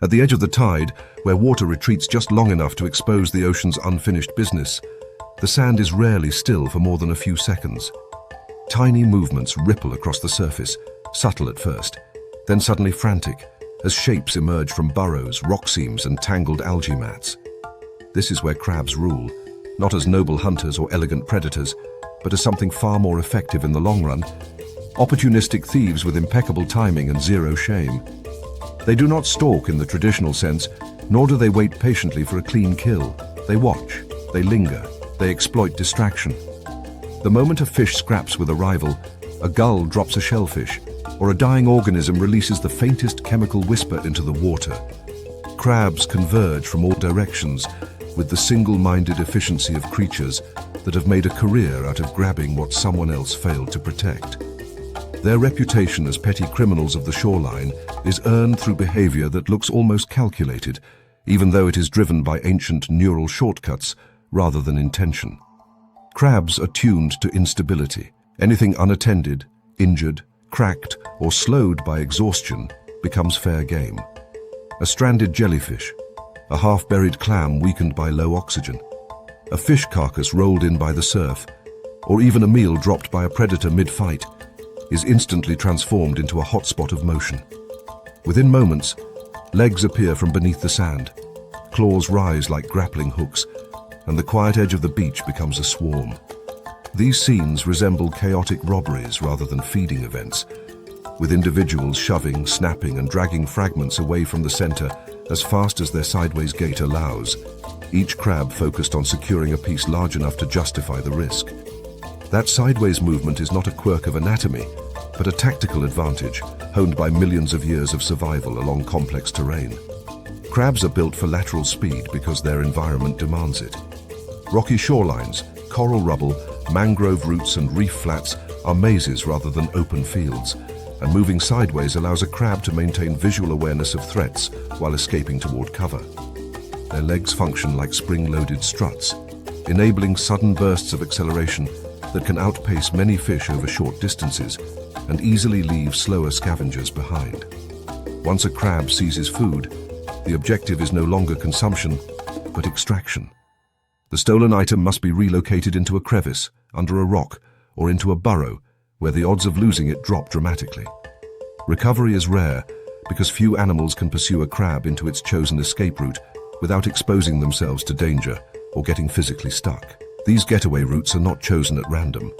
At the edge of the tide, where water retreats just long enough to expose the ocean's unfinished business, the sand is rarely still for more than a few seconds. Tiny movements ripple across the surface, subtle at first, then suddenly frantic, as shapes emerge from burrows, rock seams, and tangled algae mats. This is where crabs rule, not as noble hunters or elegant predators, but as something far more effective in the long run, opportunistic thieves with impeccable timing and zero shame. They do not stalk in the traditional sense, nor do they wait patiently for a clean kill. They watch, they linger, they exploit distraction. The moment a fish scraps with a rival, a gull drops a shellfish, or a dying organism releases the faintest chemical whisper into the water. Crabs converge from all directions with the single-minded efficiency of creatures that have made a career out of grabbing what someone else failed to protect. Their reputation as petty criminals of the shoreline is earned through behavior that looks almost calculated, even though it is driven by ancient neural shortcuts rather than intention. Crabs are tuned to instability. Anything unattended, injured, cracked, or slowed by exhaustion becomes fair game. A stranded jellyfish, a half-buried clam weakened by low oxygen, a fish carcass rolled in by the surf, or even a meal dropped by a predator mid-fight is instantly transformed into a hotspot of motion. Within moments, legs appear from beneath the sand, claws rise like grappling hooks, and the quiet edge of the beach becomes a swarm. These scenes resemble chaotic robberies rather than feeding events, with individuals shoving, snapping, and dragging fragments away from the center as fast as their sideways gait allows, each crab focused on securing a piece large enough to justify the risk. That sideways movement is not a quirk of anatomy, but a tactical advantage honed by millions of years of survival along complex terrain. Crabs are built for lateral speed because their environment demands it. Rocky shorelines, coral rubble, mangrove roots, and reef flats are mazes rather than open fields, and moving sideways allows a crab to maintain visual awareness of threats while escaping toward cover. Their legs function like spring-loaded struts, enabling sudden bursts of acceleration that can outpace many fish over short distances and easily leave slower scavengers behind. Once a crab seizes food, the objective is no longer consumption, but extraction. The stolen item must be relocated into a crevice, under a rock, or into a burrow, where the odds of losing it drop dramatically. Recovery is rare because few animals can pursue a crab into its chosen escape route without exposing themselves to danger or getting physically stuck. These getaway routes are not chosen at random.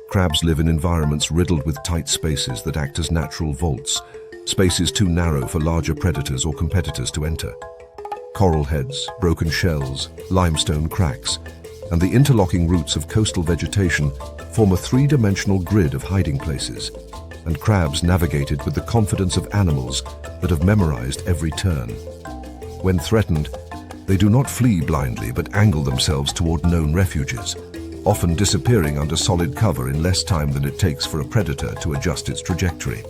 Crabs live in environments riddled with tight spaces that act as natural vaults, spaces too narrow for larger predators or competitors to enter. Coral heads, broken shells, limestone cracks, and the interlocking roots of coastal vegetation form a three-dimensional grid of hiding places, and crabs navigate it with the confidence of animals that have memorized every turn. When threatened, they do not flee blindly but angle themselves toward known refuges, often disappearing under solid cover in less time than it takes for a predator to adjust its trajectory.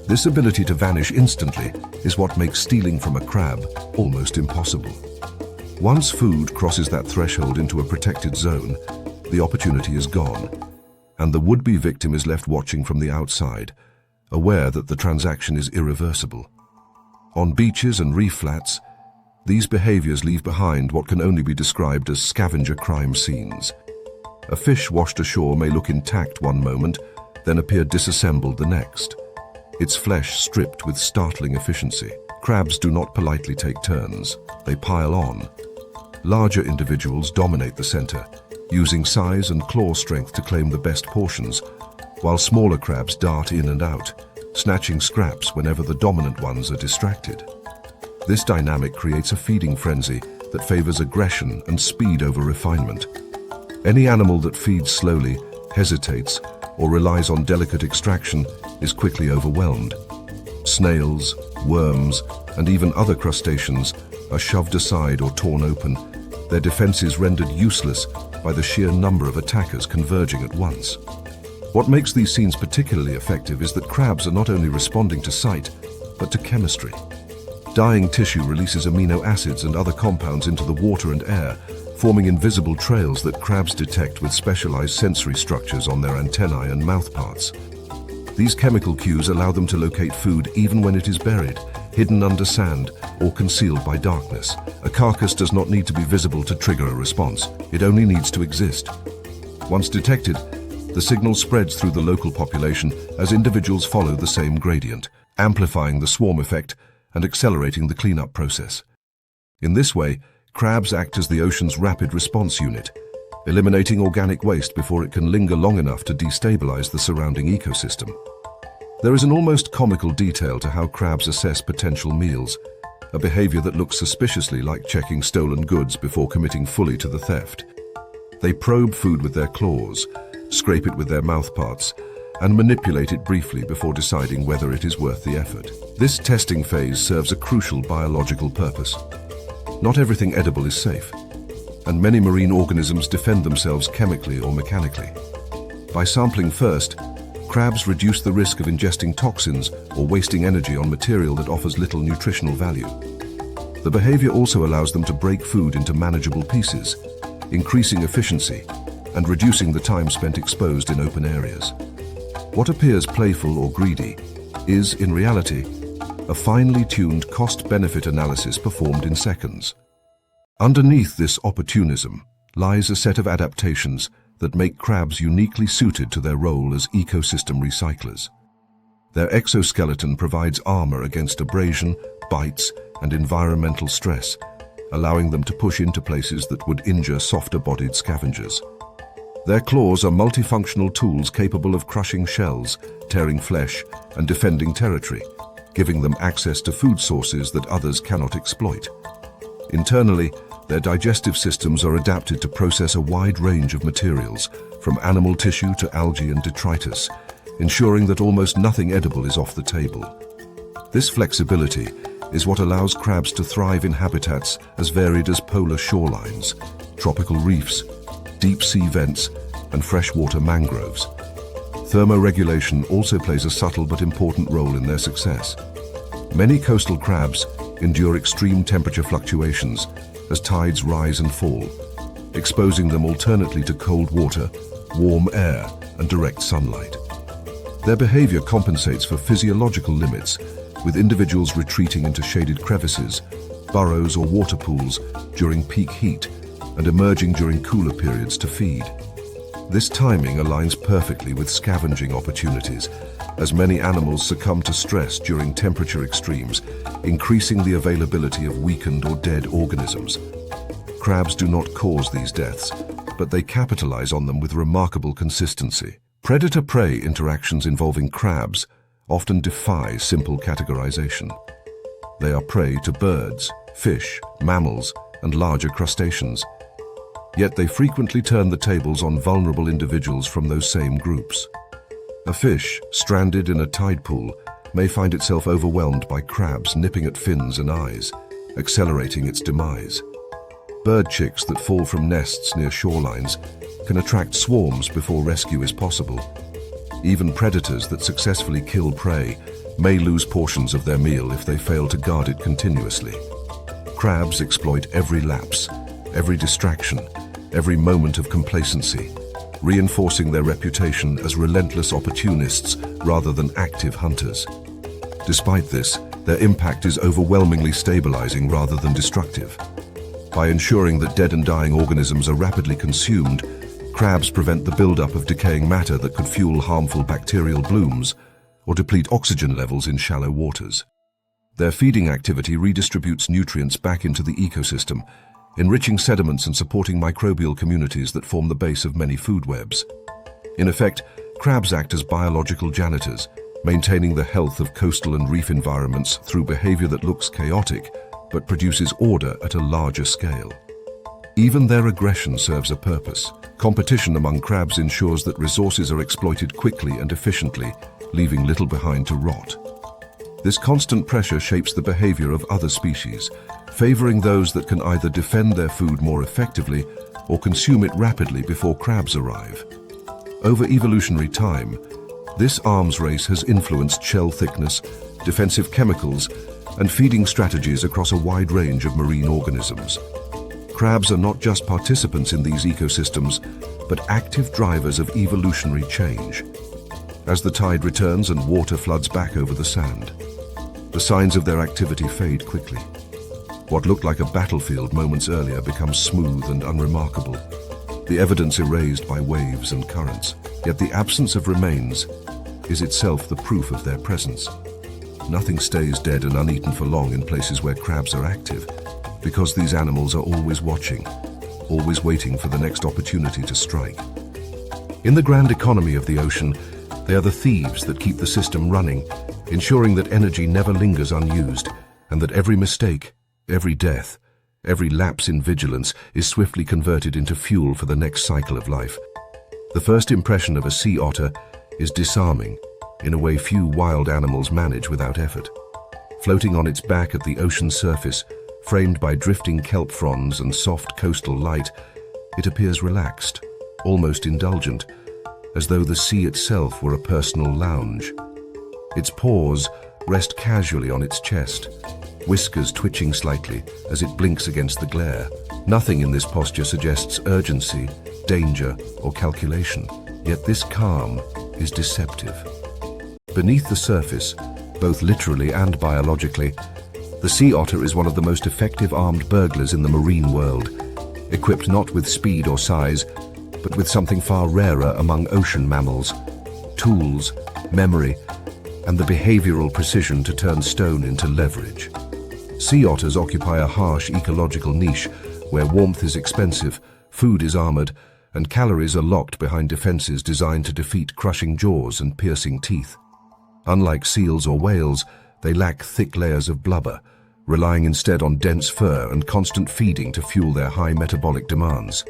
This ability to vanish instantly is what makes stealing from a crab almost impossible. Once food crosses that threshold into a protected zone, the opportunity is gone, and the would-be victim is left watching from the outside, aware that the transaction is irreversible. On beaches and reef flats, these behaviors leave behind what can only be described as scavenger crime scenes. A fish washed ashore may look intact one moment, then appear disassembled the next, its flesh stripped with startling efficiency. Crabs do not politely take turns, they pile on. Larger individuals dominate the center, using size and claw strength to claim the best portions, while smaller crabs dart in and out, snatching scraps whenever the dominant ones are distracted. This dynamic creates a feeding frenzy that favors aggression and speed over refinement. Any animal that feeds slowly, hesitates, or relies on delicate extraction is quickly overwhelmed. Snails, worms, and even other crustaceans are shoved aside or torn open, their defenses rendered useless by the sheer number of attackers converging at once. What makes these scenes particularly effective is that crabs are not only responding to sight, but to chemistry. Dying tissue releases amino acids and other compounds into the water and air, forming invisible trails that crabs detect with specialized sensory structures on their antennae and mouthparts. These chemical cues allow them to locate food even when it is buried, hidden under sand or concealed by darkness. A carcass does not need to be visible to trigger a response. It only needs to exist. Once detected, the signal spreads through the local population as individuals follow the same gradient, amplifying the swarm effect and accelerating the cleanup process. In this way, crabs act as the ocean's rapid response unit, eliminating organic waste before it can linger long enough to destabilize the surrounding ecosystem. There is an almost comical detail to how crabs assess potential meals, a behavior that looks suspiciously like checking stolen goods before committing fully to the theft. They probe food with their claws, scrape it with their mouthparts, and manipulate it briefly before deciding whether it is worth the effort. This testing phase serves a crucial biological purpose. Not everything edible is safe, and many marine organisms defend themselves chemically or mechanically. By sampling first, crabs reduce the risk of ingesting toxins or wasting energy on material that offers little nutritional value. The behavior also allows them to break food into manageable pieces, increasing efficiency and reducing the time spent exposed in open areas. What appears playful or greedy is, in reality, a finely tuned cost-benefit analysis performed in seconds. Underneath this opportunism lies a set of adaptations that make crabs uniquely suited to their role as ecosystem recyclers. Their exoskeleton provides armor against abrasion, bites, and environmental stress, allowing them to push into places that would injure softer-bodied scavengers. Their claws are multifunctional tools capable of crushing shells, tearing flesh, and defending territory, giving them access to food sources that others cannot exploit. Internally, their digestive systems are adapted to process a wide range of materials, from animal tissue to algae and detritus, ensuring that almost nothing edible is off the table. This flexibility is what allows crabs to thrive in habitats as varied as polar shorelines, tropical reefs, deep-sea vents, and freshwater mangroves. Thermoregulation also plays a subtle but important role in their success. Many coastal crabs endure extreme temperature fluctuations as tides rise and fall, exposing them alternately to cold water, warm air, and direct sunlight. Their behavior compensates for physiological limits, with individuals retreating into shaded crevices, burrows, or water pools during peak heat and emerging during cooler periods to feed. This timing aligns perfectly with scavenging opportunities, as many animals succumb to stress during temperature extremes, increasing the availability of weakened or dead organisms. Crabs do not cause these deaths, but they capitalize on them with remarkable consistency. Predator-prey interactions involving crabs often defy simple categorization. They are prey to birds, fish, mammals, and larger crustaceans. Yet they frequently turn the tables on vulnerable individuals from those same groups. A fish stranded in a tide pool may find itself overwhelmed by crabs nipping at fins and eyes, accelerating its demise. Bird chicks that fall from nests near shorelines can attract swarms before rescue is possible. Even predators that successfully kill prey may lose portions of their meal if they fail to guard it continuously. Crabs exploit every lapse, every distraction, every moment of complacency, reinforcing their reputation as relentless opportunists rather than active hunters. Despite this, their impact is overwhelmingly stabilizing rather than destructive. By ensuring that dead and dying organisms are rapidly consumed, crabs prevent the buildup of decaying matter that could fuel harmful bacterial blooms or deplete oxygen levels in shallow waters. Their feeding activity redistributes nutrients back into the ecosystem, enriching sediments and supporting microbial communities that form the base of many food webs. In effect, crabs act as biological janitors, maintaining the health of coastal and reef environments through behavior that looks chaotic but produces order at a larger scale. Even their aggression serves a purpose. Competition among crabs ensures that resources are exploited quickly and efficiently, leaving little behind to rot. This constant pressure shapes the behavior of other species, favoring those that can either defend their food more effectively or consume it rapidly before crabs arrive. Over evolutionary time, this arms race has influenced shell thickness, defensive chemicals, and feeding strategies across a wide range of marine organisms. Crabs are not just participants in these ecosystems, but active drivers of evolutionary change, as the tide returns and water floods back over the sand. The signs of their activity fade quickly. What looked like a battlefield moments earlier becomes smooth and unremarkable, the evidence erased by waves and currents. Yet the absence of remains is itself the proof of their presence. Nothing stays dead and uneaten for long in places where crabs are active, because these animals are always watching, always waiting for the next opportunity to strike. In the grand economy of the ocean, they are the thieves that keep the system running, ensuring that energy never lingers unused, and that every mistake, every death, every lapse in vigilance is swiftly converted into fuel for the next cycle of life. The first impression of a sea otter is disarming, in a way few wild animals manage without effort. Floating on its back at the ocean surface, framed by drifting kelp fronds and soft coastal light, it appears relaxed, almost indulgent, as though the sea itself were a personal lounge. Its paws rest casually on its chest, whiskers twitching slightly as it blinks against the glare. Nothing in this posture suggests urgency, danger, or calculation, yet this calm is deceptive. Beneath the surface, both literally and biologically, the sea otter is one of the most effective armed burglars in the marine world, equipped not with speed or size, but with something far rarer among ocean mammals: tools, memory, and the behavioral precision to turn stone into leverage. Sea otters occupy a harsh ecological niche where warmth is expensive, food is armored, and calories are locked behind defenses designed to defeat crushing jaws and piercing teeth. Unlike seals or whales, they lack thick layers of blubber, relying instead on dense fur and constant feeding to fuel their high metabolic demands.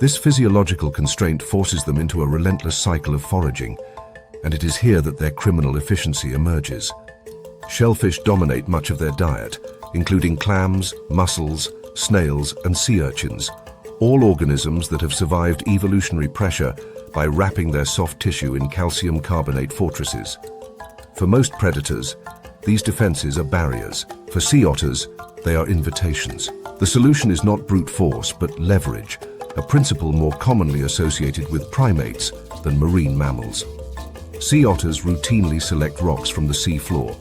This physiological constraint forces them into a relentless cycle of foraging, and it is here that their criminal efficiency emerges. Shellfish dominate much of their diet, including clams, mussels, snails, and sea urchins, all organisms that have survived evolutionary pressure by wrapping their soft tissue in calcium carbonate fortresses. For most predators, these defenses are barriers. For sea otters, they are invitations. The solution is not brute force, but leverage, a principle more commonly associated with primates than marine mammals. Sea otters routinely select rocks from the sea floor,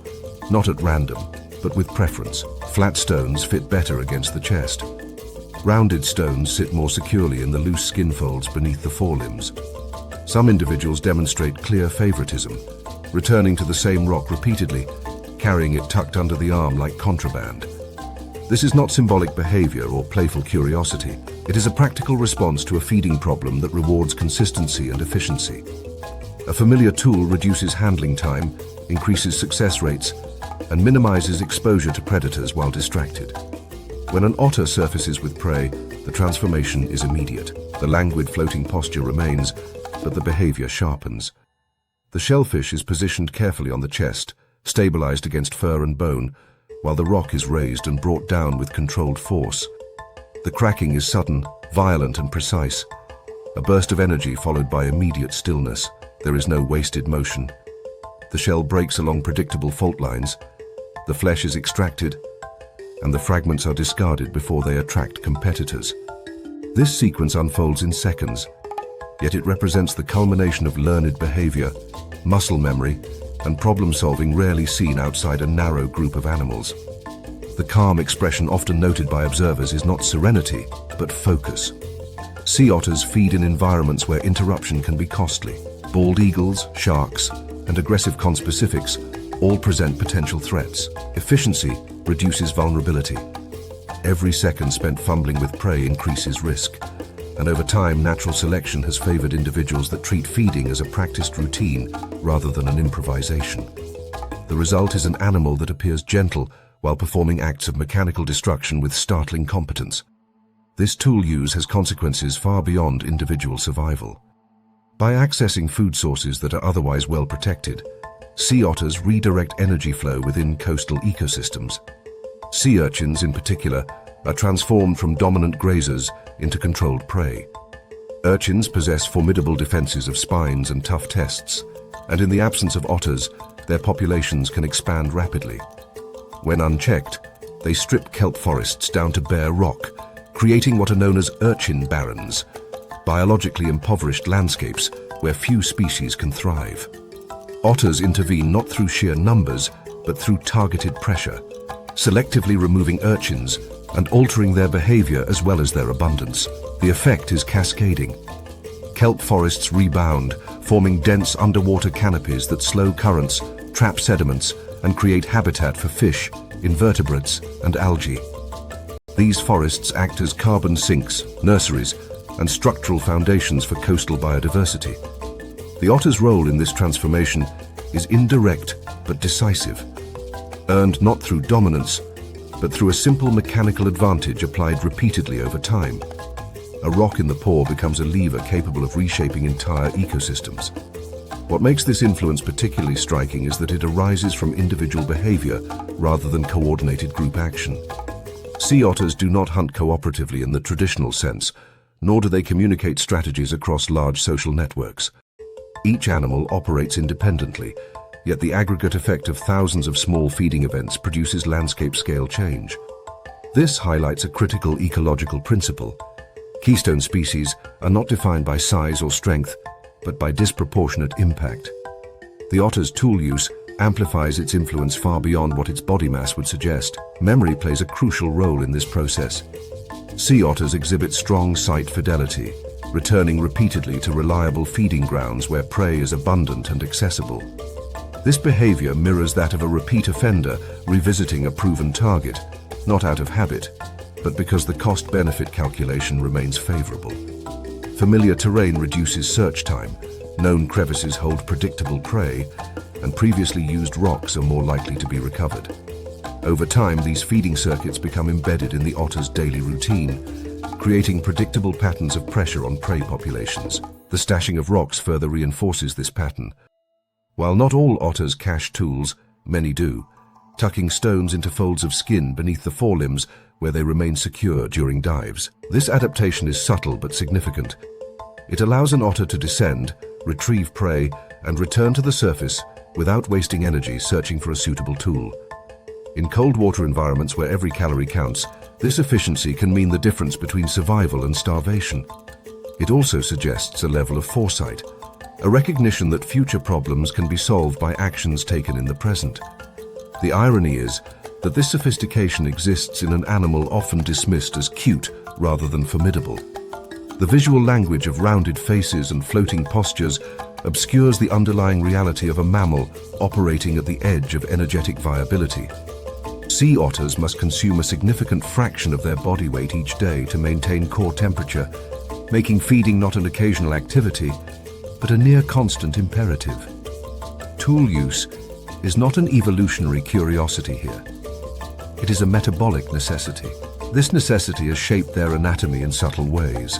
not at random, but with preference. Flat stones fit better against the chest. Rounded stones sit more securely in the loose skin folds beneath the forelimbs. Some individuals demonstrate clear favoritism, returning to the same rock repeatedly, carrying it tucked under the arm like contraband. This is not symbolic behavior or playful curiosity. It is a practical response to a feeding problem that rewards consistency and efficiency. A familiar tool reduces handling time, increases success rates, and minimizes exposure to predators while distracted. When an otter surfaces with prey, the transformation is immediate. The languid floating posture remains, but the behavior sharpens. The shellfish is positioned carefully on the chest, stabilized against fur and bone, while the rock is raised and brought down with controlled force. The cracking is sudden, violent, and precise. A burst of energy followed by immediate stillness. There is no wasted motion. The shell breaks along predictable fault lines. The flesh is extracted, and the fragments are discarded before they attract competitors. This sequence unfolds in seconds, yet it represents the culmination of learned behavior, muscle memory, and problem-solving rarely seen outside a narrow group of animals. The calm expression often noted by observers is not serenity, but focus. Sea otters feed in environments where interruption can be costly. Bald eagles, sharks, and aggressive conspecifics all present potential threats. Efficiency reduces vulnerability. Every second spent fumbling with prey increases risk, and over time natural selection has favored individuals that treat feeding as a practiced routine rather than an improvisation. The result is an animal that appears gentle while performing acts of mechanical destruction with startling competence. This tool use has consequences far beyond individual survival. By accessing food sources that are otherwise well protected, sea otters redirect energy flow within coastal ecosystems. Sea urchins, in particular, are transformed from dominant grazers into controlled prey. Urchins possess formidable defenses of spines and tough tests, and in the absence of otters, their populations can expand rapidly. When unchecked, they strip kelp forests down to bare rock, creating what are known as urchin barrens, biologically impoverished landscapes where few species can thrive. Otters intervene not through sheer numbers, but through targeted pressure, selectively removing urchins and altering their behavior as well as their abundance. The effect is cascading. Kelp forests rebound, forming dense underwater canopies that slow currents, trap sediments, and create habitat for fish, invertebrates, and algae. These forests act as carbon sinks, nurseries, and structural foundations for coastal biodiversity. The otter's role in this transformation is indirect but decisive, earned not through dominance, but through a simple mechanical advantage applied repeatedly over time. A rock in the paw becomes a lever capable of reshaping entire ecosystems. What makes this influence particularly striking is that it arises from individual behavior rather than coordinated group action. Sea otters do not hunt cooperatively in the traditional sense, nor do they communicate strategies across large social networks. Each animal operates independently, yet the aggregate effect of thousands of small feeding events produces landscape-scale change. This highlights a critical ecological principle. Keystone species are not defined by size or strength, but by disproportionate impact. The otter's tool use amplifies its influence far beyond what its body mass would suggest. Memory plays a crucial role in this process. Sea otters exhibit strong sight fidelity, returning repeatedly to reliable feeding grounds where prey is abundant and accessible. This behavior mirrors that of a repeat offender revisiting a proven target, not out of habit, but because the cost-benefit calculation remains favorable. Familiar terrain reduces search time, known crevices hold predictable prey, and previously used rocks are more likely to be recovered. Over time, these feeding circuits become embedded in the otter's daily routine, creating predictable patterns of pressure on prey populations. The stashing of rocks further reinforces this pattern. While not all otters cache tools, many do, tucking stones into folds of skin beneath the forelimbs where they remain secure during dives. This adaptation is subtle but significant. It allows an otter to descend, retrieve prey, and return to the surface without wasting energy searching for a suitable tool. In cold water environments where every calorie counts, this efficiency can mean the difference between survival and starvation. It also suggests a level of foresight, a recognition that future problems can be solved by actions taken in the present. The irony is that this sophistication exists in an animal often dismissed as cute rather than formidable. The visual language of rounded faces and floating postures obscures the underlying reality of a mammal operating at the edge of energetic viability. Sea otters must consume a significant fraction of their body weight each day to maintain core temperature, making feeding not an occasional activity, but a near-constant imperative. Tool use is not an evolutionary curiosity here. It is a metabolic necessity. This necessity has shaped their anatomy in subtle ways.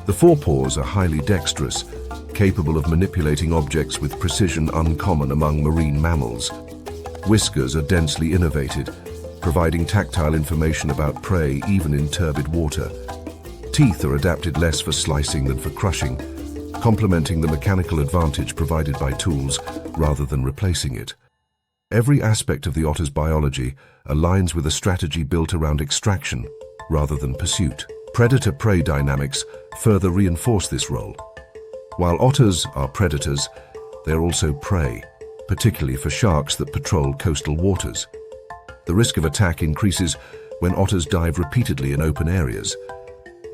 The forepaws are highly dexterous, capable of manipulating objects with precision uncommon among marine mammals. Whiskers are densely innervated, providing tactile information about prey even in turbid water. Teeth are adapted less for slicing than for crushing, complementing the mechanical advantage provided by tools rather than replacing it. Every aspect of the otter's biology aligns with a strategy built around extraction rather than pursuit. Predator-prey dynamics further reinforce this role. While otters are predators, they are also prey, particularly for sharks that patrol coastal waters. The risk of attack increases when otters dive repeatedly in open areas,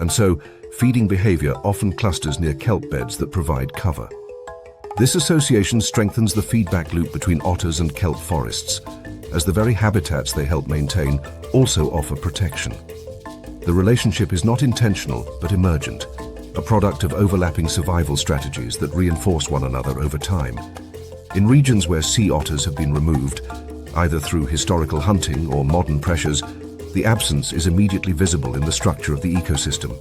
and so feeding behavior often clusters near kelp beds that provide cover. This association strengthens the feedback loop between otters and kelp forests, as the very habitats they help maintain also offer protection. The relationship is not intentional but emergent, a product of overlapping survival strategies that reinforce one another over time. In regions where sea otters have been removed, either through historical hunting or modern pressures, the absence is immediately visible in the structure of the ecosystem.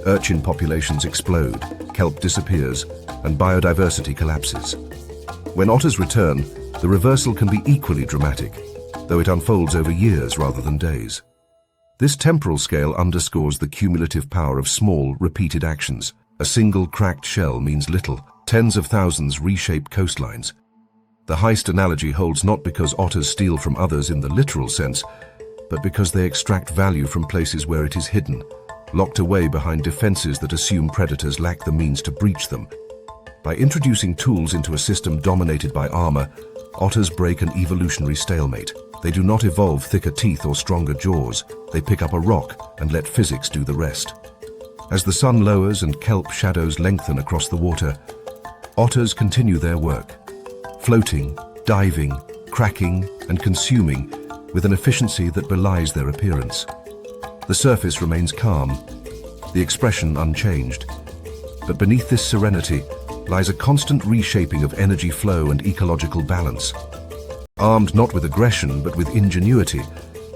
Urchin populations explode, kelp disappears, and biodiversity collapses. When otters return, the reversal can be equally dramatic, though it unfolds over years rather than days. This temporal scale underscores the cumulative power of small, repeated actions. A single cracked shell means little. Tens of thousands reshape coastlines. The heist analogy holds not because otters steal from others in the literal sense, but because they extract value from places where it is hidden, locked away behind defenses that assume predators lack the means to breach them. By introducing tools into a system dominated by armor, Otters break an evolutionary stalemate. They do not evolve thicker teeth or stronger jaws. They pick up a rock and let physics do the rest. As the sun lowers and kelp shadows lengthen across the water, otters continue their work, floating, diving, cracking, and consuming with an efficiency that belies their appearance. The surface remains calm, the expression unchanged. But beneath this serenity lies a constant reshaping of energy flow and ecological balance. Armed not with aggression but with ingenuity,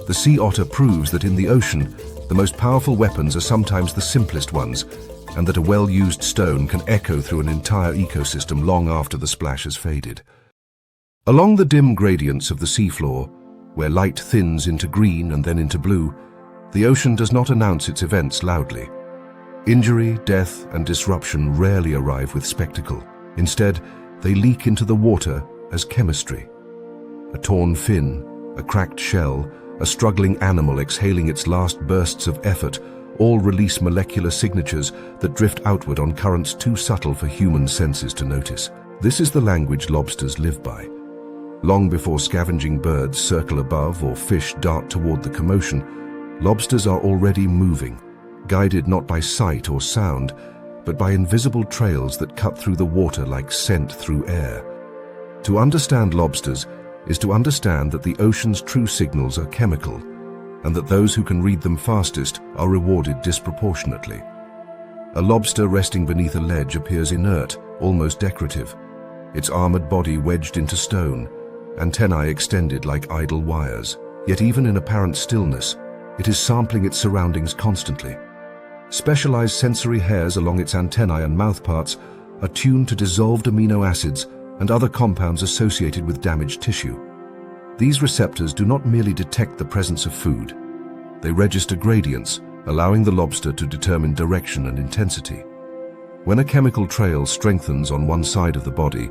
the sea otter proves that in the ocean, the most powerful weapons are sometimes the simplest ones, and that a well-used stone can echo through an entire ecosystem long after the splash has faded. Along the dim gradients of the seafloor, where light thins into green and then into blue, the ocean does not announce its events loudly. Injury, death, and disruption rarely arrive with spectacle. Instead, they leak into the water as chemistry. A torn fin, a cracked shell, a struggling animal exhaling its last bursts of effort all release molecular signatures that drift outward on currents too subtle for human senses to notice. This is the language lobsters live by. Long before scavenging birds circle above or fish dart toward the commotion, lobsters are already moving, guided not by sight or sound, but by invisible trails that cut through the water like scent through air. To understand lobsters is to understand that the ocean's true signals are chemical, and that those who can read them fastest are rewarded disproportionately. A lobster resting beneath a ledge appears inert, almost decorative, its armored body wedged into stone, antennae extended like idle wires. Yet even in apparent stillness, it is sampling its surroundings constantly. Specialized sensory hairs along its antennae and mouthparts are tuned to dissolved amino acids and other compounds associated with damaged tissue. These receptors do not merely detect the presence of food. They register gradients, allowing the lobster to determine direction and intensity. When a chemical trail strengthens on one side of the body,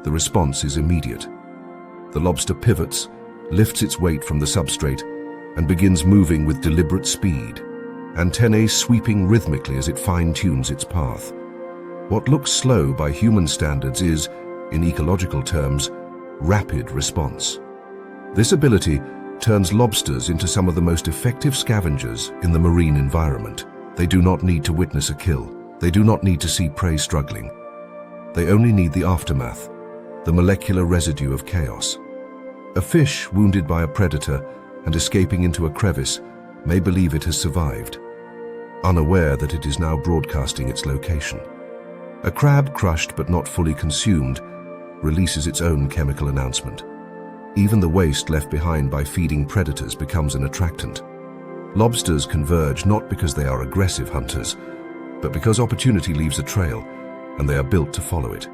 the response is immediate. The lobster pivots, lifts its weight from the substrate, and begins moving with deliberate speed, antennae sweeping rhythmically as it fine-tunes its path. What looks slow by human standards is, in ecological terms, rapid response. This ability turns lobsters into some of the most effective scavengers in the marine environment. They do not need to witness a kill. They do not need to see prey struggling. They only need the aftermath, the molecular residue of chaos. A fish wounded by a predator and escaping into a crevice may believe it has survived, unaware that it is now broadcasting its location. A crab crushed but not fully consumed releases its own chemical announcement. Even the waste left behind by feeding predators becomes an attractant. Lobsters converge not because they are aggressive hunters, but because opportunity leaves a trail, and they are built to follow it.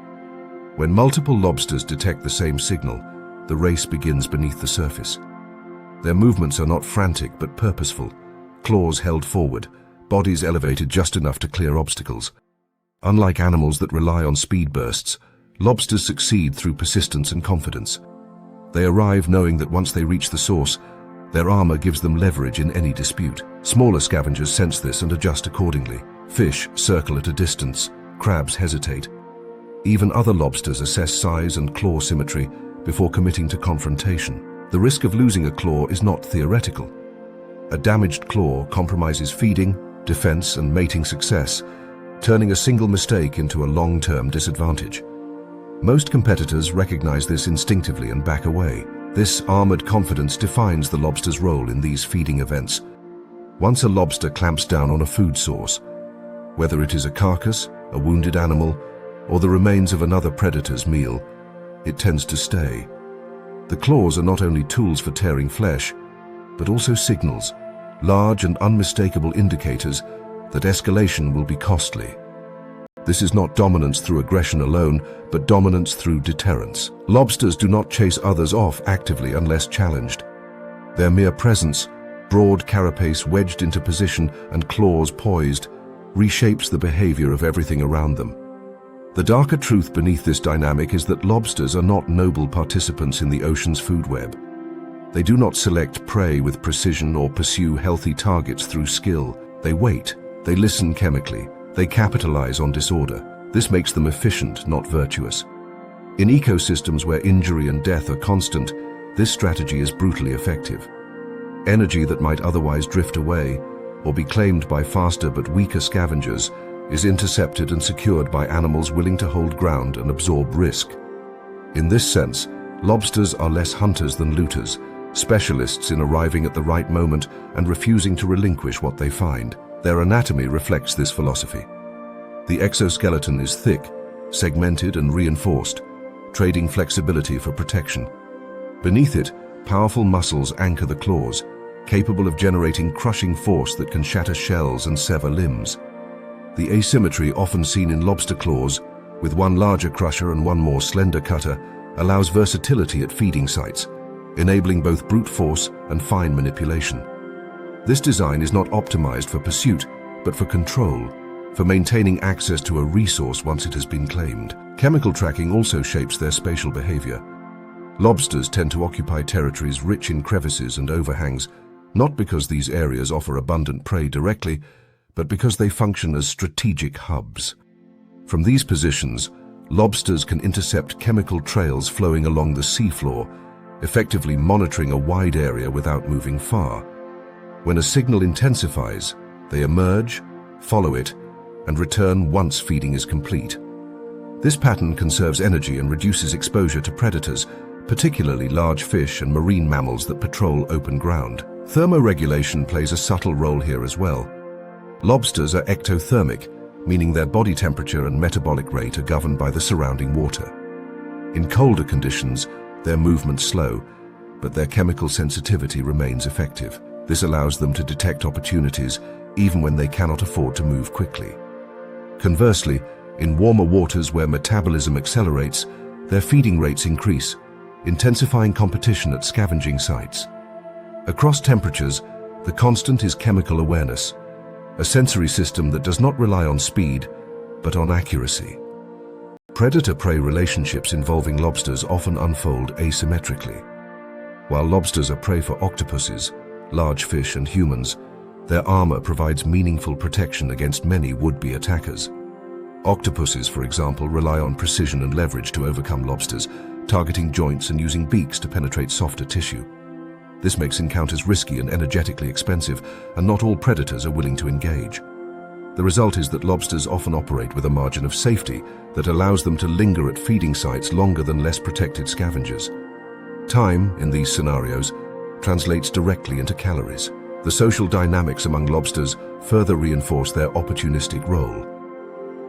When multiple lobsters detect the same signal, the race begins beneath the surface. Their movements are not frantic but purposeful, claws held forward, bodies elevated just enough to clear obstacles. Unlike animals that rely on speed bursts, lobsters succeed through persistence and confidence. They arrive knowing that once they reach the source, their armor gives them leverage in any dispute. Smaller scavengers sense this and adjust accordingly. Fish circle at a distance, crabs hesitate. Even other lobsters assess size and claw symmetry before committing to confrontation. The risk of losing a claw is not theoretical. A damaged claw compromises feeding, defense, and mating success, turning a single mistake into a long-term disadvantage. Most competitors recognize this instinctively and back away. This armored confidence defines the lobster's role in these feeding events. Once a lobster clamps down on a food source, whether it is a carcass, a wounded animal, or the remains of another predator's meal, it tends to stay. The claws are not only tools for tearing flesh, but also signals, large and unmistakable indicators that escalation will be costly. This is not dominance through aggression alone, but dominance through deterrence. Lobsters do not chase others off actively unless challenged. Their mere presence, broad carapace wedged into position and claws poised, reshapes the behavior of everything around them. The darker truth beneath this dynamic is that lobsters are not noble participants in the ocean's food web. They do not select prey with precision or pursue healthy targets through skill. They wait, they listen chemically, they capitalize on disorder. This makes them efficient, not virtuous. In ecosystems where injury and death are constant, this strategy is brutally effective. Energy that might otherwise drift away or be claimed by faster but weaker scavengers is intercepted and secured by animals willing to hold ground and absorb risk. In this sense, lobsters are less hunters than looters, specialists in arriving at the right moment and refusing to relinquish what they find. Their anatomy reflects this philosophy. The exoskeleton is thick, segmented and reinforced, trading flexibility for protection. Beneath it, powerful muscles anchor the claws, capable of generating crushing force that can shatter shells and sever limbs. The asymmetry often seen in lobster claws, with one larger crusher and one more slender cutter, allows versatility at feeding sites, enabling both brute force and fine manipulation. This design is not optimized for pursuit, but for control, for maintaining access to a resource once it has been claimed. Chemical tracking also shapes their spatial behavior. Lobsters tend to occupy territories rich in crevices and overhangs, not because these areas offer abundant prey directly, but because they function as strategic hubs. From these positions, lobsters can intercept chemical trails flowing along the seafloor, effectively monitoring a wide area without moving far. When a signal intensifies, they emerge, follow it, and return once feeding is complete. This pattern conserves energy and reduces exposure to predators, particularly large fish and marine mammals that patrol open ground. Thermoregulation plays a subtle role here as well. Lobsters are ectothermic, meaning their body temperature and metabolic rate are governed by the surrounding water. In colder conditions, their movements slow, but their chemical sensitivity remains effective. This allows them to detect opportunities even when they cannot afford to move quickly. Conversely, in warmer waters where metabolism accelerates, their feeding rates increase, intensifying competition at scavenging sites. Across temperatures, the constant is chemical awareness, a sensory system that does not rely on speed, but on accuracy. Predator-prey relationships involving lobsters often unfold asymmetrically. While lobsters are prey for octopuses, large fish and humans, their armor provides meaningful protection against many would-be attackers. Octopuses, for example, rely on precision and leverage to overcome lobsters, targeting joints and using beaks to penetrate softer tissue. This makes encounters risky and energetically expensive, and not all predators are willing to engage. The result is that lobsters often operate with a margin of safety that allows them to linger at feeding sites longer than less protected scavengers. Time, in these scenarios, translates directly into calories. The social dynamics among lobsters further reinforce their opportunistic role.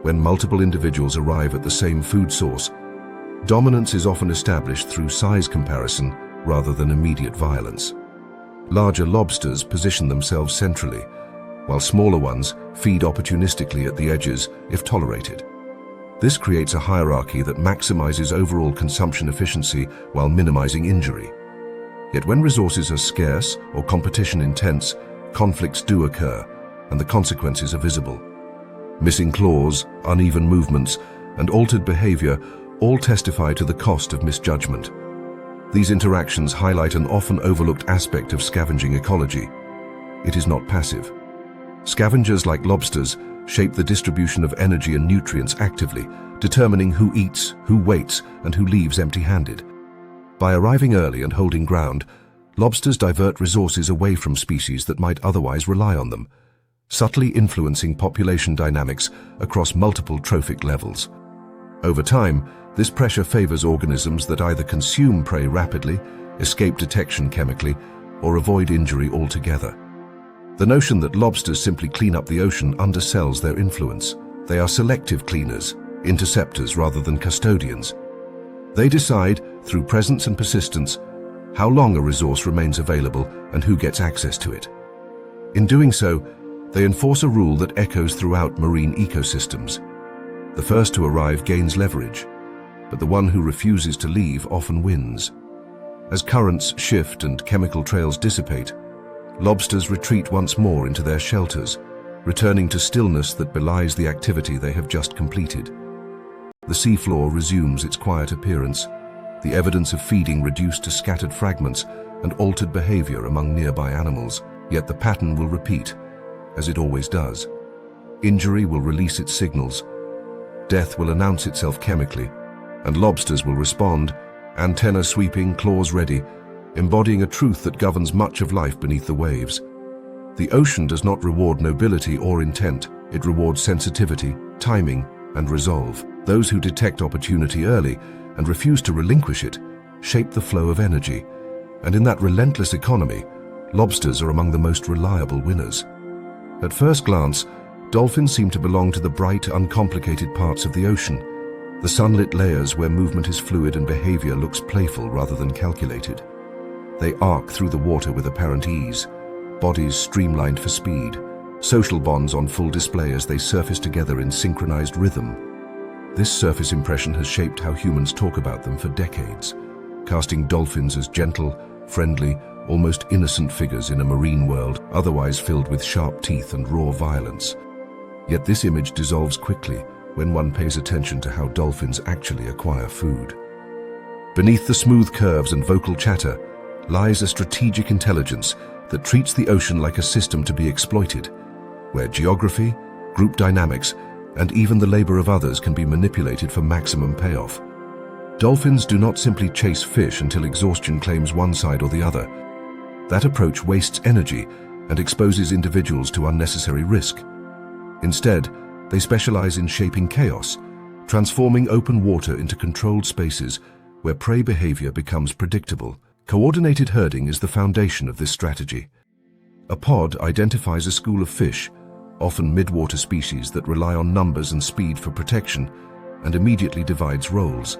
When multiple individuals arrive at the same food source, dominance is often established through size comparison rather than immediate violence. Larger lobsters position themselves centrally, while smaller ones feed opportunistically at the edges if tolerated. This creates a hierarchy that maximizes overall consumption efficiency while minimizing injury. Yet when resources are scarce or competition intense, conflicts do occur, and the consequences are visible. Missing claws, uneven movements, and altered behavior all testify to the cost of misjudgment. These interactions highlight an often overlooked aspect of scavenging ecology. It is not passive. Scavengers like lobsters shape the distribution of energy and nutrients actively, determining who eats, who waits, and who leaves empty-handed. By arriving early and holding ground, lobsters divert resources away from species that might otherwise rely on them, subtly influencing population dynamics across multiple trophic levels. Over time, this pressure favors organisms that either consume prey rapidly, escape detection chemically, or avoid injury altogether. The notion that lobsters simply clean up the ocean undersells their influence. They are selective cleaners, interceptors rather than custodians. They decide, through presence and persistence, how long a resource remains available and who gets access to it. In doing so, they enforce a rule that echoes throughout marine ecosystems. The first to arrive gains leverage, but the one who refuses to leave often wins. As currents shift and chemical trails dissipate, lobsters retreat once more into their shelters, returning to stillness that belies the activity they have just completed. The seafloor resumes its quiet appearance, the evidence of feeding reduced to scattered fragments and altered behavior among nearby animals. Yet the pattern will repeat, as it always does. Injury will release its signals. Death will announce itself chemically, And lobsters will respond, antenna sweeping, claws ready, embodying a truth that governs much of life beneath the waves. The ocean does not reward nobility or intent. It rewards sensitivity, timing, and resolve. Those who detect opportunity early and refuse to relinquish it shape the flow of energy. And in that relentless economy, lobsters are among the most reliable winners. At first glance, dolphins seem to belong to the bright, uncomplicated parts of the ocean, the sunlit layers where movement is fluid and behavior looks playful rather than calculated. They arc through the water with apparent ease, bodies streamlined for speed, social bonds on full display as they surface together in synchronized rhythm. This surface impression has shaped how humans talk about them for decades, casting dolphins as gentle, friendly, almost innocent figures in a marine world otherwise filled with sharp teeth and raw violence. Yet this image dissolves quickly when one pays attention to how dolphins actually acquire food. Beneath the smooth curves and vocal chatter lies a strategic intelligence that treats the ocean like a system to be exploited, where geography, group dynamics, and even the labor of others can be manipulated for maximum payoff. Dolphins do not simply chase fish until exhaustion claims one side or the other. That approach wastes energy and exposes individuals to unnecessary risk. Instead, they specialize in shaping chaos, transforming open water into controlled spaces where prey behavior becomes predictable. Coordinated herding is the foundation of this strategy. A pod identifies a school of fish, often midwater species that rely on numbers and speed for protection, and immediately divides roles.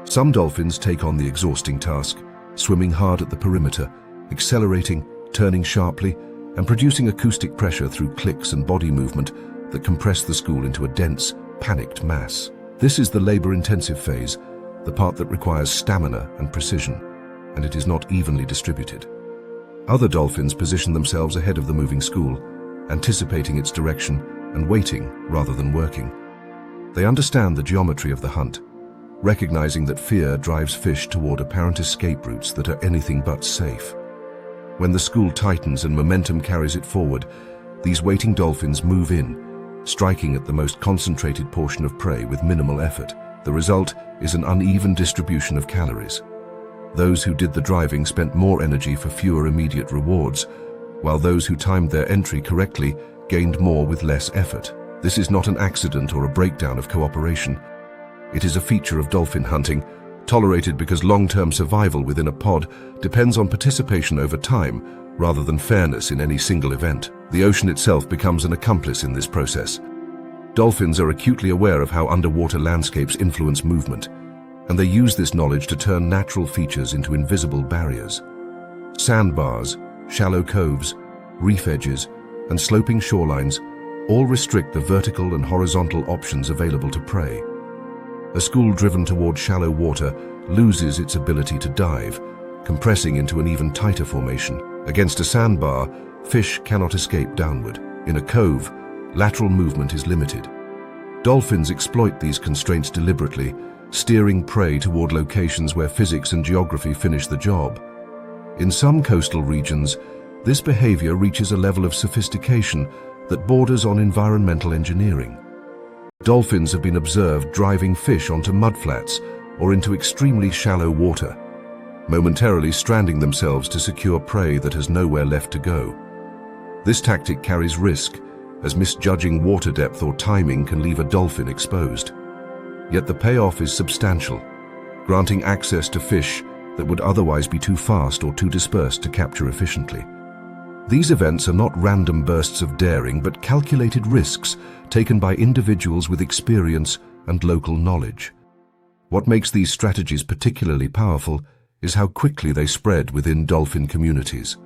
Some dolphins take on the exhausting task, swimming hard at the perimeter, accelerating, turning sharply, and producing acoustic pressure through clicks and body movement that compress the school into a dense, panicked mass. This is the labor-intensive phase, the part that requires stamina and precision, and it is not evenly distributed. Other dolphins position themselves ahead of the moving school, anticipating its direction and waiting rather than working. They understand the geometry of the hunt, recognizing that fear drives fish toward apparent escape routes that are anything but safe. When the school tightens and momentum carries it forward, these waiting dolphins move in, striking at the most concentrated portion of prey with minimal effort. The result is an uneven distribution of calories. Those who did the driving spent more energy for fewer immediate rewards, while those who timed their entry correctly gained more with less effort. This is not an accident or a breakdown of cooperation. It is a feature of dolphin hunting, tolerated because long-term survival within a pod depends on participation over time rather than fairness in any single event. The ocean itself becomes an accomplice in this process. Dolphins are acutely aware of how underwater landscapes influence movement, and they use this knowledge to turn natural features into invisible barriers. Sandbars, shallow coves, reef edges, and sloping shorelines all restrict the vertical and horizontal options available to prey. A school driven toward shallow water loses its ability to dive, compressing into an even tighter formation. Against a sandbar, fish cannot escape downward. In a cove, lateral movement is limited. Dolphins exploit these constraints deliberately, steering prey toward locations where physics and geography finish the job. In some coastal regions, this behavior reaches a level of sophistication that borders on environmental engineering. Dolphins have been observed driving fish onto mudflats or into extremely shallow water, momentarily stranding themselves to secure prey that has nowhere left to go. This tactic carries risk, as misjudging water depth or timing can leave a dolphin exposed. Yet the payoff is substantial, granting access to fish that would otherwise be too fast or too dispersed to capture efficiently. These events are not random bursts of daring, but calculated risks taken by individuals with experience and local knowledge. What makes these strategies particularly powerful is how quickly they spread within dolphin communities.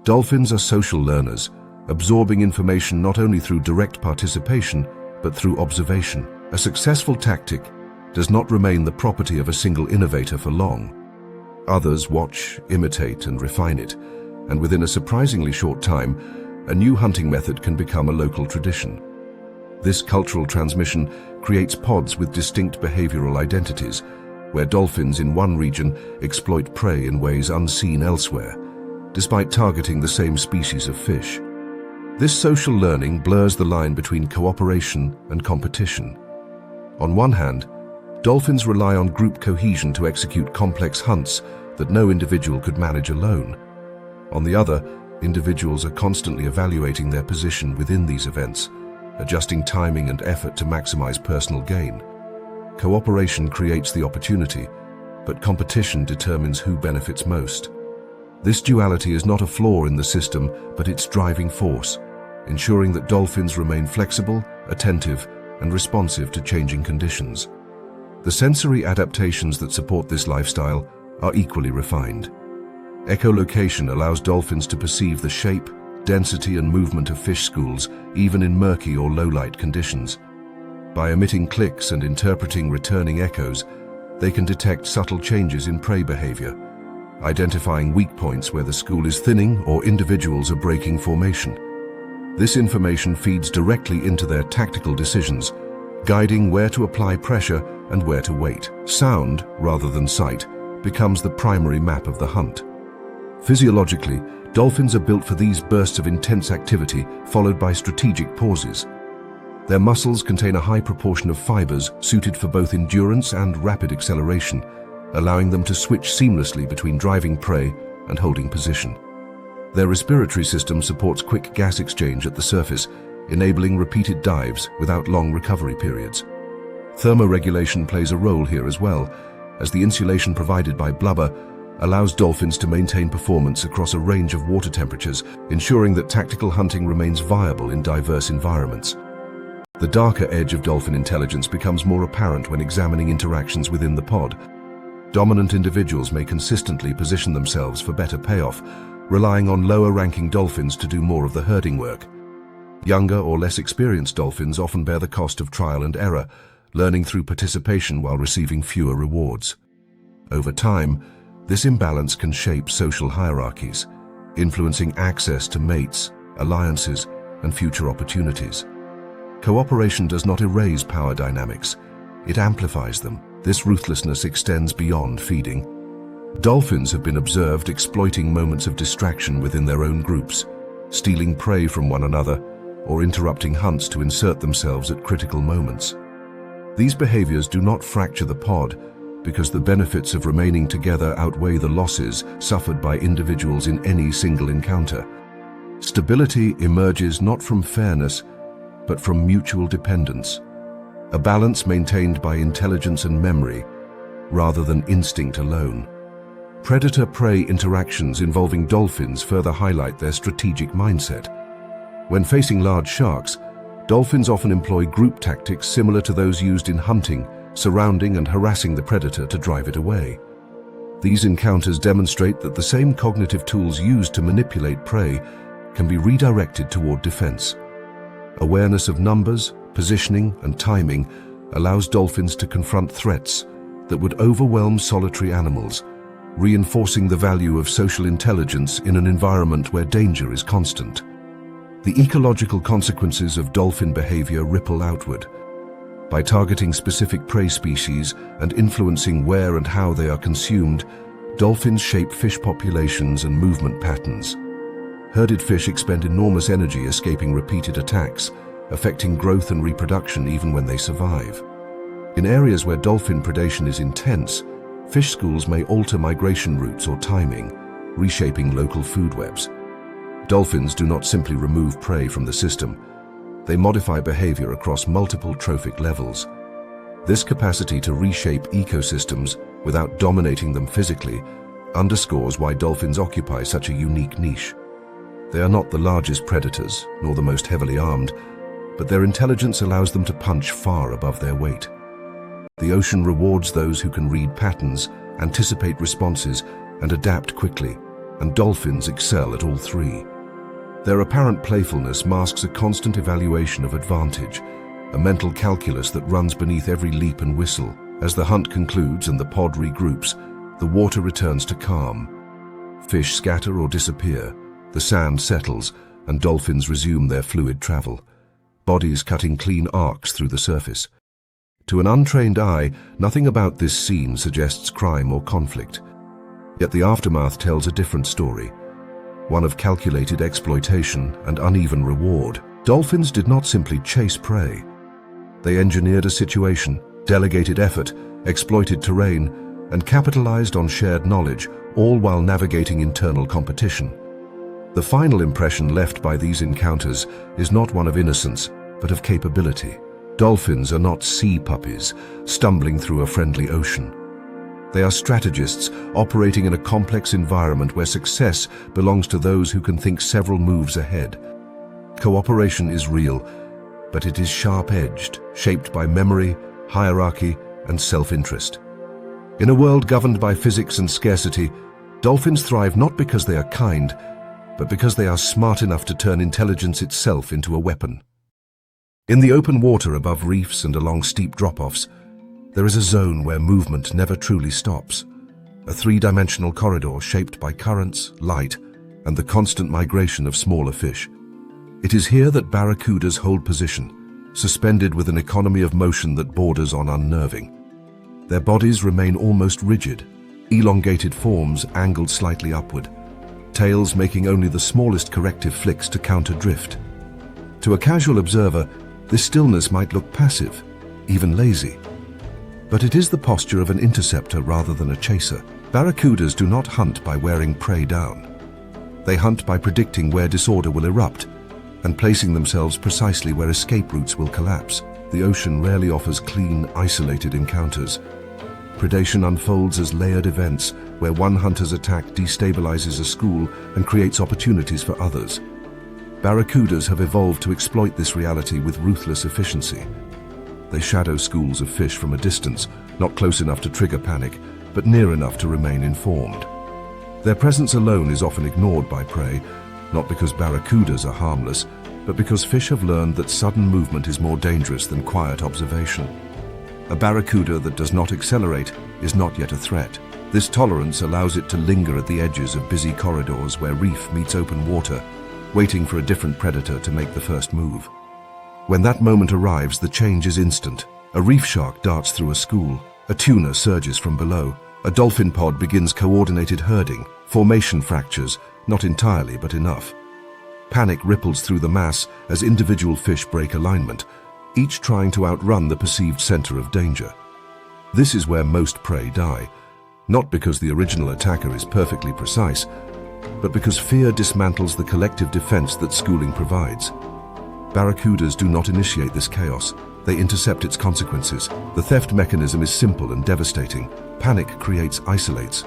Dolphins are social learners, absorbing information not only through direct participation, but through observation. A successful tactic does not remain the property of a single innovator for long. Others watch, imitate, and refine it, and within a surprisingly short time, a new hunting method can become a local tradition. This cultural transmission creates pods with distinct behavioral identities, where dolphins in one region exploit prey in ways unseen elsewhere, despite targeting the same species of fish. This social learning blurs the line between cooperation and competition. On one hand, Dolphins rely on group cohesion to execute complex hunts that no individual could manage alone. On the other, individuals are constantly evaluating their position within these events, adjusting timing and effort to maximize personal gain. Cooperation creates the opportunity, but competition determines who benefits most. This duality is not a flaw in the system, but its driving force, ensuring that dolphins remain flexible, attentive, and responsive to changing conditions. The sensory adaptations that support this lifestyle are equally refined. Echolocation allows dolphins to perceive the shape, density, and movement of fish schools, even in murky or low-light conditions. By emitting clicks and interpreting returning echoes, they can detect subtle changes in prey behavior, identifying weak points where the school is thinning or individuals are breaking formation. This information feeds directly into their tactical decisions, guiding where to apply pressure and where to wait. Sound, rather than sight, becomes the primary map of the hunt. Physiologically, dolphins are built for these bursts of intense activity, followed by strategic pauses. Their muscles contain a high proportion of fibers suited for both endurance and rapid acceleration, allowing them to switch seamlessly between driving prey and holding position. Their respiratory system supports quick gas exchange at the surface, enabling repeated dives without long recovery periods. Thermoregulation plays a role here as well, as the insulation provided by blubber allows dolphins to maintain performance across a range of water temperatures, ensuring that tactical hunting remains viable in diverse environments. The darker edge of dolphin intelligence becomes more apparent when examining interactions within the pod. Dominant individuals may consistently position themselves for better payoff, relying on lower-ranking dolphins to do more of the herding work. Younger or less experienced dolphins often bear the cost of trial and error, learning through participation while receiving fewer rewards. Over time, this imbalance can shape social hierarchies, influencing access to mates, alliances, and future opportunities. Cooperation does not erase power dynamics, it amplifies them. This ruthlessness extends beyond feeding. Dolphins have been observed exploiting moments of distraction within their own groups, stealing prey from one another, or interrupting hunts to insert themselves at critical moments. These behaviors do not fracture the pod because the benefits of remaining together outweigh the losses suffered by individuals in any single encounter. Stability emerges not from fairness, but from mutual dependence, a balance maintained by intelligence and memory, rather than instinct alone. Predator-prey interactions involving dolphins further highlight their strategic mindset. When facing large sharks, dolphins often employ group tactics similar to those used in hunting, surrounding and harassing the predator to drive it away. These encounters demonstrate that the same cognitive tools used to manipulate prey can be redirected toward defense. Awareness of numbers, positioning, and timing allows dolphins to confront threats that would overwhelm solitary animals, reinforcing the value of social intelligence in an environment where danger is constant. The ecological consequences of dolphin behavior ripple outward. By targeting specific prey species and influencing where and how they are consumed, dolphins shape fish populations and movement patterns. Herded fish expend enormous energy escaping repeated attacks, affecting growth and reproduction even when they survive. In areas where dolphin predation is intense, fish schools may alter migration routes or timing, reshaping local food webs. Dolphins do not simply remove prey from the system, they modify behavior across multiple trophic levels. This capacity to reshape ecosystems without dominating them physically underscores why dolphins occupy such a unique niche. They are not the largest predators, nor the most heavily armed, but their intelligence allows them to punch far above their weight. The ocean rewards those who can read patterns, anticipate responses, and adapt quickly, and dolphins excel at all three. Their apparent playfulness masks a constant evaluation of advantage, a mental calculus that runs beneath every leap and whistle. As the hunt concludes and the pod regroups, the water returns to calm. Fish scatter or disappear, the sand settles, and dolphins resume their fluid travel, bodies cutting clean arcs through the surface. To an untrained eye, nothing about this scene suggests crime or conflict. Yet the aftermath tells a different story, one of calculated exploitation and uneven reward. Dolphins did not simply chase prey. They engineered a situation, delegated effort, exploited terrain, and capitalized on shared knowledge, all while navigating internal competition. The final impression left by these encounters is not one of innocence, but of capability. Dolphins are not sea puppies, stumbling through a friendly ocean. They are strategists operating in a complex environment where success belongs to those who can think several moves ahead. Cooperation is real, but it is sharp-edged, shaped by memory, hierarchy, and self-interest. In a world governed by physics and scarcity, dolphins thrive not because they are kind, but because they are smart enough to turn intelligence itself into a weapon. In the open water above reefs and along steep drop-offs, there is a zone where movement never truly stops, a three-dimensional corridor shaped by currents, light, and the constant migration of smaller fish. It is here that barracudas hold position, suspended with an economy of motion that borders on unnerving. Their bodies remain almost rigid, elongated forms angled slightly upward, tails making only the smallest corrective flicks to counter drift. To a casual observer, this stillness might look passive, even lazy. But it is the posture of an interceptor rather than a chaser. Barracudas do not hunt by wearing prey down. They hunt by predicting where disorder will erupt and placing themselves precisely where escape routes will collapse. The ocean rarely offers clean, isolated encounters. Predation unfolds as layered events where one hunter's attack destabilizes a school and creates opportunities for others. Barracudas have evolved to exploit this reality with ruthless efficiency. They shadow schools of fish from a distance, not close enough to trigger panic, but near enough to remain informed. Their presence alone is often ignored by prey, not because barracudas are harmless, but because fish have learned that sudden movement is more dangerous than quiet observation. A barracuda that does not accelerate is not yet a threat. This tolerance allows it to linger at the edges of busy corridors where reef meets open water, waiting for a different predator to make the first move. When that moment arrives, the change is instant. A reef shark darts through a school, a tuna surges from below, a dolphin pod begins coordinated herding, formation fractures, not entirely but enough. Panic ripples through the mass as individual fish break alignment, each trying to outrun the perceived center of danger. This is where most prey die, not because the original attacker is perfectly precise, but because fear dismantles the collective defense that schooling provides. Barracudas do not initiate this chaos, they intercept its consequences. The theft mechanism is simple and devastating. Panic creates isolates.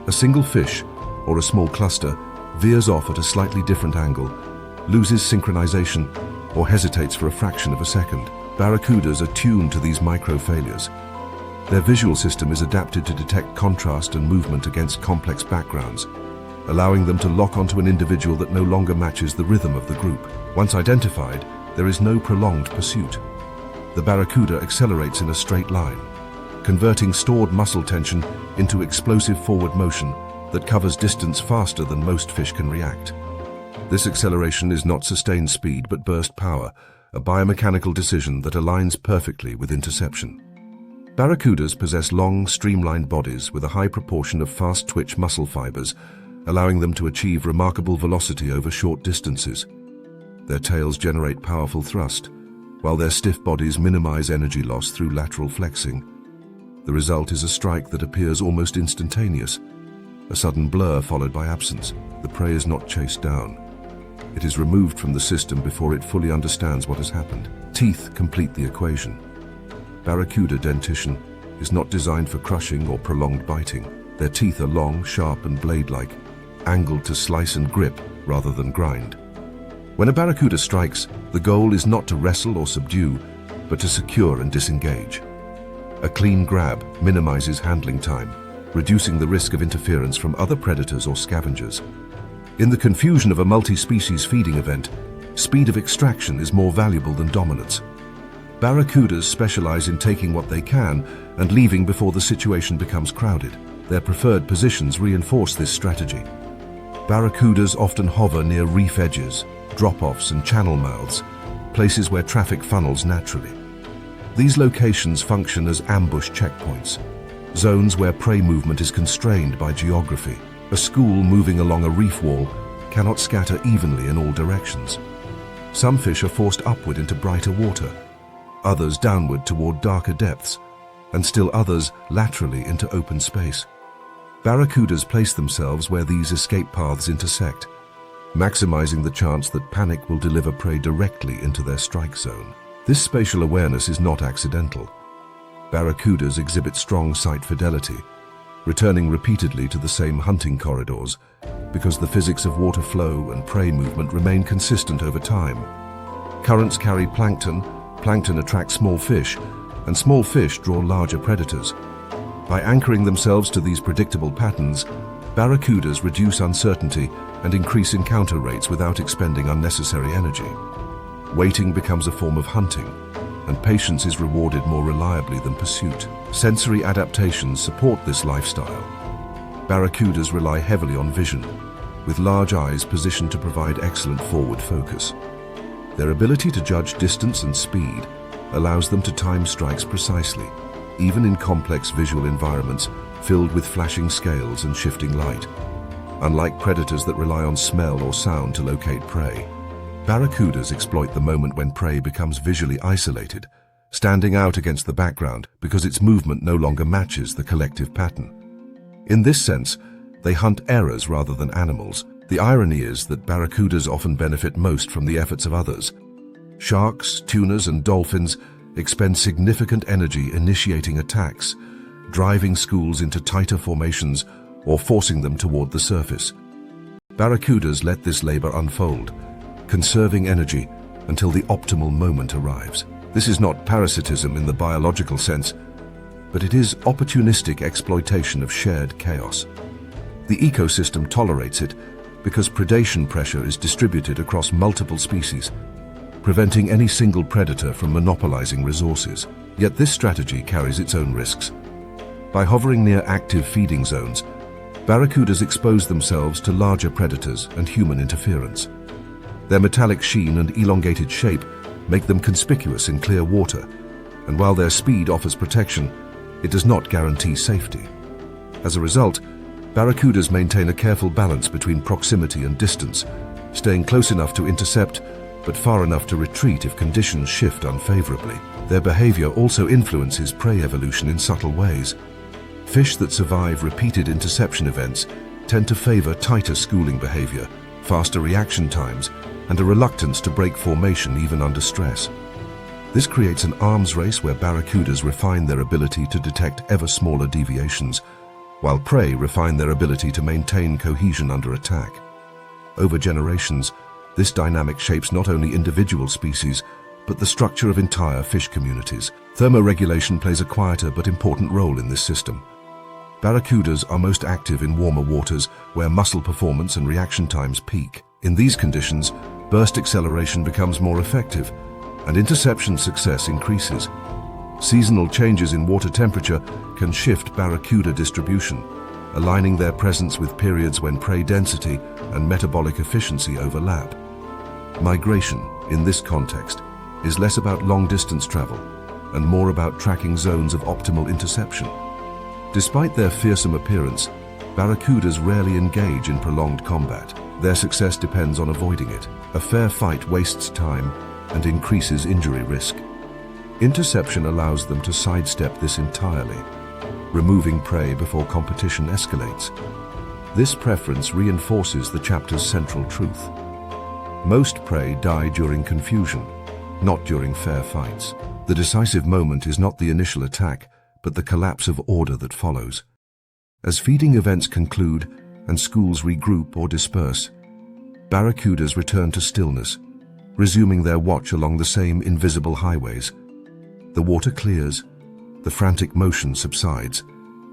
A single fish, or a small cluster, veers off at a slightly different angle, loses synchronization, or hesitates for a fraction of a second. Barracudas are tuned to these micro-failures. Their visual system is adapted to detect contrast and movement against complex backgrounds, allowing them to lock onto an individual that no longer matches the rhythm of the group. Once identified, there is no prolonged pursuit. The barracuda accelerates in a straight line, converting stored muscle tension into explosive forward motion that covers distance faster than most fish can react. This acceleration is not sustained speed but burst power, a biomechanical decision that aligns perfectly with interception. Barracudas possess long, streamlined bodies with a high proportion of fast-twitch muscle fibers, allowing them to achieve remarkable velocity over short distances. Their tails generate powerful thrust, while their stiff bodies minimize energy loss through lateral flexing. The result is a strike that appears almost instantaneous, a sudden blur followed by absence. The prey is not chased down. It is removed from the system before it fully understands what has happened. Teeth complete the equation. Barracuda dentition is not designed for crushing or prolonged biting. Their teeth are long, sharp, and blade-like, angled to slice and grip rather than grind. When a barracuda strikes, the goal is not to wrestle or subdue, but to secure and disengage. A clean grab minimizes handling time, reducing the risk of interference from other predators or scavengers. In the confusion of a multi-species feeding event, speed of extraction is more valuable than dominance. Barracudas specialize in taking what they can and leaving before the situation becomes crowded. Their preferred positions reinforce this strategy. Barracudas often hover near reef edges, drop-offs and channel mouths, places where traffic funnels naturally. These locations function as ambush checkpoints, zones where prey movement is constrained by geography. A school moving along a reef wall cannot scatter evenly in all directions. Some fish are forced upward into brighter water, others downward toward darker depths, and still others laterally into open space. Barracudas place themselves where these escape paths intersect, maximizing the chance that panic will deliver prey directly into their strike zone. This spatial awareness is not accidental. Barracudas exhibit strong sight fidelity, returning repeatedly to the same hunting corridors because the physics of water flow and prey movement remain consistent over time. Currents carry plankton, plankton attracts small fish, and small fish draw larger predators. By anchoring themselves to these predictable patterns, barracudas reduce uncertainty and increase encounter rates without expending unnecessary energy. Waiting becomes a form of hunting, and patience is rewarded more reliably than pursuit. Sensory adaptations support this lifestyle. Barracudas rely heavily on vision, with large eyes positioned to provide excellent forward focus. Their ability to judge distance and speed allows them to time strikes precisely, even in complex visual environments filled with flashing scales and shifting light. Unlike predators that rely on smell or sound to locate prey, barracudas exploit the moment when prey becomes visually isolated, standing out against the background because its movement no longer matches the collective pattern. In this sense, they hunt errors rather than animals. The irony is that barracudas often benefit most from the efforts of others. Sharks, tunas, and dolphins expend significant energy initiating attacks, driving schools into tighter formations or forcing them toward the surface. Barracudas let this labor unfold, conserving energy until the optimal moment arrives. This is not parasitism in the biological sense, but it is opportunistic exploitation of shared chaos. The ecosystem tolerates it because predation pressure is distributed across multiple species, preventing any single predator from monopolizing resources. Yet this strategy carries its own risks. By hovering near active feeding zones, barracudas expose themselves to larger predators and human interference. Their metallic sheen and elongated shape make them conspicuous in clear water, and while their speed offers protection, it does not guarantee safety. As a result, barracudas maintain a careful balance between proximity and distance, staying close enough to intercept but far enough to retreat if conditions shift unfavorably. Their behavior also influences prey evolution in subtle ways. Fish that survive repeated interception events tend to favor tighter schooling behavior, faster reaction times, and a reluctance to break formation even under stress. This creates an arms race where barracudas refine their ability to detect ever smaller deviations, while prey refine their ability to maintain cohesion under attack. Over generations, this dynamic shapes not only individual species, but the structure of entire fish communities. Thermoregulation plays a quieter but important role in this system. Barracudas are most active in warmer waters where muscle performance and reaction times peak. In these conditions, burst acceleration becomes more effective, and interception success increases. Seasonal changes in water temperature can shift barracuda distribution, aligning their presence with periods when prey density and metabolic efficiency overlap. Migration, in this context, is less about long-distance travel and more about tracking zones of optimal interception. Despite their fearsome appearance, barracudas rarely engage in prolonged combat. Their success depends on avoiding it. A fair fight wastes time and increases injury risk. Interception allows them to sidestep this entirely, removing prey before competition escalates. This preference reinforces the chapter's central truth. Most prey die during confusion, not during fair fights. The decisive moment is not the initial attack, but the collapse of order that follows. As feeding events conclude and schools regroup or disperse, barracudas return to stillness, resuming their watch along the same invisible highways. The water clears, the frantic motion subsides,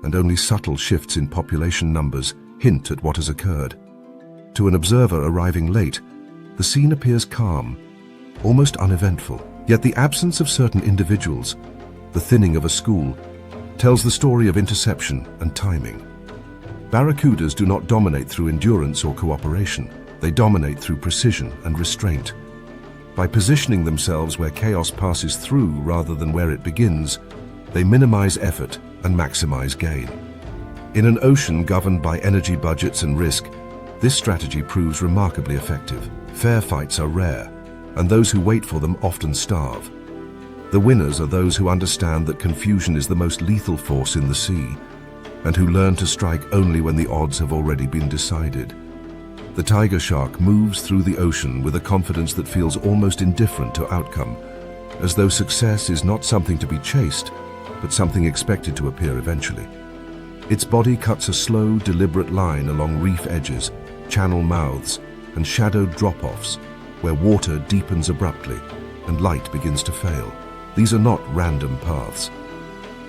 and only subtle shifts in population numbers hint at what has occurred. To an observer arriving late, the scene appears calm, almost uneventful. Yet the absence of certain individuals, the thinning of a school, tells the story of interception and timing. Barracudas do not dominate through endurance or cooperation. They dominate through precision and restraint. By positioning themselves where chaos passes through rather than where it begins, they minimize effort and maximize gain. In an ocean governed by energy budgets and risk, this strategy proves remarkably effective. Fair fights are rare, and those who wait for them often starve. The winners are those who understand that confusion is the most lethal force in the sea, and who learn to strike only when the odds have already been decided. The tiger shark moves through the ocean with a confidence that feels almost indifferent to outcome, as though success is not something to be chased, but something expected to appear eventually. Its body cuts a slow, deliberate line along reef edges, channel mouths, and shadowed drop-offs, where water deepens abruptly and light begins to fail. These are not random paths.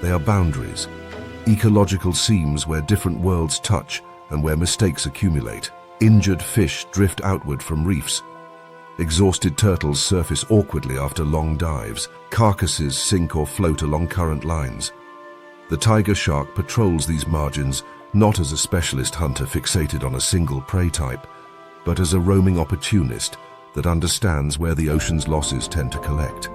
They are boundaries, ecological seams where different worlds touch and where mistakes accumulate. Injured fish drift outward from reefs. Exhausted turtles surface awkwardly after long dives. Carcasses sink or float along current lines. The tiger shark patrols these margins not as a specialist hunter fixated on a single prey type, but as a roaming opportunist that understands where the ocean's losses tend to collect.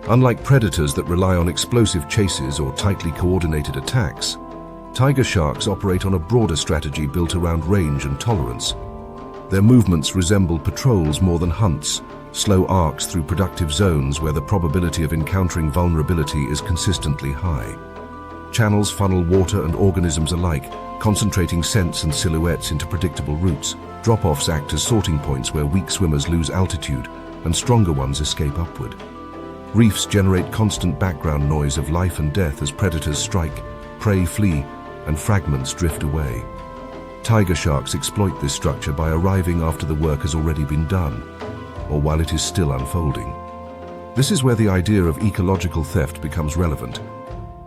Unlike predators that rely on explosive chases or tightly coordinated attacks, tiger sharks operate on a broader strategy built around range and tolerance. Their movements resemble patrols more than hunts, slow arcs through productive zones where the probability of encountering vulnerability is consistently high. Channels funnel water and organisms alike, concentrating scents and silhouettes into predictable routes. Drop-offs act as sorting points where weak swimmers lose altitude and stronger ones escape upward. Reefs generate constant background noise of life and death as predators strike, prey flee, and fragments drift away. Tiger sharks exploit this structure by arriving after the work has already been done, or while it is still unfolding. This is where the idea of ecological theft becomes relevant,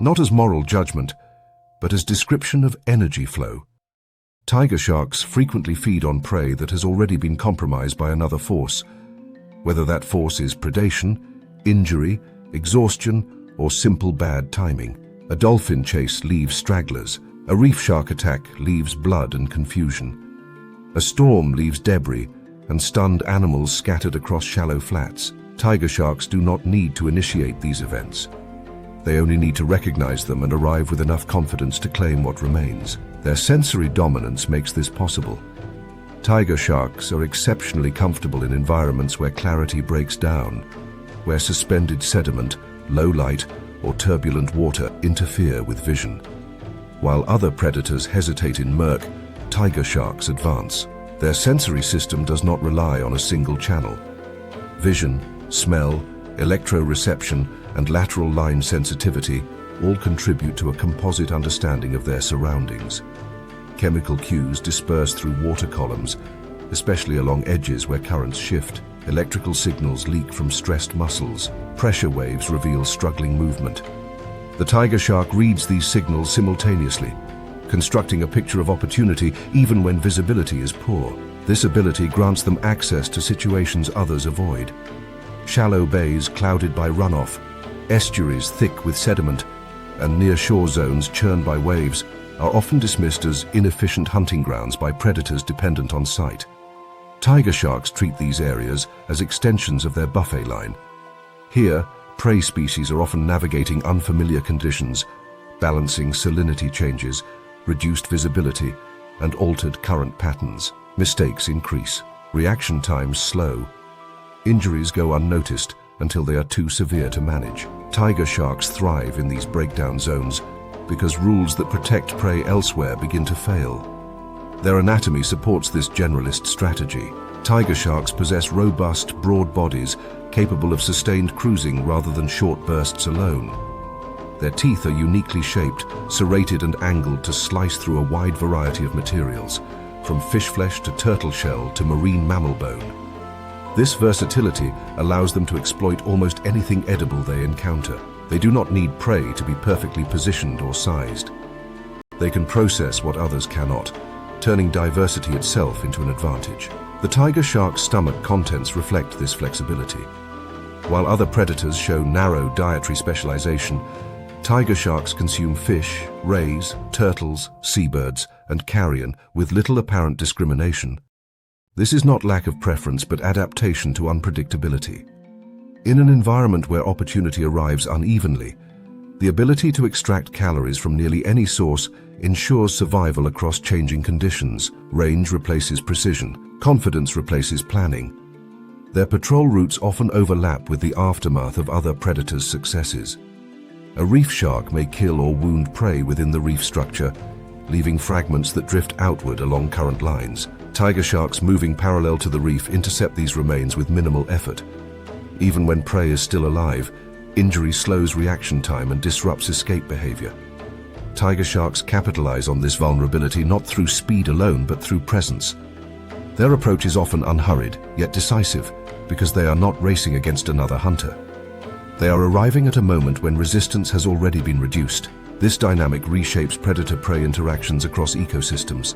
not as moral judgment, but as description of energy flow. Tiger sharks frequently feed on prey that has already been compromised by another force, whether that force is predation, injury, exhaustion, or simple bad timing. A dolphin chase leaves stragglers. A reef shark attack leaves blood and confusion. A storm leaves debris and stunned animals scattered across shallow flats. Tiger sharks do not need to initiate these events. They only need to recognize them and arrive with enough confidence to claim what remains. Their sensory dominance makes this possible. Tiger sharks are exceptionally comfortable in environments where clarity breaks down, where suspended sediment, low light, or turbulent water interfere with vision. While other predators hesitate in murk, tiger sharks advance. Their sensory system does not rely on a single channel. Vision, smell, electroreception, and lateral line sensitivity all contribute to a composite understanding of their surroundings. Chemical cues disperse through water columns, especially along edges where currents shift. Electrical signals leak from stressed muscles. Pressure waves reveal struggling movement. The tiger shark reads these signals simultaneously, constructing a picture of opportunity even when visibility is poor. This ability grants them access to situations others avoid. Shallow bays clouded by runoff, estuaries thick with sediment, and near-shore zones churned by waves are often dismissed as inefficient hunting grounds by predators dependent on sight. Tiger sharks treat these areas as extensions of their buffet line. Here, prey species are often navigating unfamiliar conditions, balancing salinity changes, reduced visibility, and altered current patterns. Mistakes increase. Reaction times slow. Injuries go unnoticed until they are too severe to manage. Tiger sharks thrive in these breakdown zones because rules that protect prey elsewhere begin to fail. Their anatomy supports this generalist strategy. Tiger sharks possess robust, broad bodies capable of sustained cruising rather than short bursts alone. Their teeth are uniquely shaped, serrated and angled to slice through a wide variety of materials, from fish flesh to turtle shell to marine mammal bone. This versatility allows them to exploit almost anything edible they encounter. They do not need prey to be perfectly positioned or sized. They can process what others cannot, turning diversity itself into an advantage. The tiger shark's stomach contents reflect this flexibility. While other predators show narrow dietary specialization, tiger sharks consume fish, rays, turtles, seabirds, and carrion with little apparent discrimination. This is not lack of preference but adaptation to unpredictability. In an environment where opportunity arrives unevenly, the ability to extract calories from nearly any source ensures survival across changing conditions. Range replaces precision. Confidence replaces planning. Their patrol routes often overlap with the aftermath of other predators' successes. A reef shark may kill or wound prey within the reef structure, leaving fragments that drift outward along current lines. Tiger sharks moving parallel to the reef intercept these remains with minimal effort. Even when prey is still alive, injury slows reaction time and disrupts escape behavior. Tiger sharks capitalize on this vulnerability not through speed alone but through presence. Their approach is often unhurried, yet decisive, because they are not racing against another hunter. They are arriving at a moment when resistance has already been reduced. This dynamic reshapes predator-prey interactions across ecosystems.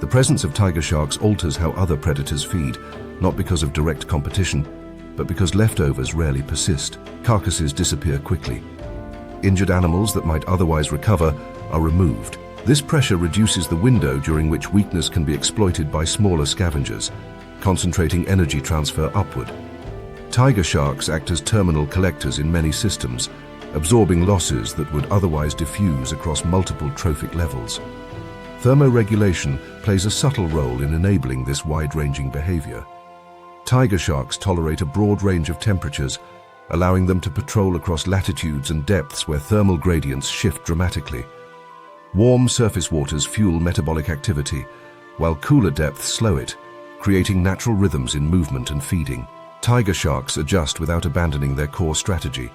The presence of tiger sharks alters how other predators feed, not because of direct competition, but because leftovers rarely persist. Carcasses disappear quickly. Injured animals that might otherwise recover are removed. This pressure reduces the window during which weakness can be exploited by smaller scavengers, concentrating energy transfer upward. Tiger sharks act as terminal collectors in many systems, absorbing losses that would otherwise diffuse across multiple trophic levels. Thermoregulation plays a subtle role in enabling this wide-ranging behavior. Tiger sharks tolerate a broad range of temperatures, allowing them to patrol across latitudes and depths where thermal gradients shift dramatically. Warm surface waters fuel metabolic activity, while cooler depths slow it, creating natural rhythms in movement and feeding. Tiger sharks adjust without abandoning their core strategy.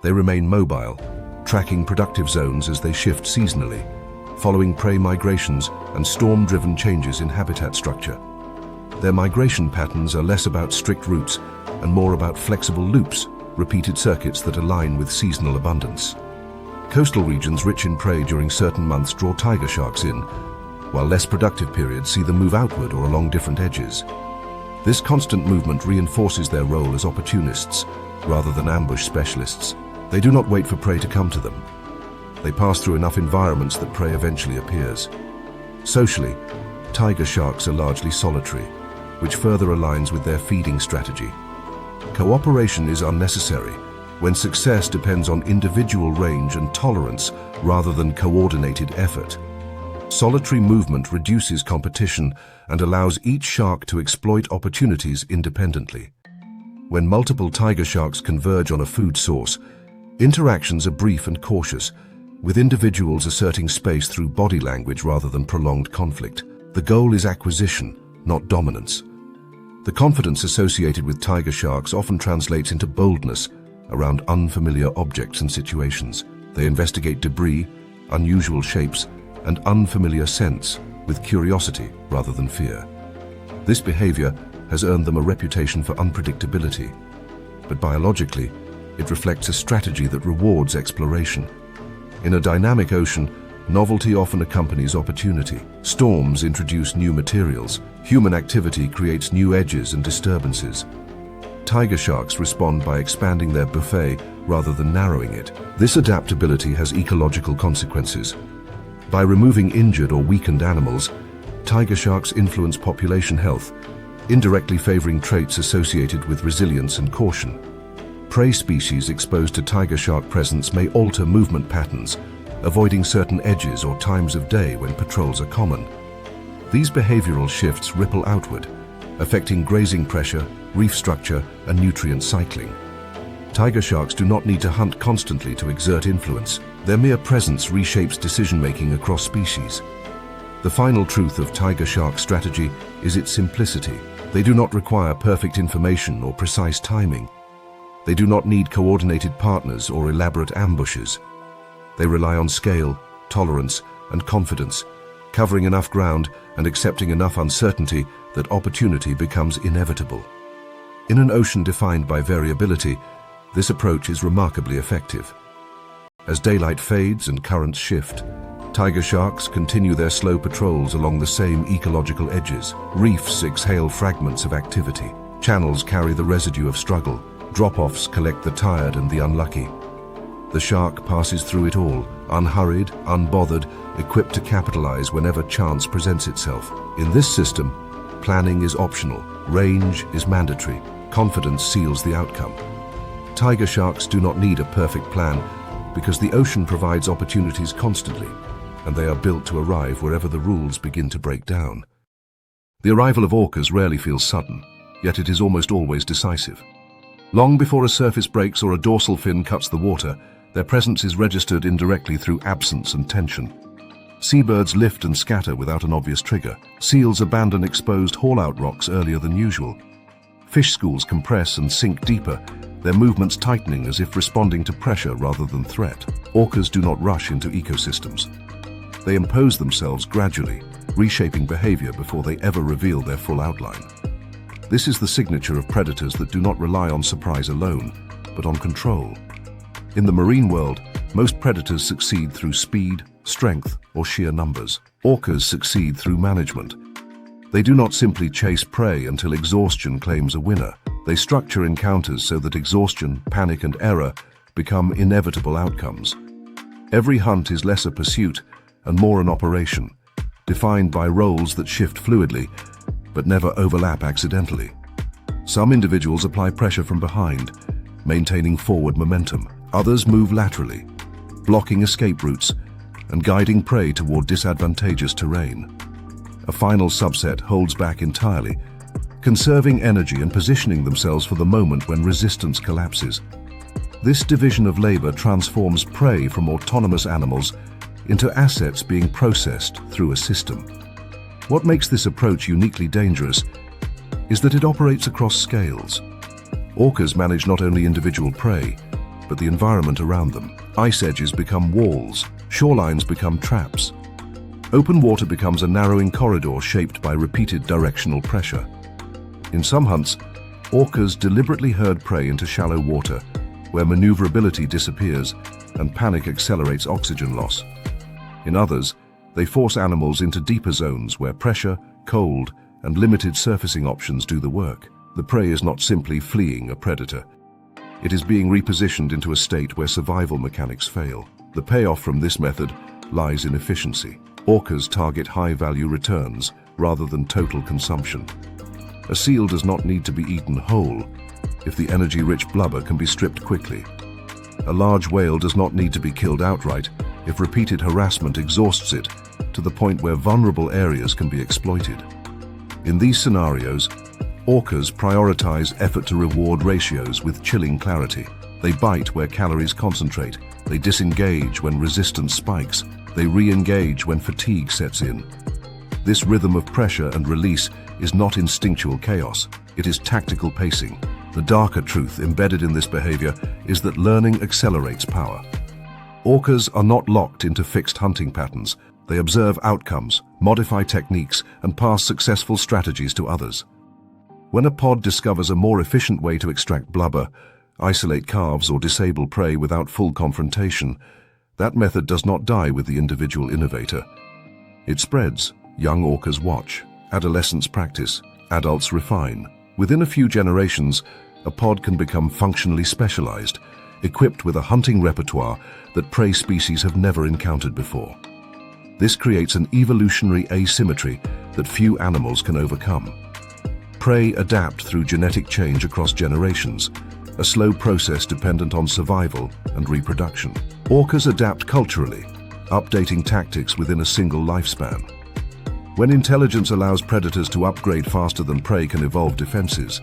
They remain mobile, tracking productive zones as they shift seasonally, following prey migrations and storm-driven changes in habitat structure. Their migration patterns are less about strict routes and more about flexible loops, repeated circuits that align with seasonal abundance. Coastal regions rich in prey during certain months draw tiger sharks in, while less productive periods see them move outward or along different edges. This constant movement reinforces their role as opportunists rather than ambush specialists. They do not wait for prey to come to them. They pass through enough environments that prey eventually appears. Socially, tiger sharks are largely solitary, which further aligns with their feeding strategy. Cooperation is unnecessary when success depends on individual range and tolerance rather than coordinated effort. Solitary movement reduces competition and allows each shark to exploit opportunities independently. When multiple tiger sharks converge on a food source, interactions are brief and cautious, with individuals asserting space through body language rather than prolonged conflict. The goal is acquisition, not dominance. The confidence associated with tiger sharks often translates into boldness around unfamiliar objects and situations. They investigate debris, unusual shapes, and unfamiliar scents with curiosity rather than fear. This behavior has earned them a reputation for unpredictability, but biologically, it reflects a strategy that rewards exploration. In a dynamic ocean, novelty often accompanies opportunity. Storms introduce new materials. Human activity creates new edges and disturbances. Tiger sharks respond by expanding their buffet rather than narrowing it. This adaptability has ecological consequences. By removing injured or weakened animals, tiger sharks influence population health, indirectly favoring traits associated with resilience and caution. Prey species exposed to tiger shark presence may alter movement patterns, avoiding certain edges or times of day when patrols are common. These behavioral shifts ripple outward, affecting grazing pressure, reef structure, and nutrient cycling. Tiger sharks do not need to hunt constantly to exert influence. Their mere presence reshapes decision-making across species. The final truth of tiger shark strategy is its simplicity. They do not require perfect information or precise timing. They do not need coordinated partners or elaborate ambushes. They rely on scale, tolerance, and confidence, covering enough ground and accepting enough uncertainty that opportunity becomes inevitable. In an ocean defined by variability, this approach is remarkably effective. As daylight fades and currents shift, tiger sharks continue their slow patrols along the same ecological edges. Reefs exhale fragments of activity. Channels carry the residue of struggle. Drop-offs collect the tired and the unlucky. The shark passes through it all, unhurried, unbothered, equipped to capitalize whenever chance presents itself. In this system, planning is optional, range is mandatory, confidence seals the outcome. Tiger sharks do not need a perfect plan because the ocean provides opportunities constantly, and they are built to arrive wherever the rules begin to break down. The arrival of orcas rarely feels sudden, yet it is almost always decisive. Long before a surface breaks or a dorsal fin cuts the water, their presence is registered indirectly through absence and tension. Seabirds lift and scatter without an obvious trigger. Seals abandon exposed haul-out rocks earlier than usual. Fish schools compress and sink deeper, their movements tightening as if responding to pressure rather than threat. Orcas do not rush into ecosystems. They impose themselves gradually, reshaping behavior before they ever reveal their full outline. This is the signature of predators that do not rely on surprise alone, but on control. In the marine world, most predators succeed through speed, strength, or sheer numbers. Orcas succeed through management. They do not simply chase prey until exhaustion claims a winner. They structure encounters so that exhaustion, panic, and error become inevitable outcomes. Every hunt is less a pursuit and more an operation, defined by roles that shift fluidly, but never overlap accidentally. Some individuals apply pressure from behind, maintaining forward momentum. Others move laterally, blocking escape routes and guiding prey toward disadvantageous terrain. A final subset holds back entirely, conserving energy and positioning themselves for the moment when resistance collapses. This division of labor transforms prey from autonomous animals into assets being processed through a system. What makes this approach uniquely dangerous is that it operates across scales. Orcas manage not only individual prey, but the environment around them. Ice edges become walls, shorelines become traps. Open water becomes a narrowing corridor shaped by repeated directional pressure. In some hunts, orcas deliberately herd prey into shallow water, where maneuverability disappears and panic accelerates oxygen loss. In others, they force animals into deeper zones where pressure, cold, and limited surfacing options do the work. The prey is not simply fleeing a predator. It is being repositioned into a state where survival mechanics fail. The payoff from this method lies in efficiency. Orcas target high-value returns rather than total consumption. A seal does not need to be eaten whole if the energy-rich blubber can be stripped quickly. A large whale does not need to be killed outright if repeated harassment exhausts it to the point where vulnerable areas can be exploited. In these scenarios, orcas prioritize effort-to-reward ratios with chilling clarity. They bite where calories concentrate. They disengage when resistance spikes. They re-engage when fatigue sets in. This rhythm of pressure and release is not instinctual chaos. It is tactical pacing. The darker truth embedded in this behavior is that learning accelerates power. Orcas are not locked into fixed hunting patterns. They observe outcomes, modify techniques, and pass successful strategies to others. When a pod discovers a more efficient way to extract blubber, isolate calves, or disable prey without full confrontation, that method does not die with the individual innovator. It spreads. Young orcas watch. Adolescents practice. Adults refine. Within a few generations, a pod can become functionally specialized, equipped with a hunting repertoire that prey species have never encountered before. This creates an evolutionary asymmetry that few animals can overcome. Prey adapt through genetic change across generations, a slow process dependent on survival and reproduction. Orcas adapt culturally, updating tactics within a single lifespan. When intelligence allows predators to upgrade faster than prey can evolve defenses,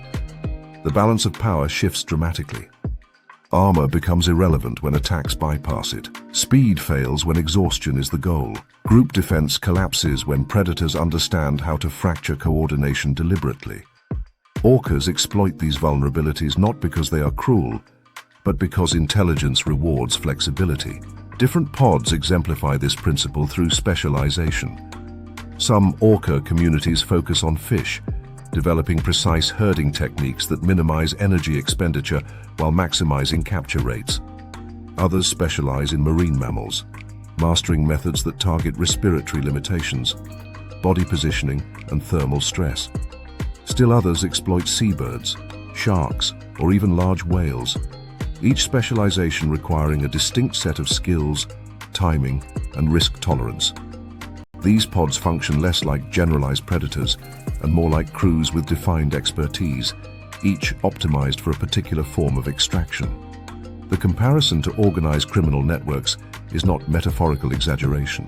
the balance of power shifts dramatically. Armor becomes irrelevant when attacks bypass it. Speed fails when exhaustion is the goal. Group defense collapses when predators understand how to fracture coordination deliberately. Orcas exploit these vulnerabilities not because they are cruel, but because intelligence rewards flexibility. Different pods exemplify this principle through specialization. Some orca communities focus on fish, developing precise herding techniques that minimize energy expenditure while maximizing capture rates. Others specialize in marine mammals, mastering methods that target respiratory limitations, body positioning, and thermal stress. Still others exploit seabirds, sharks, or even large whales, each specialization requiring a distinct set of skills, timing, and risk tolerance. These pods function less like generalized predators and more like crews with defined expertise, each optimized for a particular form of extraction. The comparison to organized criminal networks is not metaphorical exaggeration.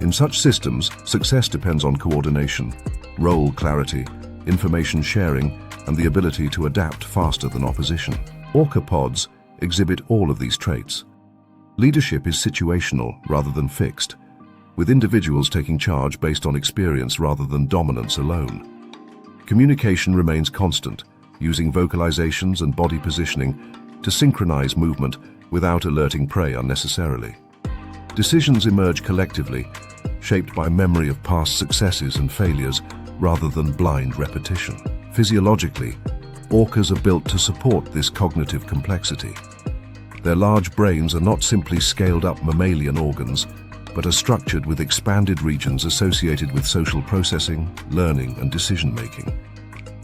In such systems, success depends on coordination, role clarity, information sharing, and the ability to adapt faster than opposition. Orca pods exhibit all of these traits. Leadership is situational rather than fixed, with individuals taking charge based on experience rather than dominance alone. Communication remains constant, using vocalizations and body positioning to synchronize movement without alerting prey unnecessarily. Decisions emerge collectively, shaped by memory of past successes and failures rather than blind repetition. Physiologically, orcas are built to support this cognitive complexity. Their large brains are not simply scaled-up mammalian organs, but are structured with expanded regions associated with social processing, learning, and decision-making.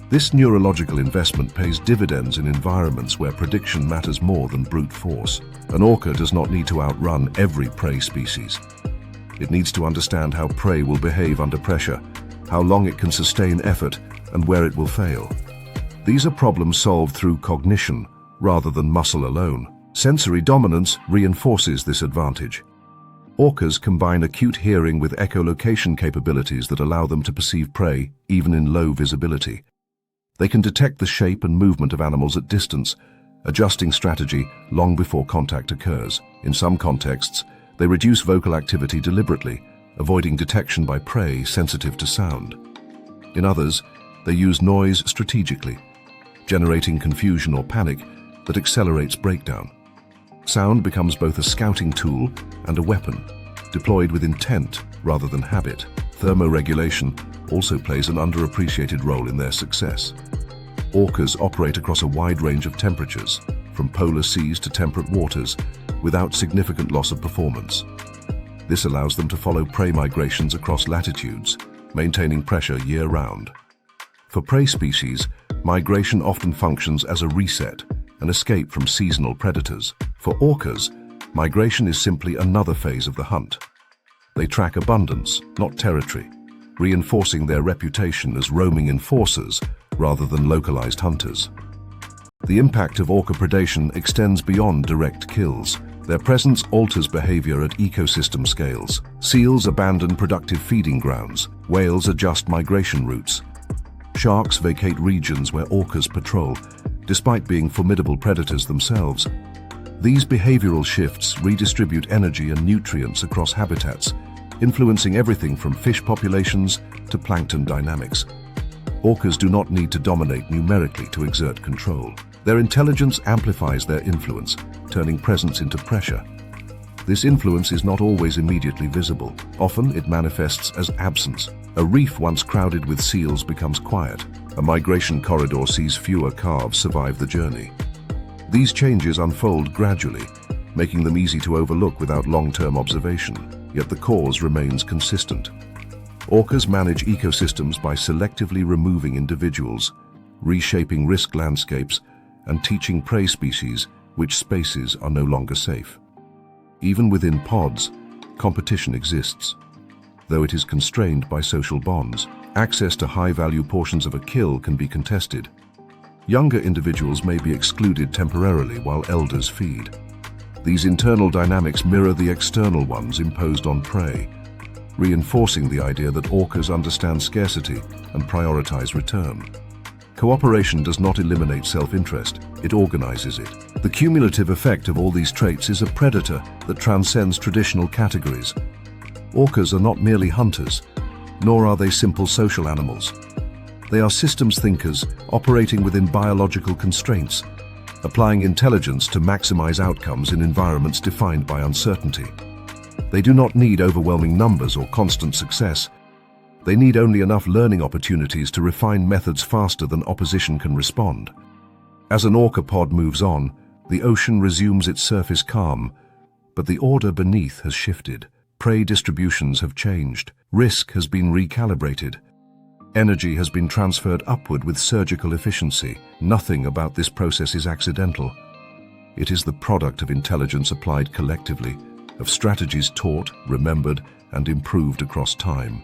This neurological investment pays dividends in environments where prediction matters more than brute force. An orca does not need to outrun every prey species. It needs to understand how prey will behave under pressure, how long it can sustain effort, and where it will fail. These are problems solved through cognition rather than muscle alone. Sensory dominance reinforces this advantage. Orcas combine acute hearing with echolocation capabilities that allow them to perceive prey even in low visibility. They can detect the shape and movement of animals at distance, adjusting strategy long before contact occurs. In some contexts, they reduce vocal activity deliberately, avoiding detection by prey sensitive to sound. In others, they use noise strategically, generating confusion or panic that accelerates breakdown. Sound becomes both a scouting tool and a weapon, deployed with intent rather than habit. Thermoregulation also plays an underappreciated role in their success. Orcas operate across a wide range of temperatures, from polar seas to temperate waters, without significant loss of performance. This allows them to follow prey migrations across latitudes, maintaining pressure year-round. For prey species, migration often functions as a reset, an escape from seasonal predators. For orcas, migration is simply another phase of the hunt. They track abundance, not territory, reinforcing their reputation as roaming enforcers rather than localized hunters. The impact of orca predation extends beyond direct kills. Their presence alters behavior at ecosystem scales. Seals abandon productive feeding grounds. Whales adjust migration routes. Sharks vacate regions where orcas patrol, despite being formidable predators themselves. These behavioral shifts redistribute energy and nutrients across habitats, influencing everything from fish populations to plankton dynamics. Orcas do not need to dominate numerically to exert control. Their intelligence amplifies their influence, turning presence into pressure. This influence is not always immediately visible. Often it manifests as absence. A reef once crowded with seals becomes quiet. A migration corridor sees fewer calves survive the journey. These changes unfold gradually, making them easy to overlook without long-term observation, yet the cause remains consistent. Orcas manage ecosystems by selectively removing individuals, reshaping risk landscapes, and teaching prey species which spaces are no longer safe. Even within pods, competition exists. Though it is constrained by social bonds, access to high-value portions of a kill can be contested. Younger individuals may be excluded temporarily while elders feed. These internal dynamics mirror the external ones imposed on prey, reinforcing the idea that orcas understand scarcity and prioritize return. Cooperation does not eliminate self-interest, it organizes it. The cumulative effect of all these traits is a predator that transcends traditional categories. Orcas are not merely hunters, nor are they simple social animals. They are systems thinkers operating within biological constraints, applying intelligence to maximize outcomes in environments defined by uncertainty. They do not need overwhelming numbers or constant success. They need only enough learning opportunities to refine methods faster than opposition can respond. As an orca pod moves on, the ocean resumes its surface calm, but the order beneath has shifted. Prey distributions have changed. Risk has been recalibrated. Energy has been transferred upward with surgical efficiency. Nothing about this process is accidental. It is the product of intelligence applied collectively, of strategies taught, remembered, and improved across time.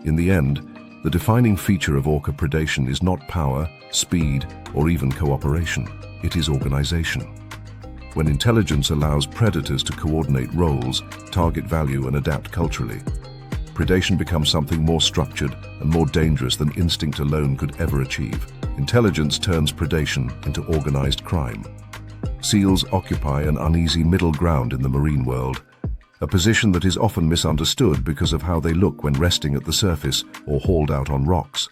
In the end, the defining feature of orca predation is not power, speed, or even cooperation. It is organization. When intelligence allows predators to coordinate roles, target value, and adapt culturally, predation becomes something more structured and more dangerous than instinct alone could ever achieve. Intelligence turns predation into organized crime. Seals occupy an uneasy middle ground in the marine world, a position that is often misunderstood because of how they look when resting at the surface or hauled out on rocks.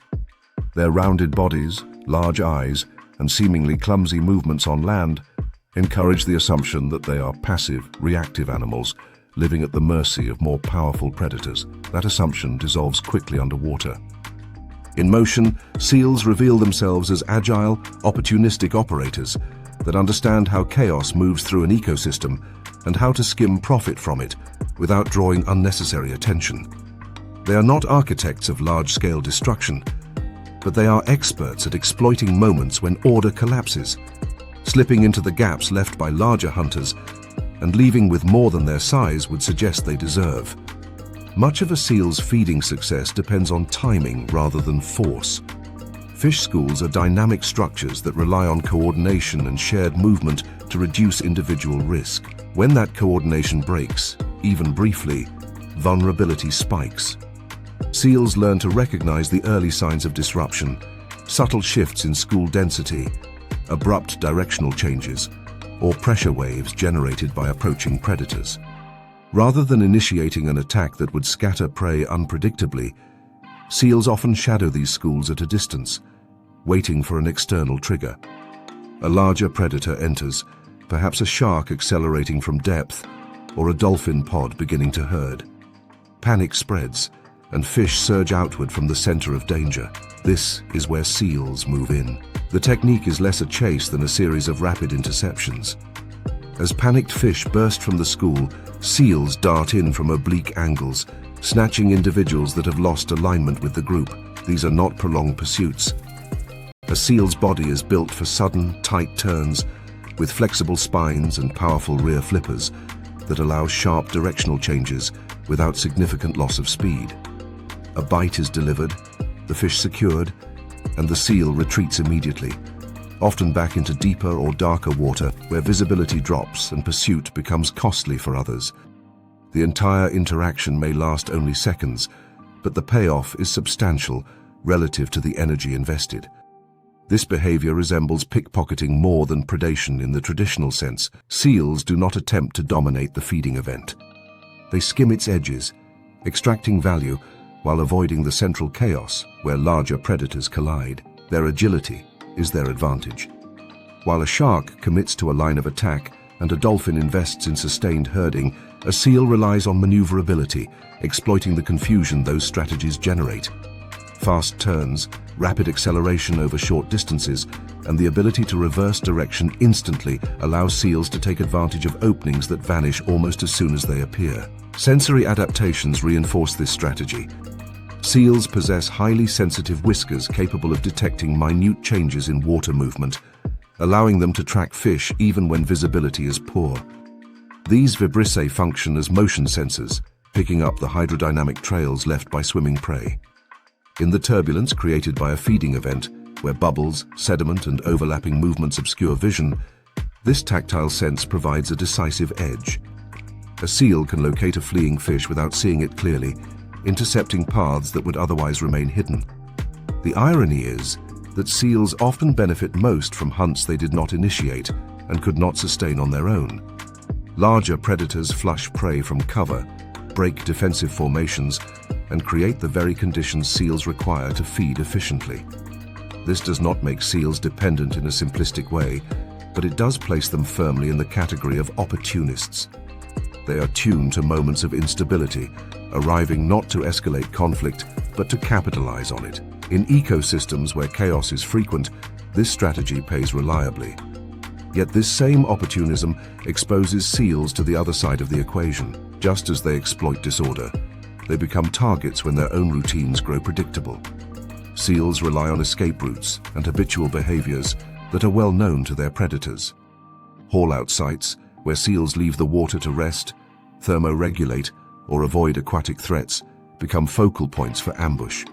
Their rounded bodies, large eyes, and seemingly clumsy movements on land encourage the assumption that they are passive, reactive animals living at the mercy of more powerful predators. That assumption dissolves quickly underwater. In motion, seals reveal themselves as agile, opportunistic operators that understand how chaos moves through an ecosystem and how to skim profit from it without drawing unnecessary attention. They are not architects of large-scale destruction, but they are experts at exploiting moments when order collapses, slipping into the gaps left by larger hunters and leaving with more than their size would suggest they deserve. Much of a seal's feeding success depends on timing rather than force. Fish schools are dynamic structures that rely on coordination and shared movement to reduce individual risk. When that coordination breaks, even briefly, vulnerability spikes. Seals learn to recognize the early signs of disruption, subtle shifts in school density, abrupt directional changes, or pressure waves generated by approaching predators. Rather than initiating an attack that would scatter prey unpredictably, seals often shadow these schools at a distance, waiting for an external trigger. A larger predator enters, perhaps a shark accelerating from depth, or a dolphin pod beginning to herd. Panic spreads, and fish surge outward from the center of danger. This is where seals move in. The technique is less a chase than a series of rapid interceptions. As panicked fish burst from the school, seals dart in from oblique angles, snatching individuals that have lost alignment with the group. These are not prolonged pursuits. A seal's body is built for sudden, tight turns, with flexible spines and powerful rear flippers that allow sharp directional changes without significant loss of speed. A bite is delivered, the fish secured, and the seal retreats immediately, often back into deeper or darker water where visibility drops and pursuit becomes costly for others. The entire interaction may last only seconds, but the payoff is substantial relative to the energy invested. This behavior resembles pickpocketing more than predation in the traditional sense. Seals do not attempt to dominate the feeding event. They skim its edges, extracting value while avoiding the central chaos where larger predators collide. Their agility is their advantage. While a shark commits to a line of attack and a dolphin invests in sustained herding, a seal relies on maneuverability, exploiting the confusion those strategies generate. Fast turns, rapid acceleration over short distances, and the ability to reverse direction instantly allow seals to take advantage of openings that vanish almost as soon as they appear. Sensory adaptations reinforce this strategy. Seals possess highly sensitive whiskers capable of detecting minute changes in water movement, allowing them to track fish even when visibility is poor. These vibrissae function as motion sensors, picking up the hydrodynamic trails left by swimming prey. In the turbulence created by a feeding event, where bubbles, sediment, and overlapping movements obscure vision, this tactile sense provides a decisive edge. A seal can locate a fleeing fish without seeing it clearly, intercepting paths that would otherwise remain hidden. The irony is that seals often benefit most from hunts they did not initiate and could not sustain on their own. Larger predators flush prey from cover, break defensive formations, and create the very conditions seals require to feed efficiently. This does not make seals dependent in a simplistic way, but it does place them firmly in the category of opportunists. They are tuned to moments of instability, arriving not to escalate conflict, but to capitalize on it. In ecosystems where chaos is frequent, this strategy pays reliably. Yet this same opportunism exposes seals to the other side of the equation. Just as they exploit disorder, they become targets when their own routines grow predictable. Seals rely on escape routes and habitual behaviors that are well known to their predators. Haul-out sites, where seals leave the water to rest, thermoregulate, or avoid aquatic threats, become focal points for ambush.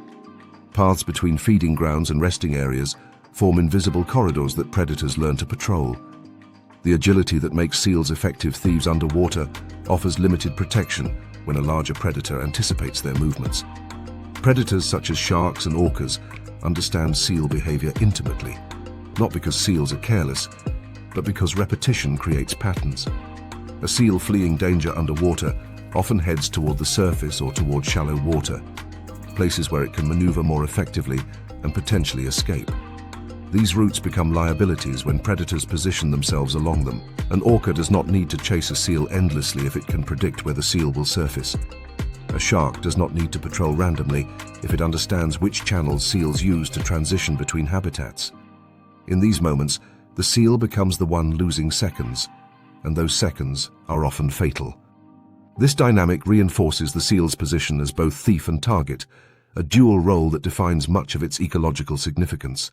Paths between feeding grounds and resting areas form invisible corridors that predators learn to patrol. The agility that makes seals effective thieves underwater offers limited protection, when a larger predator anticipates their movements. Predators such as sharks and orcas understand seal behavior intimately, not because seals are careless, but because repetition creates patterns. A seal fleeing danger underwater often heads toward the surface or toward shallow water, places where it can maneuver more effectively and potentially escape. These routes become liabilities when predators position themselves along them. An orca does not need to chase a seal endlessly if it can predict where the seal will surface. A shark does not need to patrol randomly if it understands which channels seals use to transition between habitats. In these moments, the seal becomes the one losing seconds, and those seconds are often fatal. This dynamic reinforces the seal's position as both thief and target, a dual role that defines much of its ecological significance.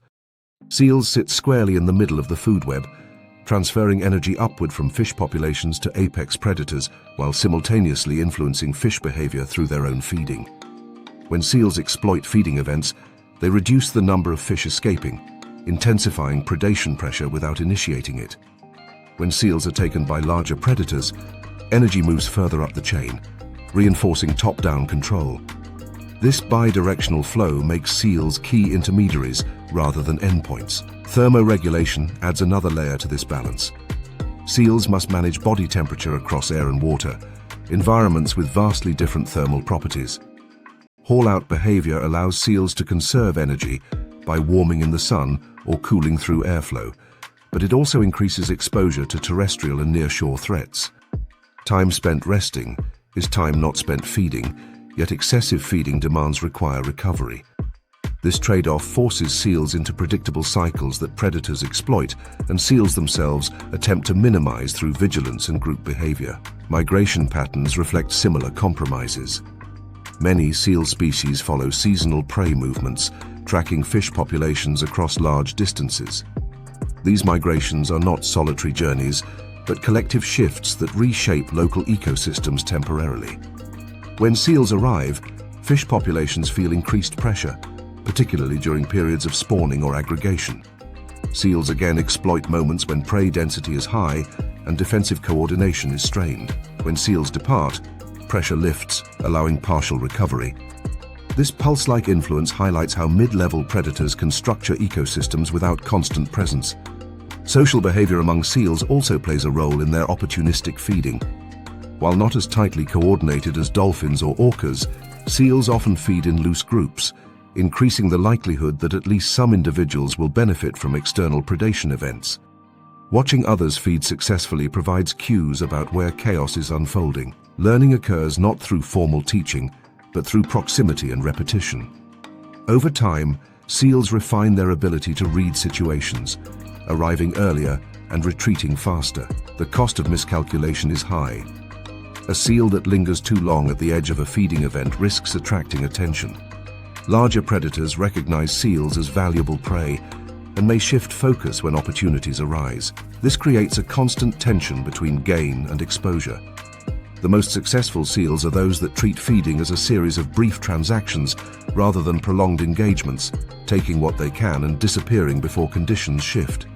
Seals sit squarely in the middle of the food web, transferring energy upward from fish populations to apex predators while simultaneously influencing fish behavior through their own feeding. When seals exploit feeding events, they reduce the number of fish escaping, intensifying predation pressure without initiating it. When seals are taken by larger predators, energy moves further up the chain, reinforcing top-down control. This bidirectional flow makes seals key intermediaries rather than endpoints. Thermoregulation adds another layer to this balance. Seals must manage body temperature across air and water, environments with vastly different thermal properties. Haul-out behavior allows seals to conserve energy by warming in the sun or cooling through airflow, but it also increases exposure to terrestrial and nearshore threats. Time spent resting is time not spent feeding, yet excessive feeding demands require recovery. This trade-off forces seals into predictable cycles that predators exploit, and seals themselves attempt to minimize through vigilance and group behavior. Migration patterns reflect similar compromises. Many seal species follow seasonal prey movements, tracking fish populations across large distances. These migrations are not solitary journeys, but collective shifts that reshape local ecosystems temporarily. When seals arrive, fish populations feel increased pressure, particularly during periods of spawning or aggregation. Seals again exploit moments when prey density is high and defensive coordination is strained. When seals depart, pressure lifts, allowing partial recovery. This pulse-like influence highlights how mid-level predators can structure ecosystems without constant presence. Social behavior among seals also plays a role in their opportunistic feeding. While not as tightly coordinated as dolphins or orcas, seals often feed in loose groups, increasing the likelihood that at least some individuals will benefit from external predation events. Watching others feed successfully provides cues about where chaos is unfolding. Learning occurs not through formal teaching, but through proximity and repetition. Over time, seals refine their ability to read situations, arriving earlier and retreating faster. The cost of miscalculation is high. A seal that lingers too long at the edge of a feeding event risks attracting attention. Larger predators recognize seals as valuable prey and may shift focus when opportunities arise. This creates a constant tension between gain and exposure. The most successful seals are those that treat feeding as a series of brief transactions rather than prolonged engagements, taking what they can and disappearing before conditions shift.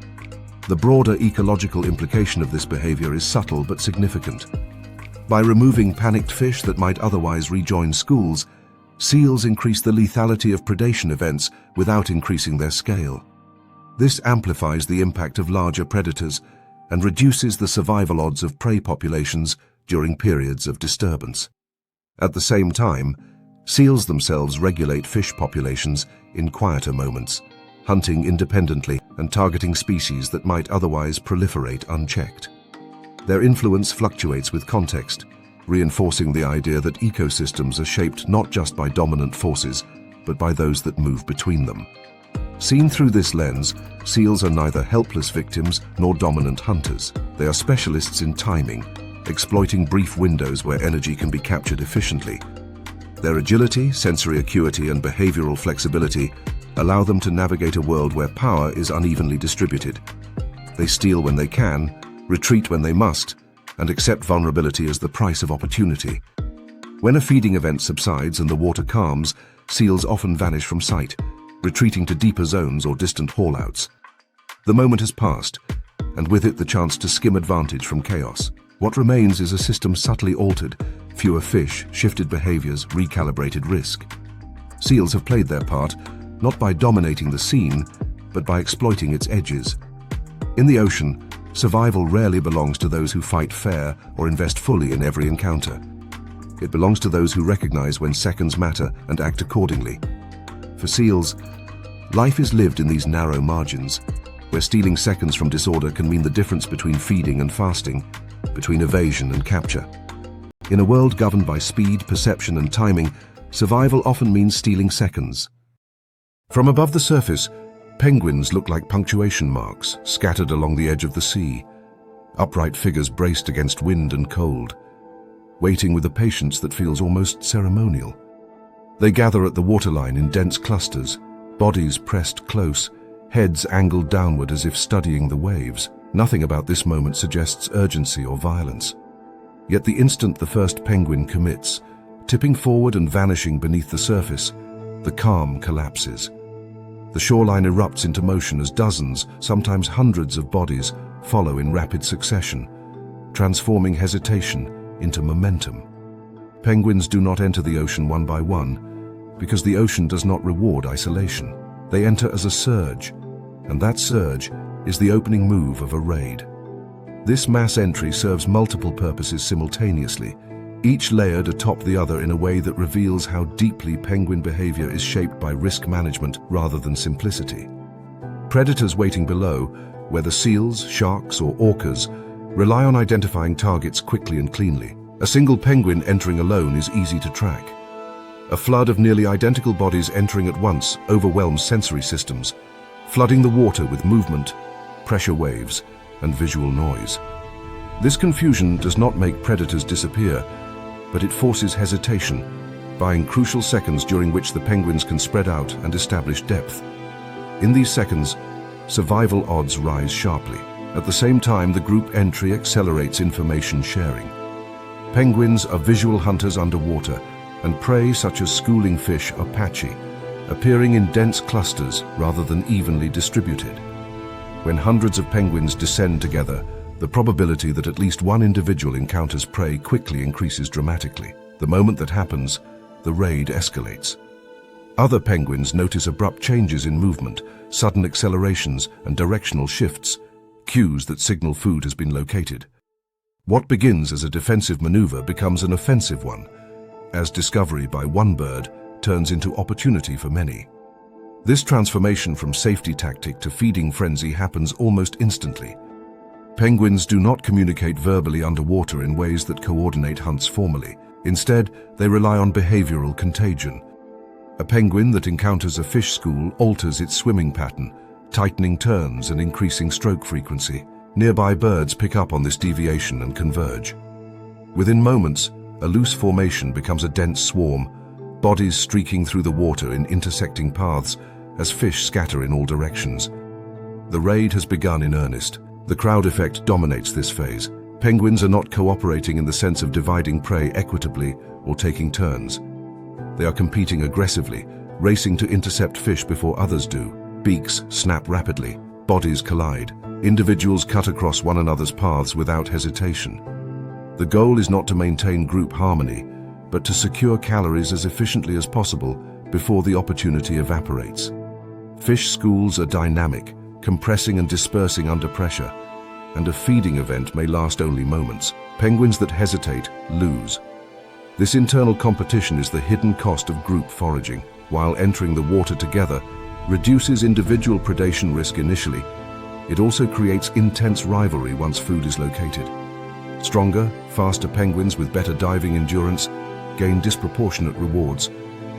The broader ecological implication of this behavior is subtle but significant. By removing panicked fish that might otherwise rejoin schools, seals increase the lethality of predation events without increasing their scale. This amplifies the impact of larger predators and reduces the survival odds of prey populations during periods of disturbance. At the same time, seals themselves regulate fish populations in quieter moments, hunting independently and targeting species that might otherwise proliferate unchecked. Their influence fluctuates with context, reinforcing the idea that ecosystems are shaped not just by dominant forces, but by those that move between them. Seen through this lens, seals are neither helpless victims nor dominant hunters. They are specialists in timing, exploiting brief windows where energy can be captured efficiently. Their agility, sensory acuity, and behavioral flexibility allow them to navigate a world where power is unevenly distributed. They steal when they can, retreat when they must, and accept vulnerability as the price of opportunity. When a feeding event subsides and the water calms, seals often vanish from sight, retreating to deeper zones or distant haul-outs. The moment has passed, and with it the chance to skim advantage from chaos. What remains is a system subtly altered, Fewer fish, shifted behaviors, recalibrated risk. Seals have played their part, not by dominating the scene, but by exploiting its edges. In the ocean, survival rarely belongs to those who fight fair or invest fully in every encounter. It belongs to those who recognize when seconds matter and act accordingly. For seals, life is lived in these narrow margins, where stealing seconds from disorder can mean the difference between feeding and fasting, between evasion and capture. In a world governed by speed, perception, and timing, survival often means stealing seconds. From above the surface, penguins look like punctuation marks scattered along the edge of the sea, upright figures braced against wind and cold, waiting with a patience that feels almost ceremonial. They gather at the waterline in dense clusters, bodies pressed close, heads angled downward as if studying the waves. Nothing about this moment suggests urgency or violence. Yet the instant the first penguin commits, tipping forward and vanishing beneath the surface, the calm collapses. The shoreline erupts into motion as dozens, sometimes hundreds of bodies follow in rapid succession, transforming hesitation into momentum. Penguins do not enter the ocean one by one, because the ocean does not reward isolation. They enter as a surge, and that surge is the opening move of a raid. This mass entry serves multiple purposes simultaneously, each layered atop the other in a way that reveals how deeply penguin behavior is shaped by risk management rather than simplicity. Predators waiting below, whether seals, sharks, or orcas, rely on identifying targets quickly and cleanly. A single penguin entering alone is easy to track. A flood of nearly identical bodies entering at once overwhelms sensory systems, flooding the water with movement, pressure waves, and visual noise. This confusion does not make predators disappear, but it forces hesitation, buying crucial seconds during which the penguins can spread out and establish depth. In these seconds, survival odds rise sharply. At the same time, the group entry accelerates information sharing. Penguins are visual hunters underwater, and prey such as schooling fish are patchy, appearing in dense clusters rather than evenly distributed. When hundreds of penguins descend together, the probability that at least one individual encounters prey quickly increases dramatically. The moment that happens, the raid escalates. Other penguins notice abrupt changes in movement, sudden accelerations, and directional shifts, cues that signal food has been located. What begins as a defensive maneuver becomes an offensive one, as discovery by one bird turns into opportunity for many. This transformation from safety tactic to feeding frenzy happens almost instantly. Penguins do not communicate verbally underwater in ways that coordinate hunts formally. Instead, they rely on behavioral contagion. A penguin that encounters a fish school alters its swimming pattern, tightening turns and increasing stroke frequency. Nearby birds pick up on this deviation and converge. Within moments, a loose formation becomes a dense swarm, bodies streaking through the water in intersecting paths as fish scatter in all directions. The raid has begun in earnest. The crowd effect dominates this phase. Penguins are not cooperating in the sense of dividing prey equitably or taking turns. They are competing aggressively, racing to intercept fish before others do. Beaks snap rapidly, bodies collide. Individuals cut across one another's paths without hesitation. The goal is not to maintain group harmony, but to secure calories as efficiently as possible before the opportunity evaporates. Fish schools are dynamic, compressing and dispersing under pressure, and a feeding event may last only moments. Penguins that hesitate lose. This internal competition is the hidden cost of group foraging. While entering the water together reduces individual predation risk initially, it also creates intense rivalry once food is located. Stronger, faster penguins with better diving endurance gain disproportionate rewards,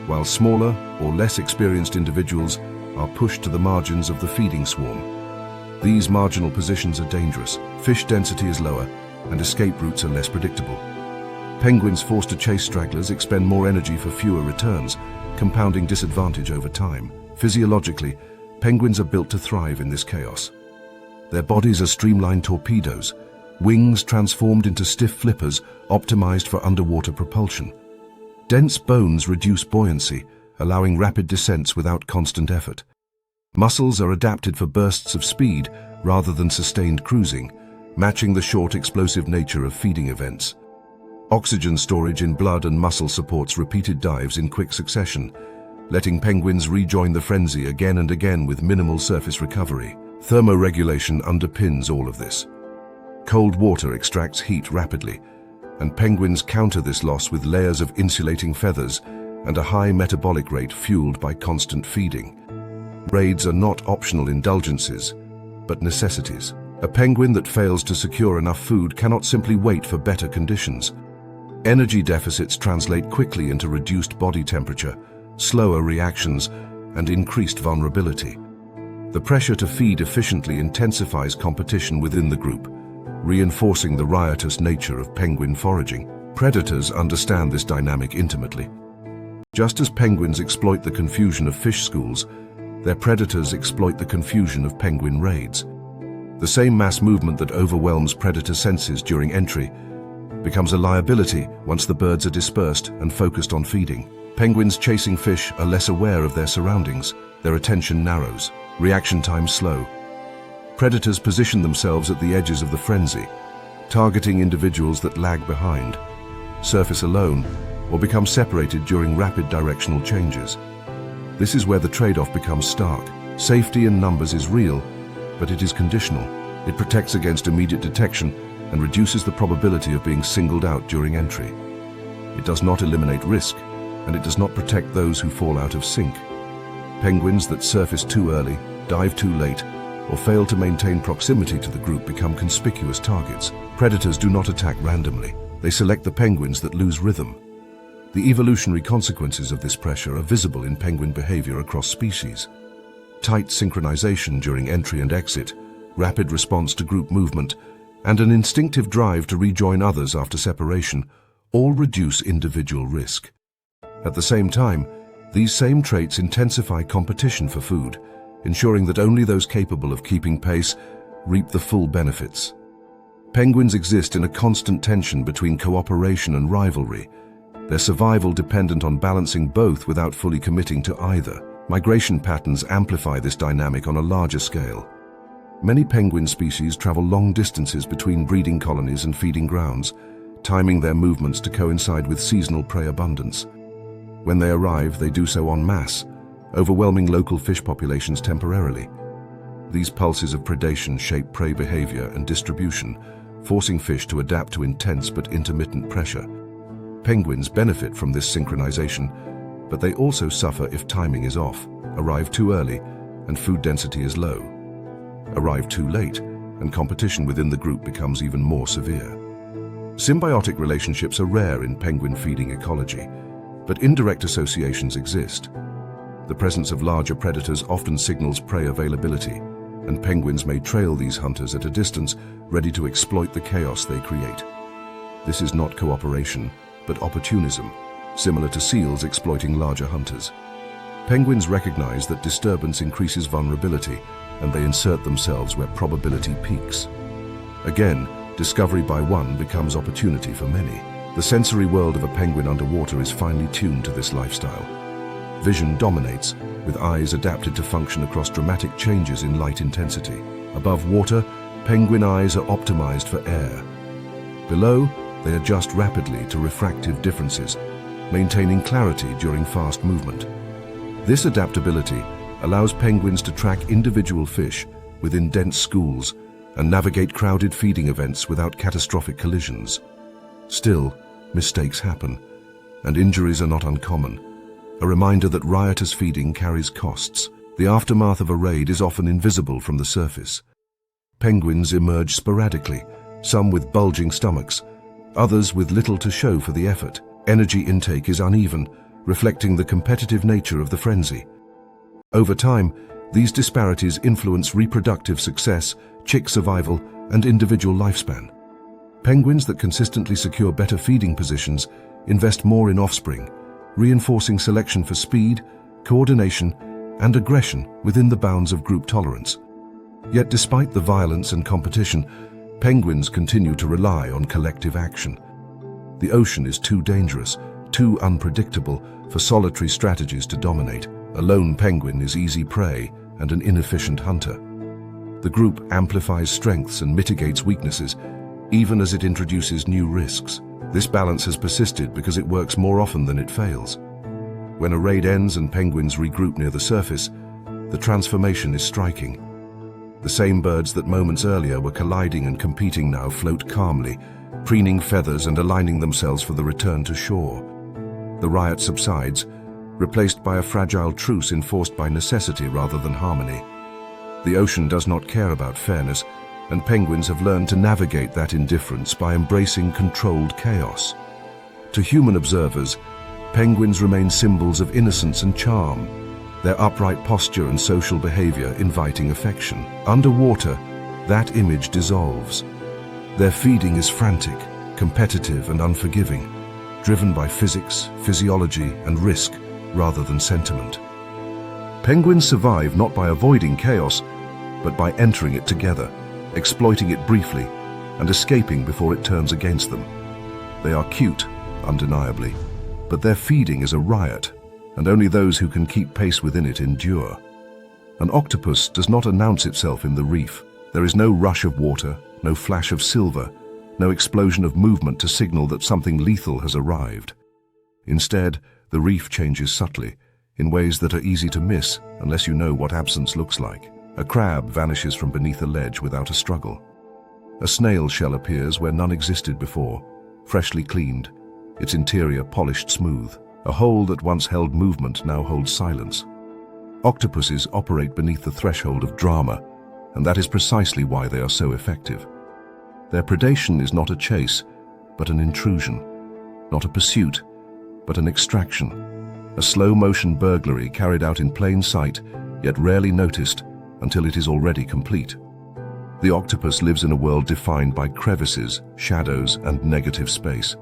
while smaller or less experienced individuals are pushed to the margins of the feeding swarm. These marginal positions are dangerous. Fish density is lower, and escape routes are less predictable. Penguins forced to chase stragglers expend more energy for fewer returns, compounding disadvantage over time. Physiologically, penguins are built to thrive in this chaos. Their bodies are streamlined torpedoes, wings transformed into stiff flippers optimized for underwater propulsion. Dense bones reduce buoyancy, allowing rapid descents without constant effort. Muscles are adapted for bursts of speed rather than sustained cruising, matching the short, explosive nature of feeding events. Oxygen storage in blood and muscle supports repeated dives in quick succession, letting penguins rejoin the frenzy again and again with minimal surface recovery. Thermoregulation underpins all of this. Cold water extracts heat rapidly, and penguins counter this loss with layers of insulating feathers and a high metabolic rate fueled by constant feeding. Raids are not optional indulgences, but necessities. A penguin that fails to secure enough food cannot simply wait for better conditions. Energy deficits translate quickly into reduced body temperature, slower reactions, and increased vulnerability. The pressure to feed efficiently intensifies competition within the group, reinforcing the riotous nature of penguin foraging. Predators understand this dynamic intimately. Just as penguins exploit the confusion of fish schools, their predators exploit the confusion of penguin raids. The same mass movement that overwhelms predator senses during entry becomes a liability once the birds are dispersed and focused on feeding. Penguins chasing fish are less aware of their surroundings. Their attention narrows, reaction time slow. Predators position themselves at the edges of the frenzy, targeting individuals that lag behind, surface alone, or become separated during rapid directional changes. This is where the trade-off becomes stark. Safety in numbers is real, but it is conditional. It protects against immediate detection and reduces the probability of being singled out during entry. It does not eliminate risk, and it does not protect those who fall out of sync. Penguins that surface too early, dive too late, or fail to maintain proximity to the group become conspicuous targets. Predators do not attack randomly. They select the penguins that lose rhythm. The evolutionary consequences of this pressure are visible in penguin behavior across species. Tight synchronization during entry and exit, rapid response to group movement, and an instinctive drive to rejoin others after separation all reduce individual risk. At the same time, these same traits intensify competition for food, ensuring that only those capable of keeping pace reap the full benefits. Penguins exist in a constant tension between cooperation and rivalry, their survival dependent on balancing both without fully committing to either. Migration patterns amplify this dynamic on a larger scale. Many penguin species travel long distances between breeding colonies and feeding grounds, timing their movements to coincide with seasonal prey abundance. When they arrive, they do so en masse, overwhelming local fish populations temporarily. These pulses of predation shape prey behavior and distribution, forcing fish to adapt to intense but intermittent pressure. Penguins benefit from this synchronization, but they also suffer if timing is off, arrive too early, and food density is low. Arrive too late, and competition within the group becomes even more severe. Symbiotic relationships are rare in penguin feeding ecology, but indirect associations exist. The presence of larger predators often signals prey availability, and penguins may trail these hunters at a distance, ready to exploit the chaos they create. This is not cooperation, but opportunism, similar to seals exploiting larger hunters. Penguins recognize that disturbance increases vulnerability, and they insert themselves where probability peaks. Again, discovery by one becomes opportunity for many. The sensory world of a penguin underwater is finely tuned to this lifestyle. Vision dominates, with eyes adapted to function across dramatic changes in light intensity. Above water, penguin eyes are optimized for air. Below, they adjust rapidly to refractive differences, maintaining clarity during fast movement. This adaptability allows penguins to track individual fish within dense schools and navigate crowded feeding events without catastrophic collisions. Still, mistakes happen, and injuries are not uncommon, a reminder that riotous feeding carries costs. The aftermath of a raid is often invisible from the surface. Penguins emerge sporadically, some with bulging stomachs, others with little to show for the effort. Energy intake is uneven, reflecting the competitive nature of the frenzy. Over time, these disparities influence reproductive success, chick survival, and individual lifespan. Penguins that consistently secure better feeding positions invest more in offspring, reinforcing selection for speed, coordination, and aggression within the bounds of group tolerance. Yet despite the violence and competition, penguins continue to rely on collective action. The ocean is too dangerous, too unpredictable for solitary strategies to dominate. A lone penguin is easy prey and an inefficient hunter. The group amplifies strengths and mitigates weaknesses, even as it introduces new risks. This balance has persisted because it works more often than it fails. When a raid ends and penguins regroup near the surface, the transformation is striking. The same birds that moments earlier were colliding and competing now float calmly, preening feathers and aligning themselves for the return to shore. The riot subsides, replaced by a fragile truce enforced by necessity rather than harmony. The ocean does not care about fairness, and penguins have learned to navigate that indifference by embracing controlled chaos. To human observers, penguins remain symbols of innocence and charm, their upright posture and social behavior inviting affection. Underwater, that image dissolves. Their feeding is frantic, competitive and unforgiving, driven by physics, physiology and risk rather than sentiment. Penguins survive not by avoiding chaos, but by entering it together, exploiting it briefly, and escaping before it turns against them. They are cute, undeniably, but their feeding is a riot, and only those who can keep pace within it endure. An octopus does not announce itself in the reef. There is no rush of water, no flash of silver, no explosion of movement to signal that something lethal has arrived. Instead, the reef changes subtly, in ways that are easy to miss unless you know what absence looks like. A crab vanishes from beneath a ledge without a struggle. A snail shell appears where none existed before, freshly cleaned, its interior polished smooth. A hole that once held movement now holds silence. Octopuses operate beneath the threshold of drama, and that is precisely why they are so effective. Their predation is not a chase, but an intrusion. Not a pursuit, but an extraction. A slow-motion burglary carried out in plain sight, yet rarely noticed until it is already complete. The octopus lives in a world defined by crevices, shadows, and negative space.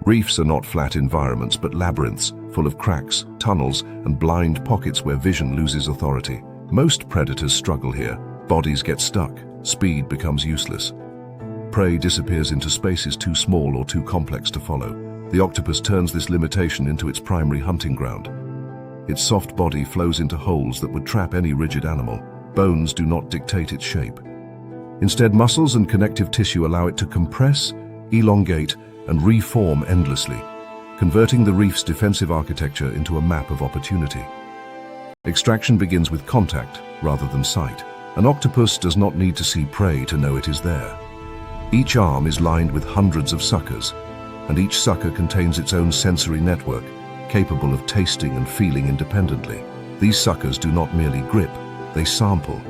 Reefs are not flat environments, but labyrinths, full of cracks, tunnels, and blind pockets where vision loses authority. Most predators struggle here. Bodies get stuck. Speed becomes useless. Prey disappears into spaces too small or too complex to follow. The octopus turns this limitation into its primary hunting ground. Its soft body flows into holes that would trap any rigid animal. Bones do not dictate its shape. Instead, muscles and connective tissue allow it to compress, elongate, and reform endlessly, converting the reef's defensive architecture into a map of opportunity. Extraction begins with contact rather than sight. An octopus does not need to see prey to know it is there. Each arm is lined with hundreds of suckers, and each sucker contains its own sensory network, capable of tasting and feeling independently. These suckers do not merely grip, they sample.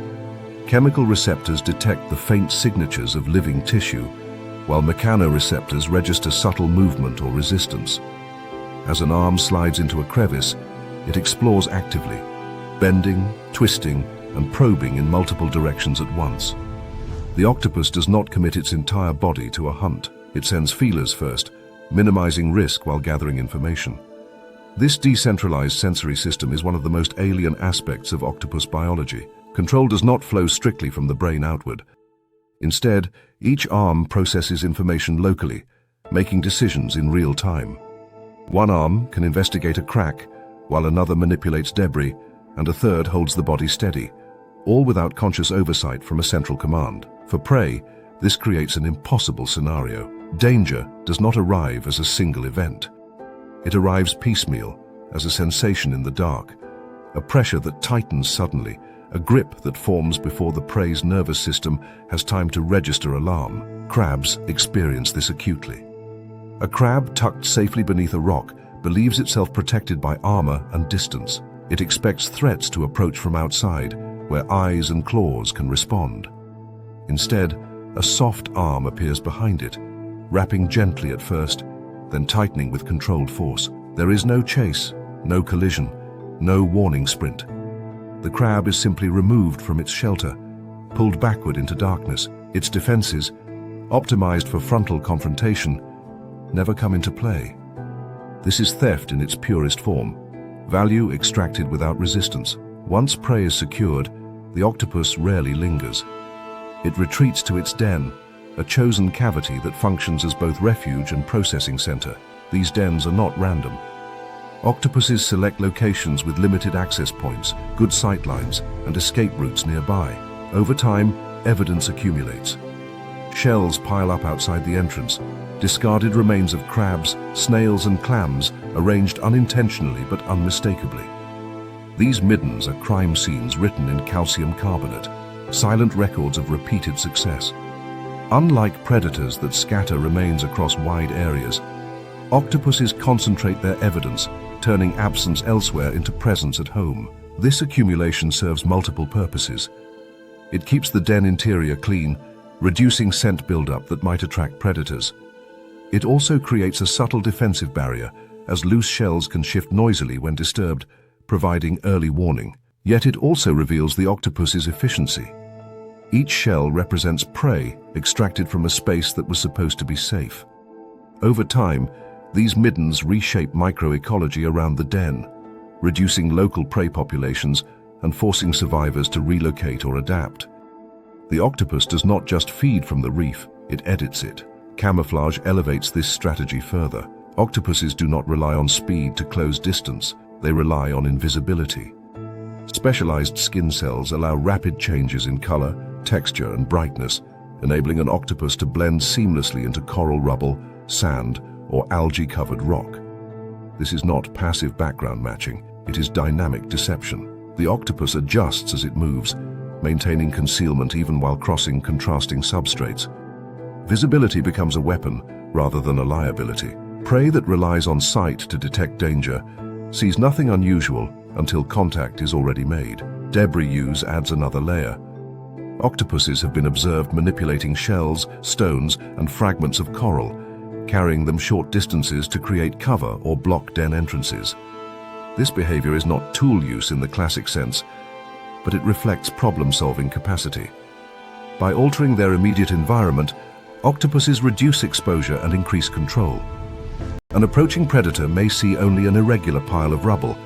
Chemical receptors detect the faint signatures of living tissue, while mechanoreceptors register subtle movement or resistance. As an arm slides into a crevice, it explores actively, bending, twisting, and probing in multiple directions at once. The octopus does not commit its entire body to a hunt. It sends feelers first, minimizing risk while gathering information. This decentralized sensory system is one of the most alien aspects of octopus biology. Control does not flow strictly from the brain outward. Instead, each arm processes information locally, making decisions in real time. One arm can investigate a crack, while another manipulates debris, and a third holds the body steady, all without conscious oversight from a central command. For prey, this creates an impossible scenario. Danger does not arrive as a single event. It arrives piecemeal, as a sensation in the dark, a pressure that tightens suddenly, a grip that forms before the prey's nervous system has time to register alarm. Crabs experience this acutely. A crab tucked safely beneath a rock believes itself protected by armor and distance. It expects threats to approach from outside, where eyes and claws can respond. Instead, a soft arm appears behind it, wrapping gently at first, then tightening with controlled force. There is no chase, no collision, no warning sprint. The crab is simply removed from its shelter, pulled backward into darkness. Its defenses, optimized for frontal confrontation, never come into play. This is theft in its purest form, value extracted without resistance. Once prey is secured, the octopus rarely lingers. It retreats to its den, a chosen cavity that functions as both refuge and processing center. These dens are not random. Octopuses select locations with limited access points, good sightlines, and escape routes nearby. Over time, evidence accumulates. Shells pile up outside the entrance, discarded remains of crabs, snails and clams arranged unintentionally but unmistakably. These middens are crime scenes written in calcium carbonate, silent records of repeated success. Unlike predators that scatter remains across wide areas, octopuses concentrate their evidence, turning absence elsewhere into presence at home. This accumulation serves multiple purposes. It keeps the den interior clean, reducing scent buildup that might attract predators. It also creates a subtle defensive barrier, as loose shells can shift noisily when disturbed, providing early warning. Yet it also reveals the octopus's efficiency. Each shell represents prey extracted from a space that was supposed to be safe. Over time, these middens reshape microecology around the den, reducing local prey populations and forcing survivors to relocate or adapt. The octopus does not just feed from the reef, it edits it. Camouflage elevates this strategy further. Octopuses do not rely on speed to close distance, they rely on invisibility. Specialized skin cells allow rapid changes in color, texture, and brightness, enabling an octopus to blend seamlessly into coral rubble, sand, or algae-covered rock. This is not passive background matching, it is dynamic deception. The octopus adjusts as it moves, maintaining concealment even while crossing contrasting substrates. Visibility becomes a weapon rather than a liability. Prey that relies on sight to detect danger sees nothing unusual until contact is already made. Debris use adds another layer. Octopuses have been observed manipulating shells, stones, and fragments of coral, carrying them short distances to create cover or block den entrances. This behavior is not tool use in the classic sense, but it reflects problem-solving capacity. By altering their immediate environment, octopuses reduce exposure and increase control. An approaching predator may see only an irregular pile of rubble,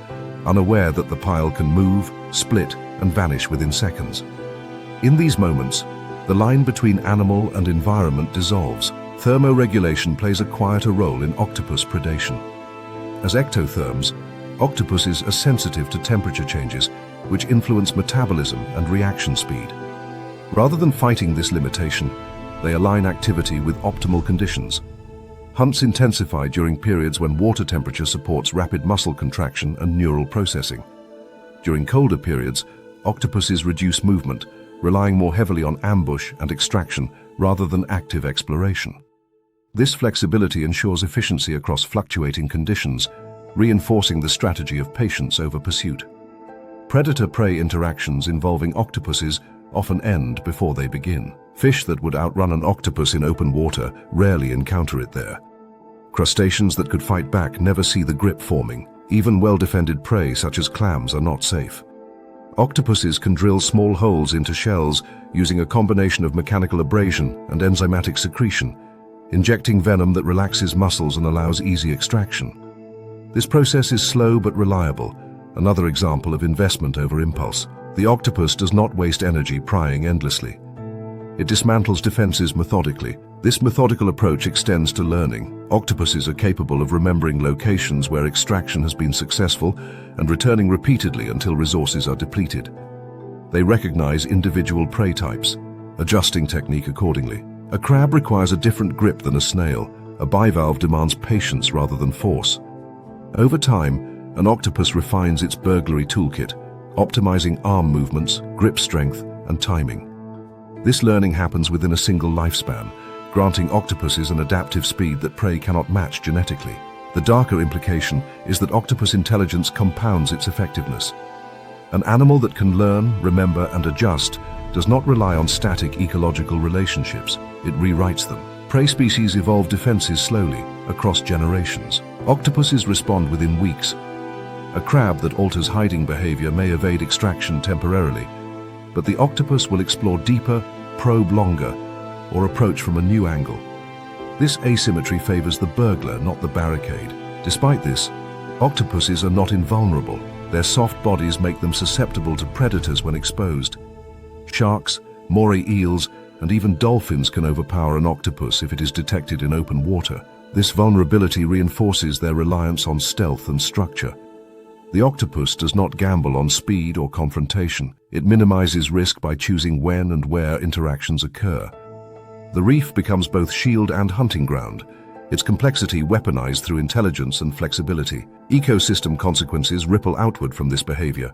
unaware that the pile can move, split, and vanish within seconds. In these moments, the line between animal and environment dissolves. Thermoregulation plays a quieter role in octopus predation. As ectotherms, octopuses are sensitive to temperature changes, which influence metabolism and reaction speed. Rather than fighting this limitation, they align activity with optimal conditions. Hunts intensify during periods when water temperature supports rapid muscle contraction and neural processing. During colder periods, octopuses reduce movement, relying more heavily on ambush and extraction rather than active exploration. This flexibility ensures efficiency across fluctuating conditions, reinforcing the strategy of patience over pursuit. Predator-prey interactions involving octopuses often end before they begin. Fish that would outrun an octopus in open water rarely encounter it there. Crustaceans that could fight back never see the grip forming. Even well-defended prey such as clams are not safe. Octopuses can drill small holes into shells using a combination of mechanical abrasion and enzymatic secretion, injecting venom that relaxes muscles and allows easy extraction. This process is slow but reliable, another example of investment over impulse. The octopus does not waste energy prying endlessly. It dismantles defenses methodically. This methodical approach extends to learning. Octopuses are capable of remembering locations where extraction has been successful and returning repeatedly until resources are depleted. They recognize individual prey types, adjusting technique accordingly. A crab requires a different grip than a snail. A bivalve demands patience rather than force. Over time, an octopus refines its burglary toolkit, optimizing arm movements, grip strength, and timing. This learning happens within a single lifespan, granting octopuses an adaptive speed that prey cannot match genetically. The darker implication is that octopus intelligence compounds its effectiveness. An animal that can learn, remember, and adjust does not rely on static ecological relationships. It rewrites them. Prey species evolve defenses slowly, across generations. Octopuses respond within weeks. A crab that alters hiding behavior may evade extraction temporarily, but the octopus will explore deeper, probe longer, or approach from a new angle. This asymmetry favors the burglar, not the barricade. Despite this, octopuses are not invulnerable. Their soft bodies make them susceptible to predators when exposed. Sharks, moray eels, and even dolphins can overpower an octopus if it is detected in open water. This vulnerability reinforces their reliance on stealth and structure. The octopus does not gamble on speed or confrontation. It minimizes risk by choosing when and where interactions occur. The reef becomes both shield and hunting ground, its complexity weaponized through intelligence and flexibility. Ecosystem consequences ripple outward from this behavior.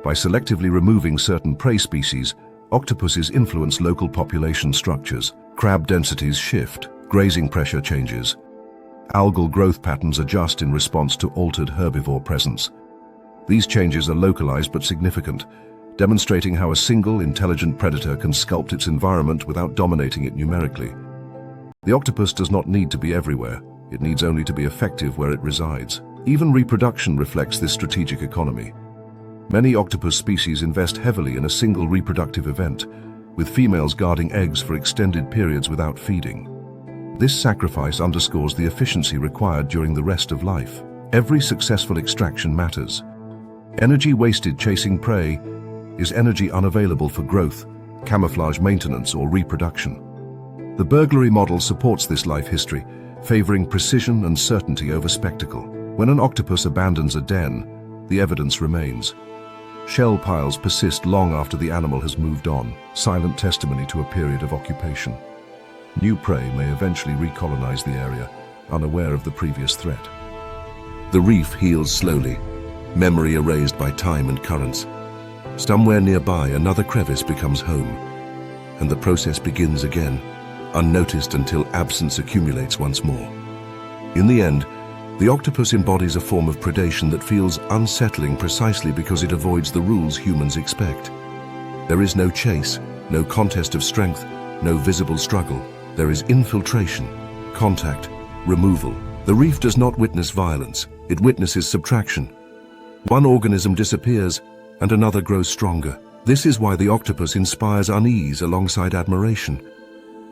By selectively removing certain prey species, octopuses influence local population structures. Crab densities shift, grazing pressure changes. Algal growth patterns adjust in response to altered herbivore presence. These changes are localized but significant, demonstrating how a single, intelligent predator can sculpt its environment without dominating it numerically. The octopus does not need to be everywhere. It needs only to be effective where it resides. Even reproduction reflects this strategic economy. Many octopus species invest heavily in a single reproductive event, with females guarding eggs for extended periods without feeding. This sacrifice underscores the efficiency required during the rest of life. Every successful extraction matters. Energy wasted chasing prey is energy unavailable for growth, camouflage maintenance, or reproduction. The burglary model supports this life history, favoring precision and certainty over spectacle. When an octopus abandons a den, the evidence remains. Shell piles persist long after the animal has moved on, silent testimony to a period of occupation. New prey may eventually recolonize the area, unaware of the previous threat. The reef heals slowly, memory erased by time and currents. Somewhere nearby, another crevice becomes home, and the process begins again, unnoticed until absence accumulates once more. In the end, the octopus embodies a form of predation that feels unsettling precisely because it avoids the rules humans expect. There is no chase, no contest of strength, no visible struggle. There is infiltration, contact, removal. The reef does not witness violence, it witnesses subtraction. One organism disappears, and another grows stronger. This is why the octopus inspires unease alongside admiration.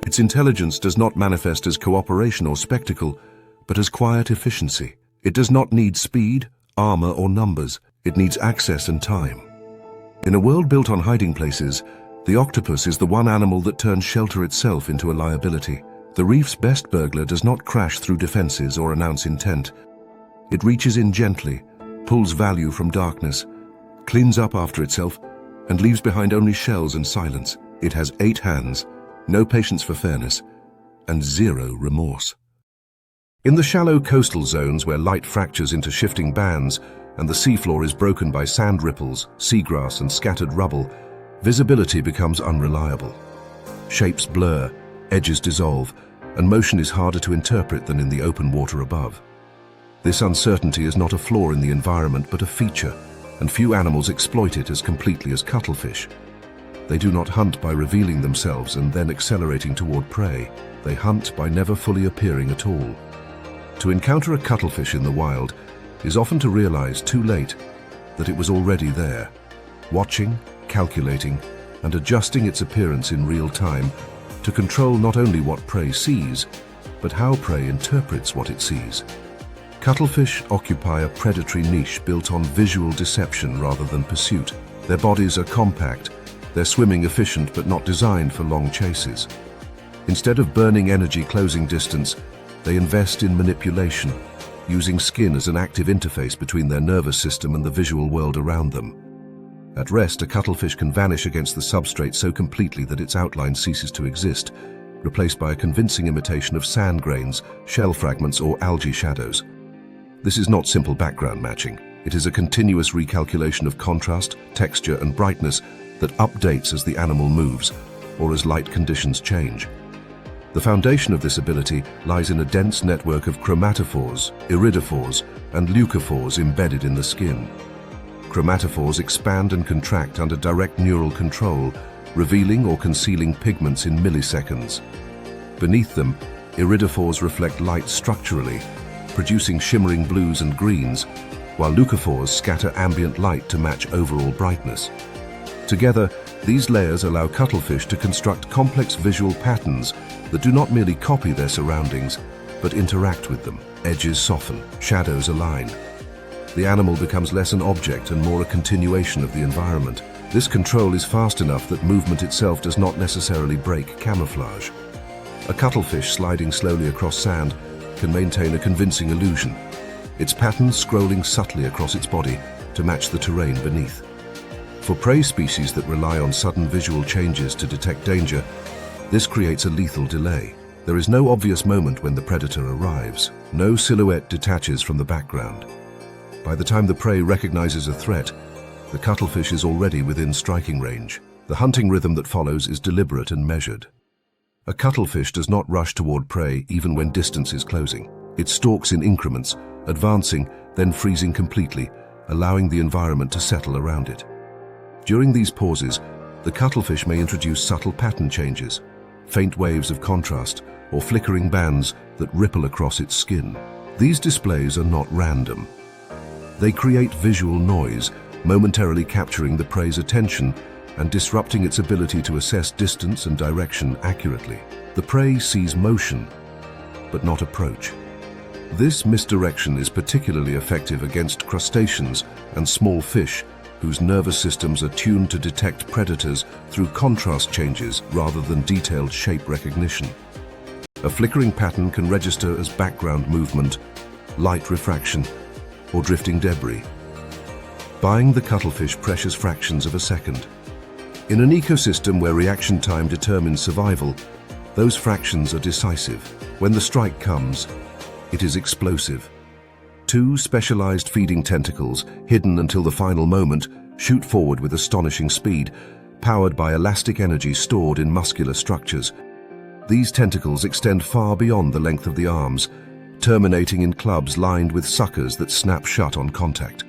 Its intelligence does not manifest as cooperation or spectacle, but as quiet efficiency. It does not need speed, armor, or numbers. It needs access and time. In a world built on hiding places, the octopus is the one animal that turns shelter itself into a liability. The reef's best burglar does not crash through defenses or announce intent. It reaches in gently, pulls value from darkness, cleans up after itself, and leaves behind only shells and silence. It has 8 hands, no patience for fairness, and 0 remorse. In the shallow coastal zones where light fractures into shifting bands and the seafloor is broken by sand ripples, seagrass, and scattered rubble, visibility becomes unreliable. Shapes blur, edges dissolve, and motion is harder to interpret than in the open water above. This uncertainty is not a flaw in the environment but a feature, and few animals exploit it as completely as cuttlefish. They do not hunt by revealing themselves and then accelerating toward prey. They hunt by never fully appearing at all. To encounter a cuttlefish in the wild is often to realize too late that it was already there, watching, calculating, and adjusting its appearance in real time to control not only what prey sees, but how prey interprets what it sees. Cuttlefish occupy a predatory niche built on visual deception rather than pursuit. Their bodies are compact, their swimming efficient but not designed for long chases. Instead of burning energy closing distance, they invest in manipulation, using skin as an active interface between their nervous system and the visual world around them. At rest, a cuttlefish can vanish against the substrate so completely that its outline ceases to exist, replaced by a convincing imitation of sand grains, shell fragments, or algae shadows. This is not simple background matching. It is a continuous recalculation of contrast, texture, and brightness that updates as the animal moves or as light conditions change. The foundation of this ability lies in a dense network of chromatophores, iridophores, and leucophores embedded in the skin. Chromatophores expand and contract under direct neural control, revealing or concealing pigments in milliseconds. Beneath them, iridophores reflect light structurally, producing shimmering blues and greens, while leucophores scatter ambient light to match overall brightness. Together, these layers allow cuttlefish to construct complex visual patterns that do not merely copy their surroundings, but interact with them. Edges soften, shadows align. The animal becomes less an object and more a continuation of the environment. This control is fast enough that movement itself does not necessarily break camouflage. A cuttlefish sliding slowly across sand can maintain a convincing illusion, its patterns scrolling subtly across its body to match the terrain beneath. For prey species that rely on sudden visual changes to detect danger, This creates a lethal delay. There is no obvious moment when the predator arrives. No silhouette detaches from the background. By the time the prey recognizes a threat, the cuttlefish is already within striking range. The hunting rhythm that follows is deliberate and measured. A cuttlefish does not rush toward prey even when distance is closing. It stalks in increments, advancing, then freezing completely, allowing the environment to settle around it. During these pauses, the cuttlefish may introduce subtle pattern changes, faint waves of contrast, or flickering bands that ripple across its skin. These displays are not random. They create visual noise, momentarily capturing the prey's attention and disrupting its ability to assess distance and direction accurately. The prey sees motion, but not approach. This misdirection is particularly effective against crustaceans and small fish whose nervous systems are tuned to detect predators through contrast changes rather than detailed shape recognition. A flickering pattern can register as background movement, light refraction, or drifting debris, buying the cuttlefish precious fractions of a second. In an ecosystem where reaction time determines survival, those fractions are decisive. When the strike comes, it is explosive. Two specialized feeding tentacles, hidden until the final moment, shoot forward with astonishing speed, powered by elastic energy stored in muscular structures. These tentacles extend far beyond the length of the arms, terminating in clubs lined with suckers that snap shut on contact.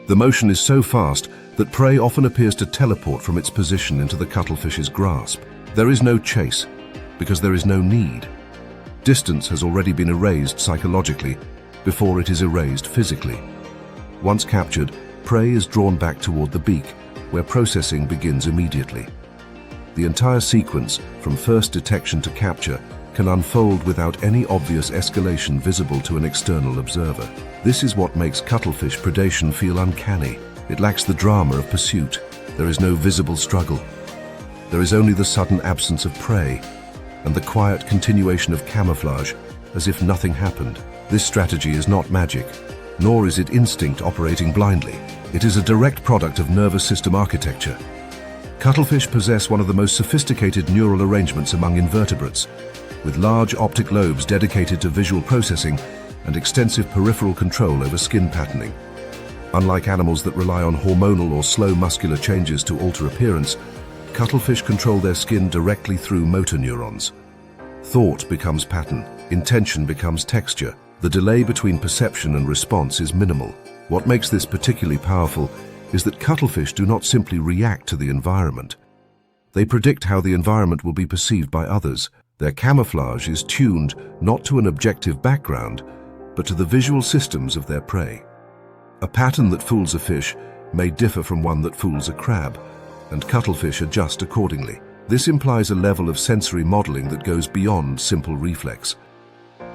The motion is so fast that prey often appears to teleport from its position into the cuttlefish's grasp. There is no chase, because there is no need. Distance has already been erased psychologically before it is erased physically. Once captured, prey is drawn back toward the beak, where processing begins immediately. The entire sequence, from first detection to capture, can unfold without any obvious escalation visible to an external observer. This is what makes cuttlefish predation feel uncanny. It lacks the drama of pursuit. There is no visible struggle. There is only the sudden absence of prey and the quiet continuation of camouflage, as if nothing happened. This strategy is not magic, nor is it instinct operating blindly. It is a direct product of nervous system architecture. Cuttlefish possess one of the most sophisticated neural arrangements among invertebrates, with large optic lobes dedicated to visual processing and extensive peripheral control over skin patterning. Unlike animals that rely on hormonal or slow muscular changes to alter appearance, cuttlefish control their skin directly through motor neurons. Thought becomes pattern, intention becomes texture. The delay between perception and response is minimal. What makes this particularly powerful is that cuttlefish do not simply react to the environment. They predict how the environment will be perceived by others. Their camouflage is tuned not to an objective background, but to the visual systems of their prey. A pattern that fools a fish may differ from one that fools a crab, and cuttlefish adjust accordingly. This implies a level of sensory modeling that goes beyond simple reflex.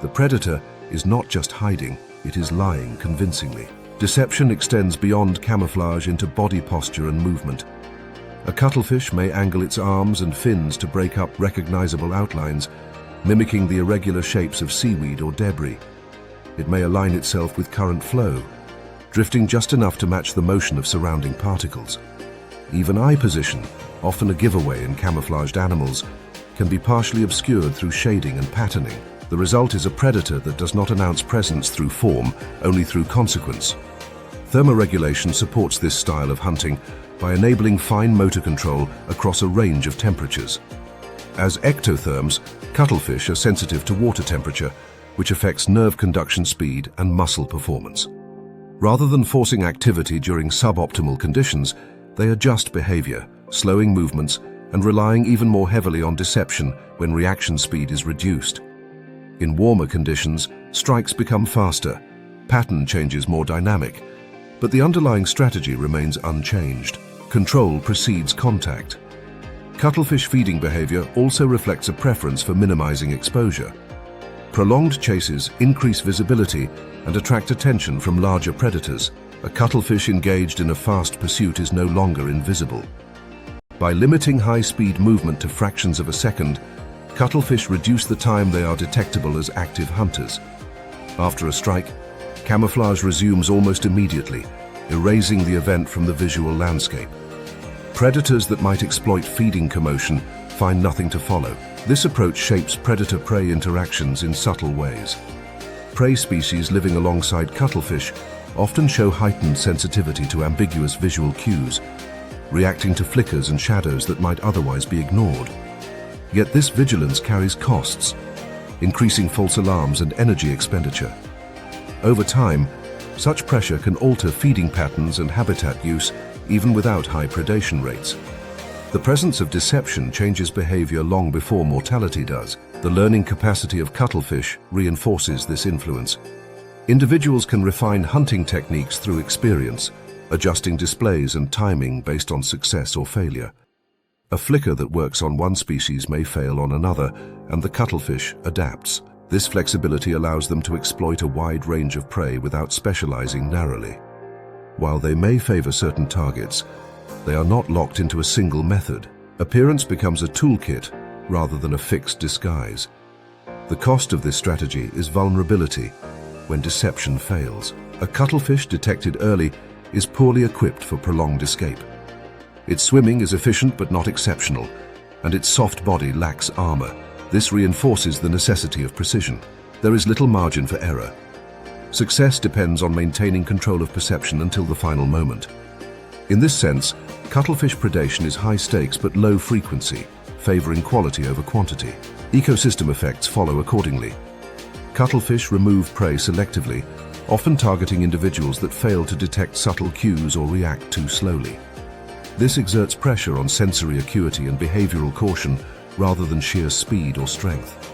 The predator is not just hiding, it is lying convincingly. Deception extends beyond camouflage into body posture and movement. A cuttlefish may angle its arms and fins to break up recognizable outlines, mimicking the irregular shapes of seaweed or debris. It may align itself with current flow, drifting just enough to match the motion of surrounding particles. Even eye position, often a giveaway in camouflaged animals, can be partially obscured through shading and patterning. The result is a predator that does not announce presence through form, only through consequence. Thermoregulation supports this style of hunting by enabling fine motor control across a range of temperatures. As ectotherms, cuttlefish are sensitive to water temperature, which affects nerve conduction speed and muscle performance. Rather than forcing activity during suboptimal conditions, they adjust behavior, slowing movements and relying even more heavily on deception when reaction speed is reduced. In warmer conditions, strikes become faster, pattern changes more dynamic, but the underlying strategy remains unchanged. Control precedes contact. Cuttlefish feeding behavior also reflects a preference for minimizing exposure. Prolonged chases increase visibility and attract attention from larger predators. A cuttlefish engaged in a fast pursuit is no longer invisible. By limiting high-speed movement to fractions of a second, cuttlefish reduce the time they are detectable as active hunters. After a strike, camouflage resumes almost immediately, erasing the event from the visual landscape. Predators that might exploit feeding commotion find nothing to follow. This approach shapes predator-prey interactions in subtle ways. Prey species living alongside cuttlefish often show heightened sensitivity to ambiguous visual cues, reacting to flickers and shadows that might otherwise be ignored. Yet this vigilance carries costs, increasing false alarms and energy expenditure. Over time, such pressure can alter feeding patterns and habitat use even without high predation rates. The presence of deception changes behavior long before mortality does. The learning capacity of cuttlefish reinforces this influence. Individuals can refine hunting techniques through experience, adjusting displays and timing based on success or failure. A flicker that works on one species may fail on another, and the cuttlefish adapts. This flexibility allows them to exploit a wide range of prey without specializing narrowly. While they may favor certain targets, they are not locked into a single method. Appearance becomes a toolkit rather than a fixed disguise. The cost of this strategy is vulnerability when deception fails. A cuttlefish detected early is poorly equipped for prolonged escape. Its swimming is efficient but not exceptional, and its soft body lacks armor. This reinforces the necessity of precision. There is little margin for error. Success depends on maintaining control of perception until the final moment. In this sense, cuttlefish predation is high stakes but low frequency, favoring quality over quantity. Ecosystem effects follow accordingly. Cuttlefish remove prey selectively, often targeting individuals that fail to detect subtle cues or react too slowly. This exerts pressure on sensory acuity and behavioral caution rather than sheer speed or strength.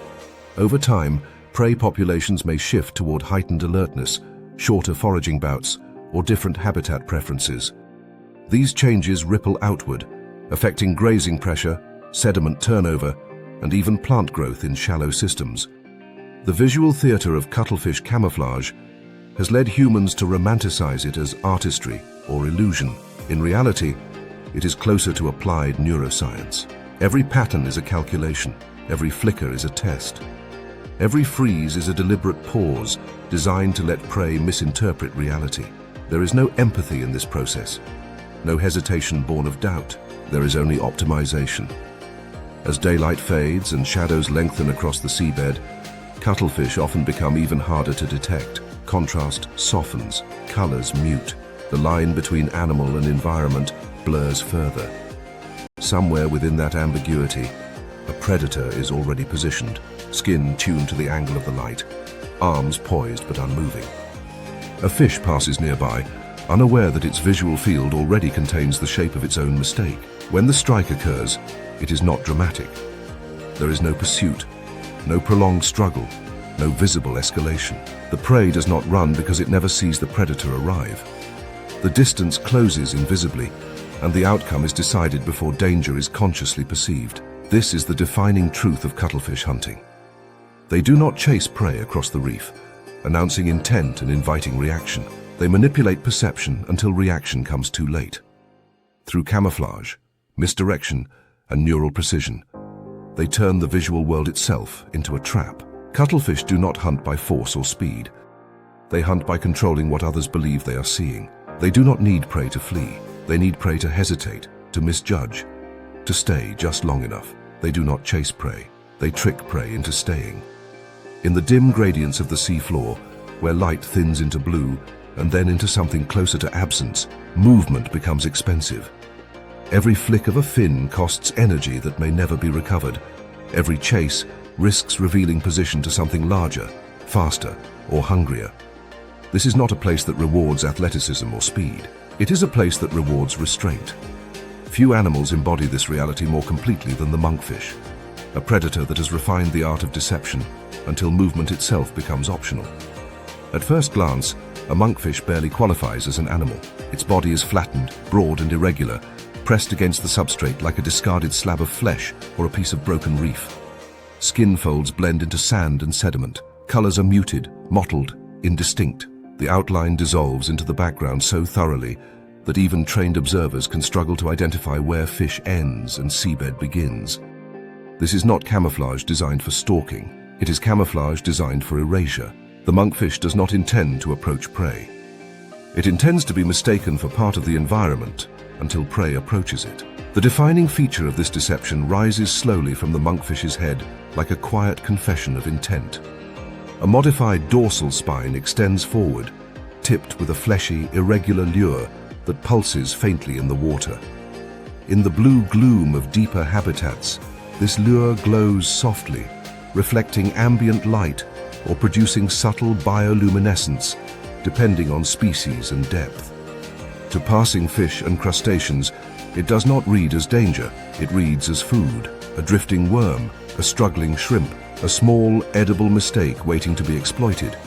Over time, prey populations may shift toward heightened alertness, shorter foraging bouts, or different habitat preferences. These changes ripple outward, affecting grazing pressure, sediment turnover, and even plant growth in shallow systems. The visual theater of cuttlefish camouflage has led humans to romanticize it as artistry or illusion. In reality, it is closer to applied neuroscience. Every pattern is a calculation. Every flicker is a test. Every freeze is a deliberate pause designed to let prey misinterpret reality. There is no empathy in this process, no hesitation born of doubt. There is only optimization. As daylight fades and shadows lengthen across the seabed, cuttlefish often become even harder to detect. Contrast softens, colors mute. The line between animal and environment blurs further. Somewhere within that ambiguity, a predator is already positioned, skin tuned to the angle of the light, arms poised but unmoving. A fish passes nearby, unaware that its visual field already contains the shape of its own mistake. When the strike occurs, it is not dramatic. There is no pursuit, no prolonged struggle, no visible escalation. The prey does not run because it never sees the predator arrive. The distance closes invisibly, and the outcome is decided before danger is consciously perceived. This is the defining truth of cuttlefish hunting. They do not chase prey across the reef, announcing intent and inviting reaction. They manipulate perception until reaction comes too late. Through camouflage, misdirection, and neural precision, they turn the visual world itself into a trap. Cuttlefish do not hunt by force or speed. They hunt by controlling what others believe they are seeing. They do not need prey to flee. They need prey to hesitate, to misjudge, to stay just long enough. They do not chase prey. They trick prey into staying. In the dim gradients of the seafloor, where light thins into blue and then into something closer to absence, movement becomes expensive. Every flick of a fin costs energy that may never be recovered. Every chase risks revealing position to something larger, faster, or hungrier. This is not a place that rewards athleticism or speed. It is a place that rewards restraint. Few animals embody this reality more completely than the monkfish, a predator that has refined the art of deception until movement itself becomes optional. At first glance, a monkfish barely qualifies as an animal. Its body is flattened, broad and irregular, pressed against the substrate like a discarded slab of flesh or a piece of broken reef. Skin folds blend into sand and sediment. Colors are muted, mottled, indistinct. The outline dissolves into the background so thoroughly that even trained observers can struggle to identify where fish ends and seabed begins. This is not camouflage designed for stalking. It is camouflage designed for erasure. The monkfish does not intend to approach prey. It intends to be mistaken for part of the environment until prey approaches it. The defining feature of this deception rises slowly from the monkfish's head like a quiet confession of intent. A modified dorsal spine extends forward, tipped with a fleshy, irregular lure that pulses faintly in the water. In the blue gloom of deeper habitats, this lure glows softly, reflecting ambient light or producing subtle bioluminescence, depending on species and depth. To passing fish and crustaceans, it does not read as danger, it reads as food, a drifting worm, a struggling shrimp, a small, edible mistake waiting to be exploited.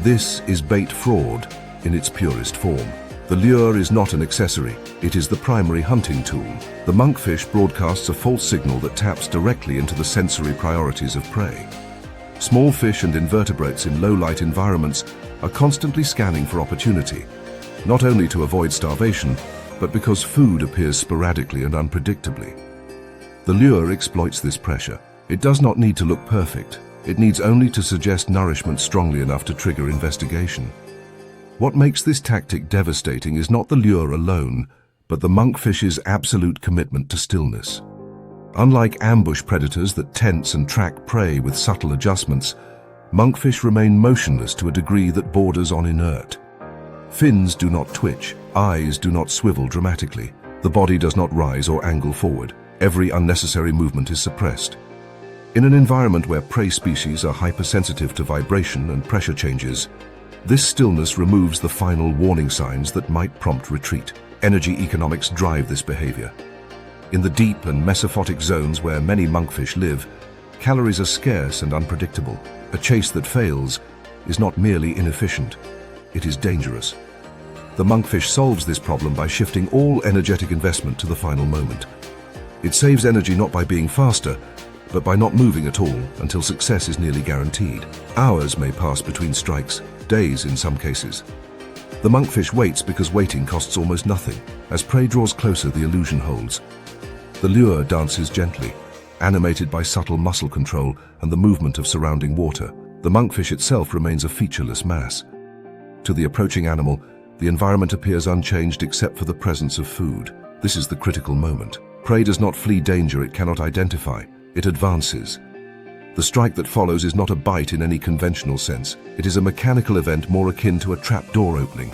This is bait fraud in its purest form. The lure is not an accessory, it is the primary hunting tool. The monkfish broadcasts a false signal that taps directly into the sensory priorities of prey. Small fish and invertebrates in low-light environments are constantly scanning for opportunity, not only to avoid starvation, but because food appears sporadically and unpredictably. The lure exploits this pressure. It does not need to look perfect. It needs only to suggest nourishment strongly enough to trigger investigation. What makes this tactic devastating is not the lure alone, but the monkfish's absolute commitment to stillness. Unlike ambush predators that tense and track prey with subtle adjustments, monkfish remain motionless to a degree that borders on inert. Fins do not twitch, eyes do not swivel dramatically, the body does not rise or angle forward. Every unnecessary movement is suppressed. In an environment where prey species are hypersensitive to vibration and pressure changes, this stillness removes the final warning signs that might prompt retreat. Energy economics drive this behavior. In the deep and mesophotic zones where many monkfish live, calories are scarce and unpredictable. A chase that fails is not merely inefficient, it is dangerous. The monkfish solves this problem by shifting all energetic investment to the final moment. It saves energy not by being faster, but by not moving at all until success is nearly guaranteed. Hours may pass between strikes, days in some cases. The monkfish waits because waiting costs almost nothing. As prey draws closer, the illusion holds. The lure dances gently, animated by subtle muscle control and the movement of surrounding water. The monkfish itself remains a featureless mass. To the approaching animal, the environment appears unchanged except for the presence of food. This is the critical moment. Prey does not flee danger it cannot identify. It advances. The strike that follows is not a bite in any conventional sense. It is a mechanical event more akin to a trap door opening.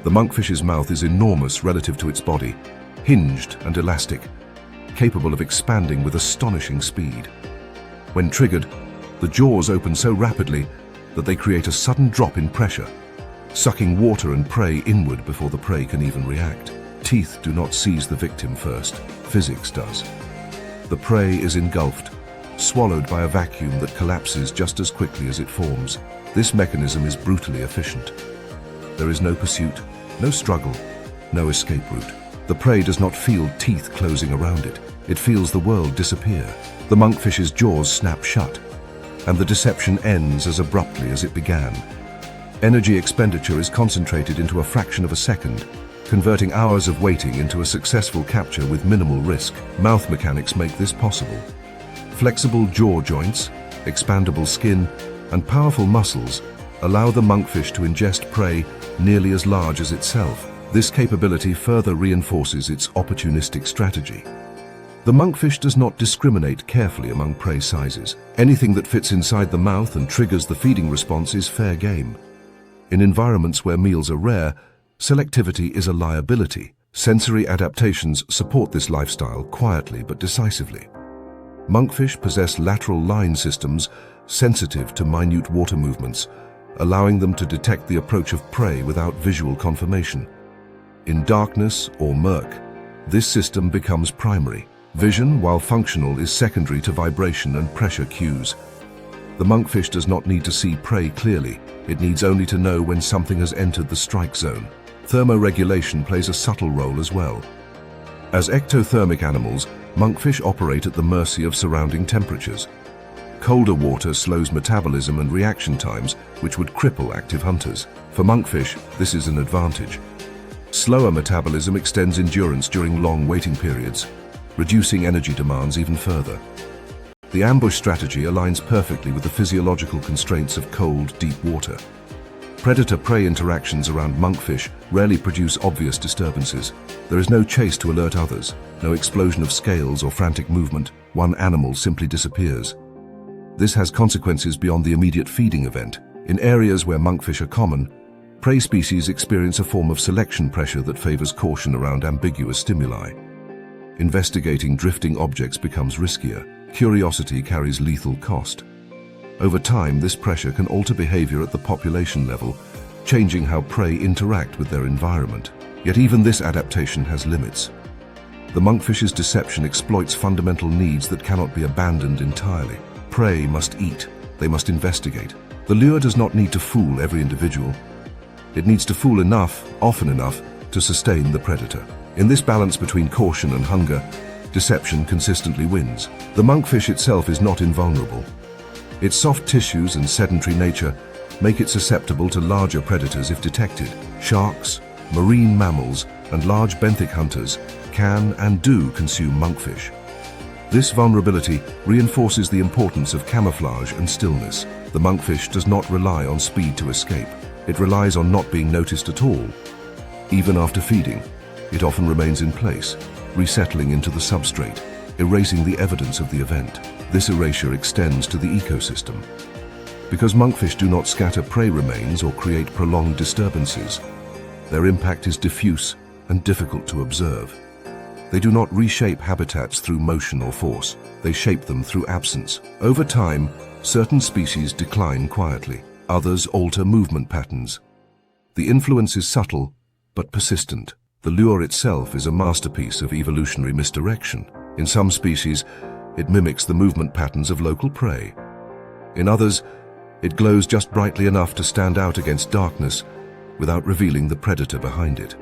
The monkfish's mouth is enormous relative to its body, hinged and elastic, capable of expanding with astonishing speed. When triggered, the jaws open so rapidly that they create a sudden drop in pressure, sucking water and prey inward before the prey can even react. Teeth do not seize the victim first, physics does. The prey is engulfed, swallowed by a vacuum that collapses just as quickly as it forms. This mechanism is brutally efficient. There is no pursuit, no struggle, no escape route. The prey does not feel teeth closing around it. It feels the world disappear. The monkfish's jaws snap shut, and the deception ends as abruptly as it began. Energy expenditure is concentrated into a fraction of a second, converting hours of waiting into a successful capture with minimal risk. Mouth mechanics make this possible. Flexible jaw joints, expandable skin, and powerful muscles allow the monkfish to ingest prey nearly as large as itself. This capability further reinforces its opportunistic strategy. The monkfish does not discriminate carefully among prey sizes. Anything that fits inside the mouth and triggers the feeding response is fair game. In environments where meals are rare, selectivity is a liability. Sensory adaptations support this lifestyle quietly but decisively. Monkfish possess lateral line systems sensitive to minute water movements, allowing them to detect the approach of prey without visual confirmation. In darkness or murk, this system becomes primary. Vision, while functional, is secondary to vibration and pressure cues. The monkfish does not need to see prey clearly. It needs only to know when something has entered the strike zone. Thermoregulation plays a subtle role as well. As ectothermic animals, monkfish operate at the mercy of surrounding temperatures. Colder water slows metabolism and reaction times, which would cripple active hunters. For monkfish, this is an advantage. Slower metabolism extends endurance during long waiting periods, reducing energy demands even further. The ambush strategy aligns perfectly with the physiological constraints of cold, deep water. Predator-prey interactions around monkfish rarely produce obvious disturbances. There is no chase to alert others, no explosion of scales or frantic movement. One animal simply disappears. This has consequences beyond the immediate feeding event. In areas where monkfish are common, prey species experience a form of selection pressure that favors caution around ambiguous stimuli. Investigating drifting objects becomes riskier. Curiosity carries lethal cost. Over time, this pressure can alter behavior at the population level, changing how prey interact with their environment. Yet even this adaptation has limits. The monkfish's deception exploits fundamental needs that cannot be abandoned entirely. Prey must eat. They must investigate. The lure does not need to fool every individual. It needs to fool enough, often enough, to sustain the predator. In this balance between caution and hunger, deception consistently wins. The monkfish itself is not invulnerable. Its soft tissues and sedentary nature make it susceptible to larger predators if detected. Sharks, marine mammals, and large benthic hunters can and do consume monkfish. This vulnerability reinforces the importance of camouflage and stillness. The monkfish does not rely on speed to escape. It relies on not being noticed at all. Even after feeding, it often remains in place, resettling into the substrate, erasing the evidence of the event. This erasure extends to the ecosystem. Because monkfish do not scatter prey remains or create prolonged disturbances, their impact is diffuse and difficult to observe. They do not reshape habitats through motion or force. They shape them through absence. Over time, certain species decline quietly. Others alter movement patterns. The influence is subtle but persistent. The lure itself is a masterpiece of evolutionary misdirection. In some species, it mimics the movement patterns of local prey. In others, it glows just brightly enough to stand out against darkness without revealing the predator behind it.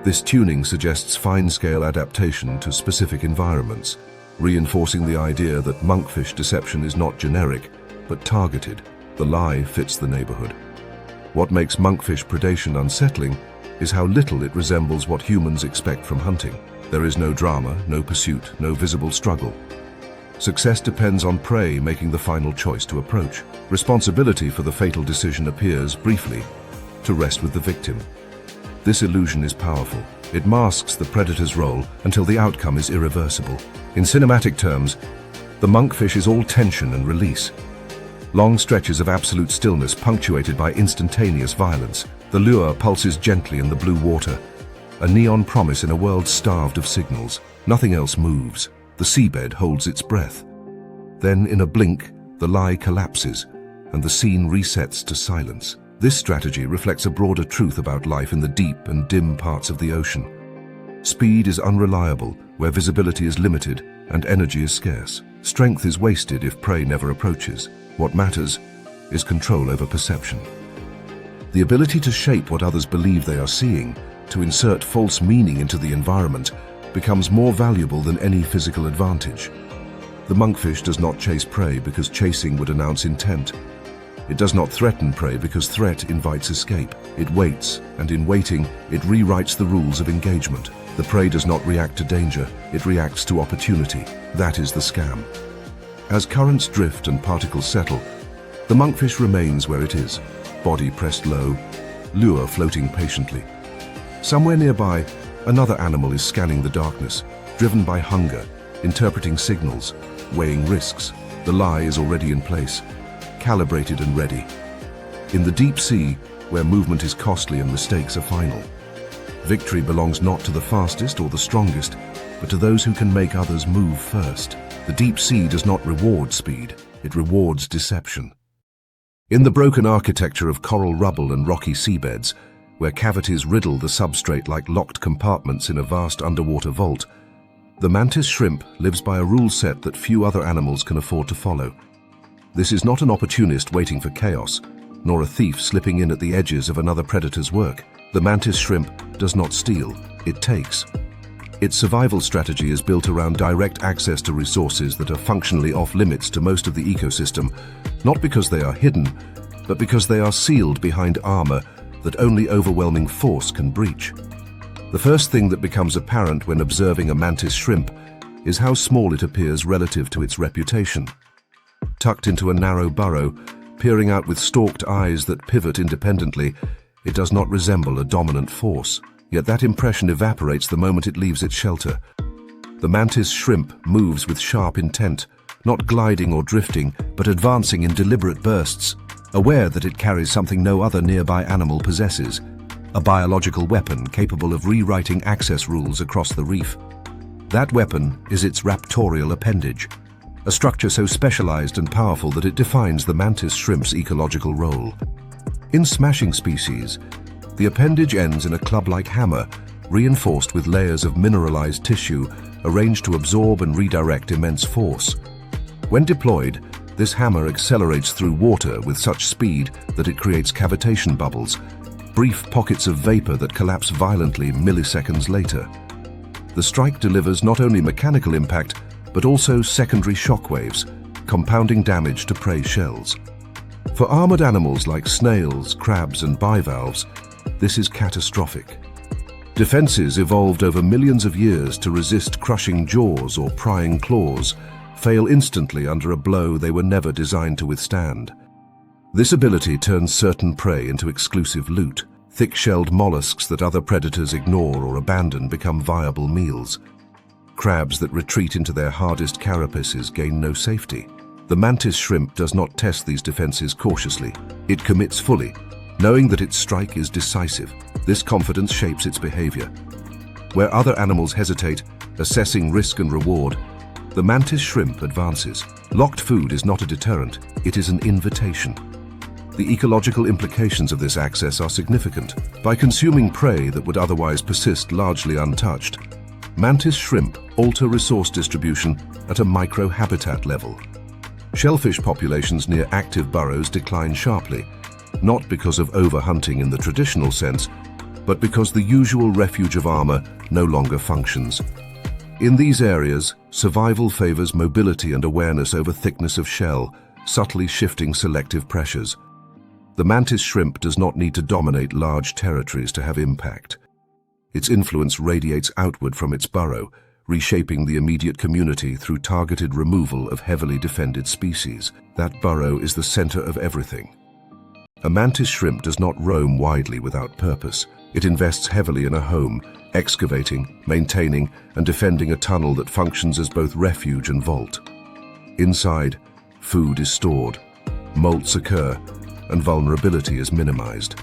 This tuning suggests fine-scale adaptation to specific environments, reinforcing the idea that monkfish deception is not generic, but targeted. The lie fits the neighborhood. What makes monkfish predation unsettling is how little it resembles what humans expect from hunting. There is no drama, no pursuit, no visible struggle. Success depends on prey making the final choice to approach. Responsibility for the fatal decision appears, briefly, to rest with the victim. This illusion is powerful. It masks the predator's role until the outcome is irreversible. In cinematic terms, the monkfish is all tension and release. Long stretches of absolute stillness punctuated by instantaneous violence. The lure pulses gently in the blue water, a neon promise in a world starved of signals. Nothing else moves. The seabed holds its breath. Then, in a blink, the lie collapses, and the scene resets to silence. This strategy reflects a broader truth about life in the deep and dim parts of the ocean. Speed is unreliable where visibility is limited and energy is scarce. Strength is wasted if prey never approaches. What matters is control over perception. The ability to shape what others believe they are seeing, to insert false meaning into the environment, becomes more valuable than any physical advantage. The monkfish does not chase prey because chasing would announce intent. It does not threaten prey because threat invites escape. It waits, and in waiting, it rewrites the rules of engagement. The prey does not react to danger, it reacts to opportunity. That is the scam. As currents drift and particles settle, the monkfish remains where it is, body pressed low, lure floating patiently. Somewhere nearby, another animal is scanning the darkness, driven by hunger, interpreting signals, weighing risks. The lie is already in place, calibrated and ready. In the deep sea, where movement is costly and mistakes are final, victory belongs not to the fastest or the strongest, but to those who can make others move first. The deep sea does not reward speed, it rewards deception. In the broken architecture of coral rubble and rocky seabeds, where cavities riddle the substrate like locked compartments in a vast underwater vault, the mantis shrimp lives by a rule set that few other animals can afford to follow. This is not an opportunist waiting for chaos, nor a thief slipping in at the edges of another predator's work. The mantis shrimp does not steal, it takes. Its survival strategy is built around direct access to resources that are functionally off-limits to most of the ecosystem, not because they are hidden, but because they are sealed behind armor that only overwhelming force can breach. The first thing that becomes apparent when observing a mantis shrimp is how small it appears relative to its reputation. Tucked into a narrow burrow, Peering out with stalked eyes that pivot independently, it does not resemble a dominant force. Yet that impression evaporates the moment it leaves its shelter. The mantis shrimp moves with sharp intent, not gliding or drifting, but advancing in deliberate bursts, aware that it carries something no other nearby animal possesses, a biological weapon capable of rewriting access rules across the reef. That weapon is its raptorial appendage, a structure so specialized and powerful that it defines the mantis shrimp's ecological role. In smashing species, the appendage ends in a club-like hammer, reinforced with layers of mineralized tissue arranged to absorb and redirect immense force. When deployed, this hammer accelerates through water with such speed that it creates cavitation bubbles, brief pockets of vapor that collapse violently milliseconds later. The strike delivers not only mechanical impact, but also secondary shockwaves, compounding damage to prey shells. For armored animals like snails, crabs, and bivalves, this is catastrophic. Defenses evolved over millions of years to resist crushing jaws or prying claws fail instantly under a blow they were never designed to withstand. This ability turns certain prey into exclusive loot. Thick-shelled mollusks that other predators ignore or abandon become viable meals. Crabs that retreat into their hardest carapaces gain no safety. The mantis shrimp does not test these defenses cautiously. It commits fully, knowing that its strike is decisive. This confidence shapes its behavior. Where other animals hesitate, assessing risk and reward, the mantis shrimp advances. Locked food is not a deterrent, it is an invitation. The ecological implications of this access are significant. By consuming prey that would otherwise persist largely untouched, mantis shrimp alter resource distribution at a micro-habitat level. Shellfish populations near active burrows decline sharply, not because of overhunting in the traditional sense, but because the usual refuge of armor no longer functions. In these areas, survival favors mobility and awareness over thickness of shell, subtly shifting selective pressures. The mantis shrimp does not need to dominate large territories to have impact. Its influence radiates outward from its burrow, reshaping the immediate community through targeted removal of heavily defended species. That burrow is the center of everything. A mantis shrimp does not roam widely without purpose. It invests heavily in a home, excavating, maintaining, and defending a tunnel that functions as both refuge and vault. Inside, food is stored, molts occur, and vulnerability is minimized.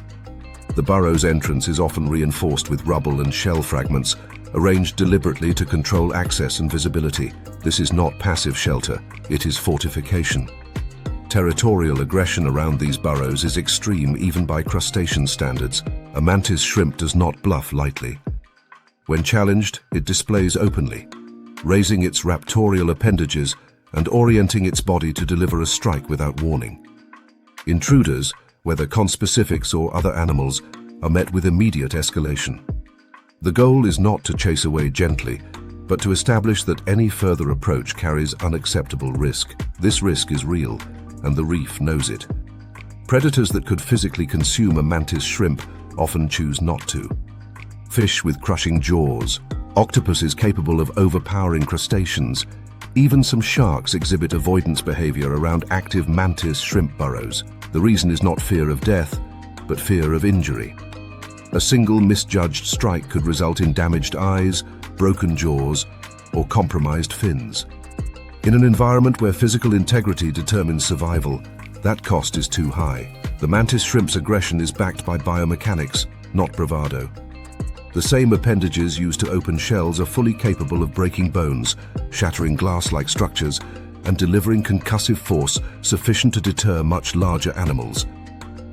The burrow's entrance is often reinforced with rubble and shell fragments, arranged deliberately to control access and visibility. This is not passive shelter, it is fortification. Territorial aggression around these burrows is extreme even by crustacean standards. A mantis shrimp does not bluff lightly. When challenged, it displays openly, raising its raptorial appendages and orienting its body to deliver a strike without warning. Intruders, whether conspecifics or other animals, are met with immediate escalation. The goal is not to chase away gently, but to establish that any further approach carries unacceptable risk. This risk is real, and the reef knows it. Predators that could physically consume a mantis shrimp often choose not to. Fish with crushing jaws, octopuses capable of overpowering crustaceans, even some sharks exhibit avoidance behavior around active mantis shrimp burrows. The reason is not fear of death, but fear of injury. A single misjudged strike could result in damaged eyes, broken jaws, or compromised fins. In an environment where physical integrity determines survival, that cost is too high. The mantis shrimp's aggression is backed by biomechanics, not bravado. The same appendages used to open shells are fully capable of breaking bones, shattering glass-like structures, and delivering concussive force sufficient to deter much larger animals.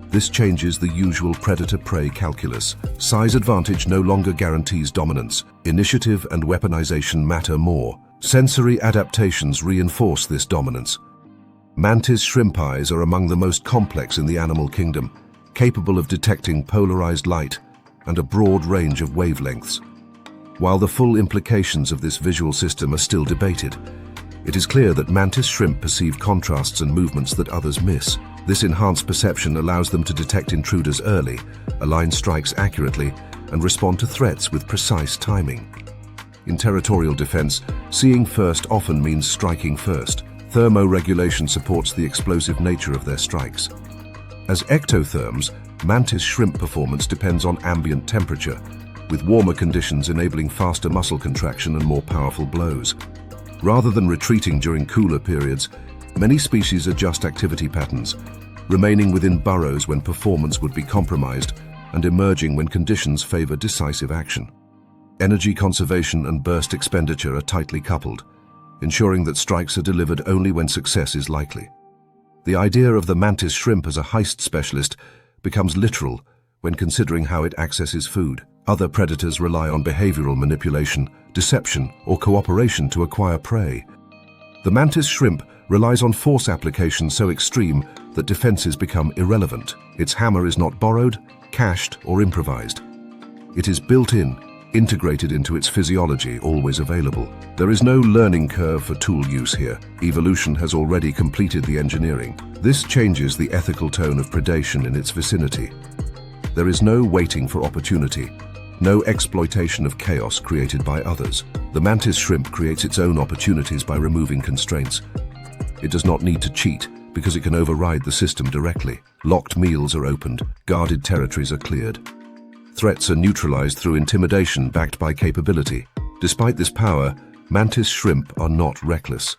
This changes the usual predator-prey calculus. Size advantage no longer guarantees dominance. Initiative and weaponization matter more. Sensory adaptations reinforce this dominance. Mantis shrimp eyes are among the most complex in the animal kingdom, capable of detecting polarized light and a broad range of wavelengths. While the full implications of this visual system are still debated, it is clear that mantis shrimp perceive contrasts and movements that others miss. This enhanced perception allows them to detect intruders early, align strikes accurately, and respond to threats with precise timing. In territorial defense, seeing first often means striking first. Thermoregulation supports the explosive nature of their strikes. As ectotherms, mantis shrimp performance depends on ambient temperature, with warmer conditions enabling faster muscle contraction and more powerful blows. Rather than retreating during cooler periods, many species adjust activity patterns, remaining within burrows when performance would be compromised and emerging when conditions favor decisive action. Energy conservation and burst expenditure are tightly coupled, ensuring that strikes are delivered only when success is likely. The idea of the mantis shrimp as a heist specialist becomes literal when considering how it accesses food. Other predators rely on behavioral manipulation, deception, or cooperation to acquire prey. The mantis shrimp relies on force application so extreme that defenses become irrelevant. Its hammer is not borrowed, cached, or improvised. It is built in, integrated into its physiology, always available. There is no learning curve for tool use here. Evolution has already completed the engineering. This changes the ethical tone of predation in its vicinity. There is no waiting for opportunity, no exploitation of chaos created by others. The mantis shrimp creates its own opportunities by removing constraints. It does not need to cheat because it can override the system directly. Locked meals are opened, guarded territories are cleared. Threats are neutralized through intimidation backed by capability. Despite this power, mantis shrimp are not reckless.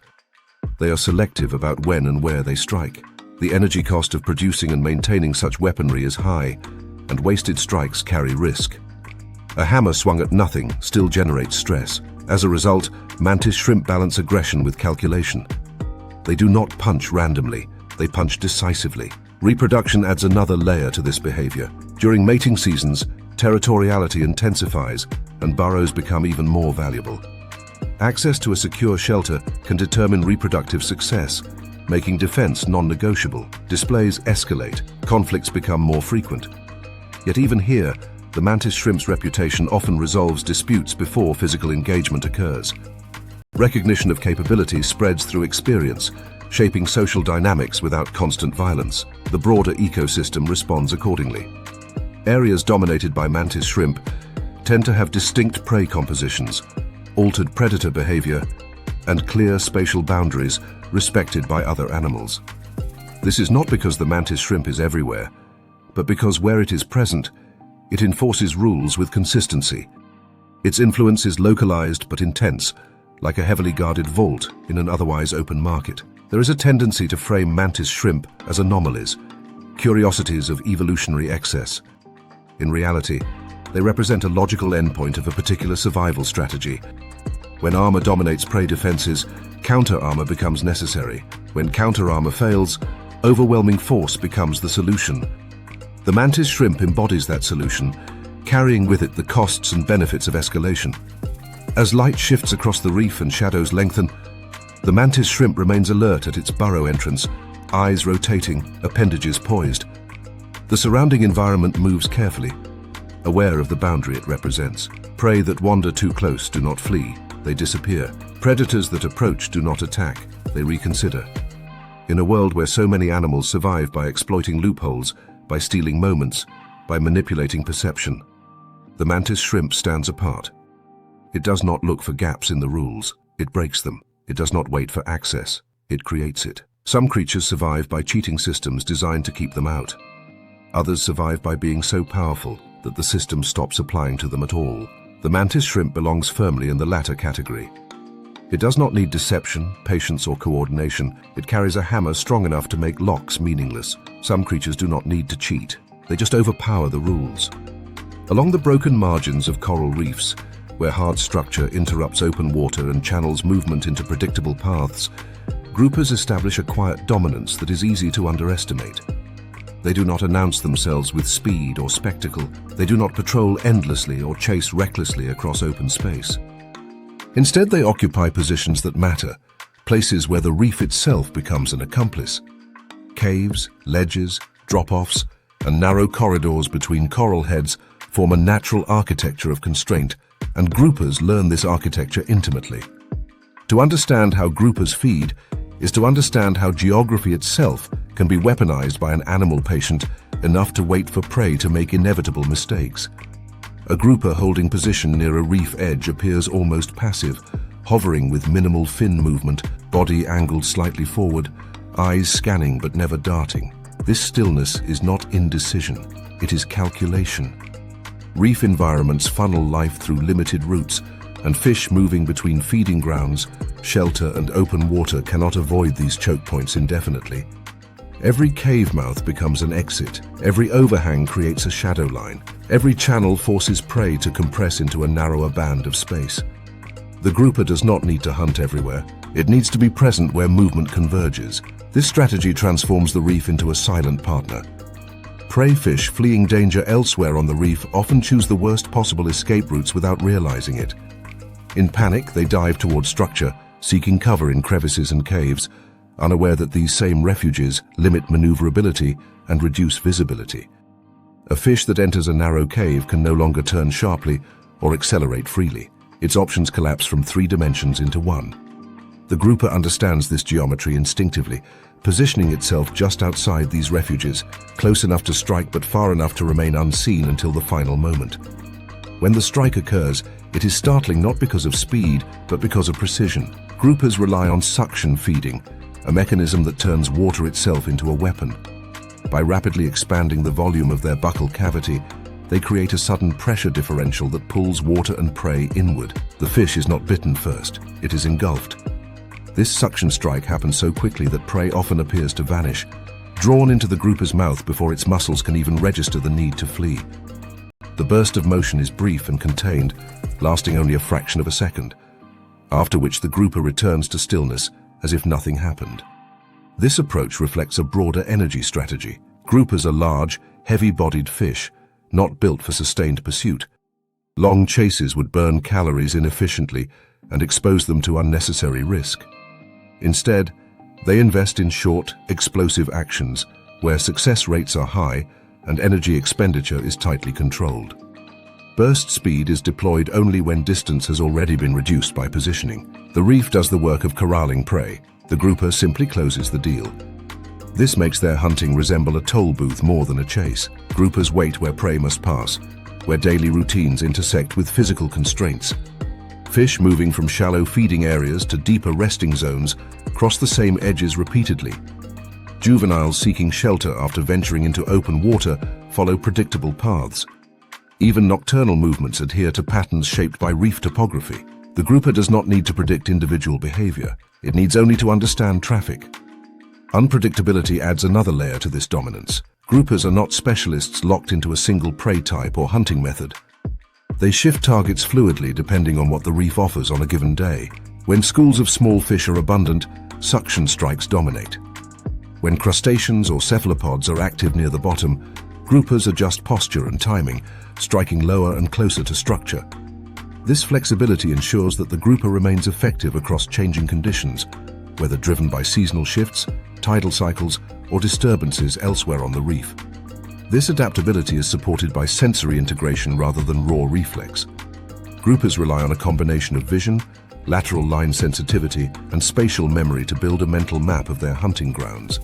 They are selective about when and where they strike. The energy cost of producing and maintaining such weaponry is high, and wasted strikes carry risk. A hammer swung at nothing still generates stress. As a result, mantis shrimp balance aggression with calculation. They do not punch randomly, they punch decisively. Reproduction adds another layer to this behavior. During mating seasons, territoriality intensifies and burrows become even more valuable. Access to a secure shelter can determine reproductive success, making defense non-negotiable. Displays escalate, conflicts become more frequent. Yet even here, the mantis shrimp's reputation often resolves disputes before physical engagement occurs. Recognition of capabilities spreads through experience, shaping social dynamics without constant violence. The broader ecosystem responds accordingly. Areas dominated by mantis shrimp tend to have distinct prey compositions, altered predator behavior, and clear spatial boundaries respected by other animals. This is not because the mantis shrimp is everywhere, but because where it is present, it enforces rules with consistency. Its influence is localized but intense, like a heavily guarded vault in an otherwise open market. There is a tendency to frame mantis shrimp as anomalies, curiosities of evolutionary excess. In reality, they represent a logical endpoint of a particular survival strategy. When armor dominates prey defenses, counter-armor becomes necessary. When counter-armor fails, overwhelming force becomes the solution. The mantis shrimp embodies that solution, carrying with it the costs and benefits of escalation. As light shifts across the reef and shadows lengthen, the mantis shrimp remains alert at its burrow entrance, eyes rotating, appendages poised. The surrounding environment moves carefully, aware of the boundary it represents. Prey that wander too close do not flee, they disappear. Predators that approach do not attack, they reconsider. In a world where so many animals survive by exploiting loopholes, by stealing moments, by manipulating perception, the mantis shrimp stands apart. It does not look for gaps in the rules, it breaks them. It does not wait for access, it creates it. Some creatures survive by cheating systems designed to keep them out. Others survive by being so powerful that the system stops applying to them at all. The mantis shrimp belongs firmly in the latter category. It does not need deception, patience, or coordination. It carries a hammer strong enough to make locks meaningless. Some creatures do not need to cheat. They just overpower the rules. Along the broken margins of coral reefs, where hard structure interrupts open water and channels movement into predictable paths, groupers establish a quiet dominance that is easy to underestimate. They do not announce themselves with speed or spectacle. They do not patrol endlessly or chase recklessly across open space. Instead, they occupy positions that matter, places where the reef itself becomes an accomplice. Caves, ledges, drop-offs, and narrow corridors between coral heads form a natural architecture of constraint, and groupers learn this architecture intimately. To understand how groupers feed is to understand how geography itself can be weaponized by an animal patient enough to wait for prey to make inevitable mistakes. A grouper holding position near a reef edge appears almost passive, hovering with minimal fin movement, body angled slightly forward, eyes scanning but never darting. This stillness is not indecision, it is calculation. Reef environments funnel life through limited routes, and fish moving between feeding grounds, shelter and open water cannot avoid these choke points indefinitely. Every cave mouth becomes an exit, every overhang creates a shadow line, every channel forces prey to compress into a narrower band of space. The grouper does not need to hunt everywhere, it needs to be present where movement converges. This strategy transforms the reef into a silent partner. Prey fish fleeing danger elsewhere on the reef often choose the worst possible escape routes without realizing it. In panic, they dive towards structure, seeking cover in crevices and caves, unaware that these same refuges limit maneuverability and reduce visibility. A fish that enters a narrow cave can no longer turn sharply or accelerate freely. Its options collapse from 3 dimensions into 1. The grouper understands this geometry instinctively, positioning itself just outside these refuges, close enough to strike but far enough to remain unseen until the final moment. When the strike occurs, it is startling not because of speed, but because of precision. Groupers rely on suction feeding, a mechanism that turns water itself into a weapon. By rapidly expanding the volume of their buccal cavity, they create a sudden pressure differential that pulls water and prey inward. The fish is not bitten first, it is engulfed. This suction strike happens so quickly that prey often appears to vanish, drawn into the grouper's mouth before its muscles can even register the need to flee. The burst of motion is brief and contained, lasting only a fraction of a second, after which the grouper returns to stillness as if nothing happened. This approach reflects a broader energy strategy. Groupers are large, heavy-bodied fish, not built for sustained pursuit. Long chases would burn calories inefficiently and expose them to unnecessary risk. Instead, they invest in short, explosive actions where success rates are high and energy expenditure is tightly controlled. Burst speed is deployed only when distance has already been reduced by positioning. The reef does the work of corralling prey. The grouper simply closes the deal. This makes their hunting resemble a toll booth more than a chase. Groupers wait where prey must pass, where daily routines intersect with physical constraints. Fish moving from shallow feeding areas to deeper resting zones cross the same edges repeatedly. Juveniles seeking shelter after venturing into open water follow predictable paths. Even nocturnal movements adhere to patterns shaped by reef topography. The grouper does not need to predict individual behavior. It needs only to understand traffic. Unpredictability adds another layer to this dominance. Groupers are not specialists locked into a single prey type or hunting method. They shift targets fluidly depending on what the reef offers on a given day. When schools of small fish are abundant, suction strikes dominate. When crustaceans or cephalopods are active near the bottom, groupers adjust posture and timing, striking lower and closer to structure. This flexibility ensures that the grouper remains effective across changing conditions, whether driven by seasonal shifts, tidal cycles, or disturbances elsewhere on the reef. This adaptability is supported by sensory integration rather than raw reflex. Groupers rely on a combination of vision, lateral line sensitivity, and spatial memory to build a mental map of their hunting grounds.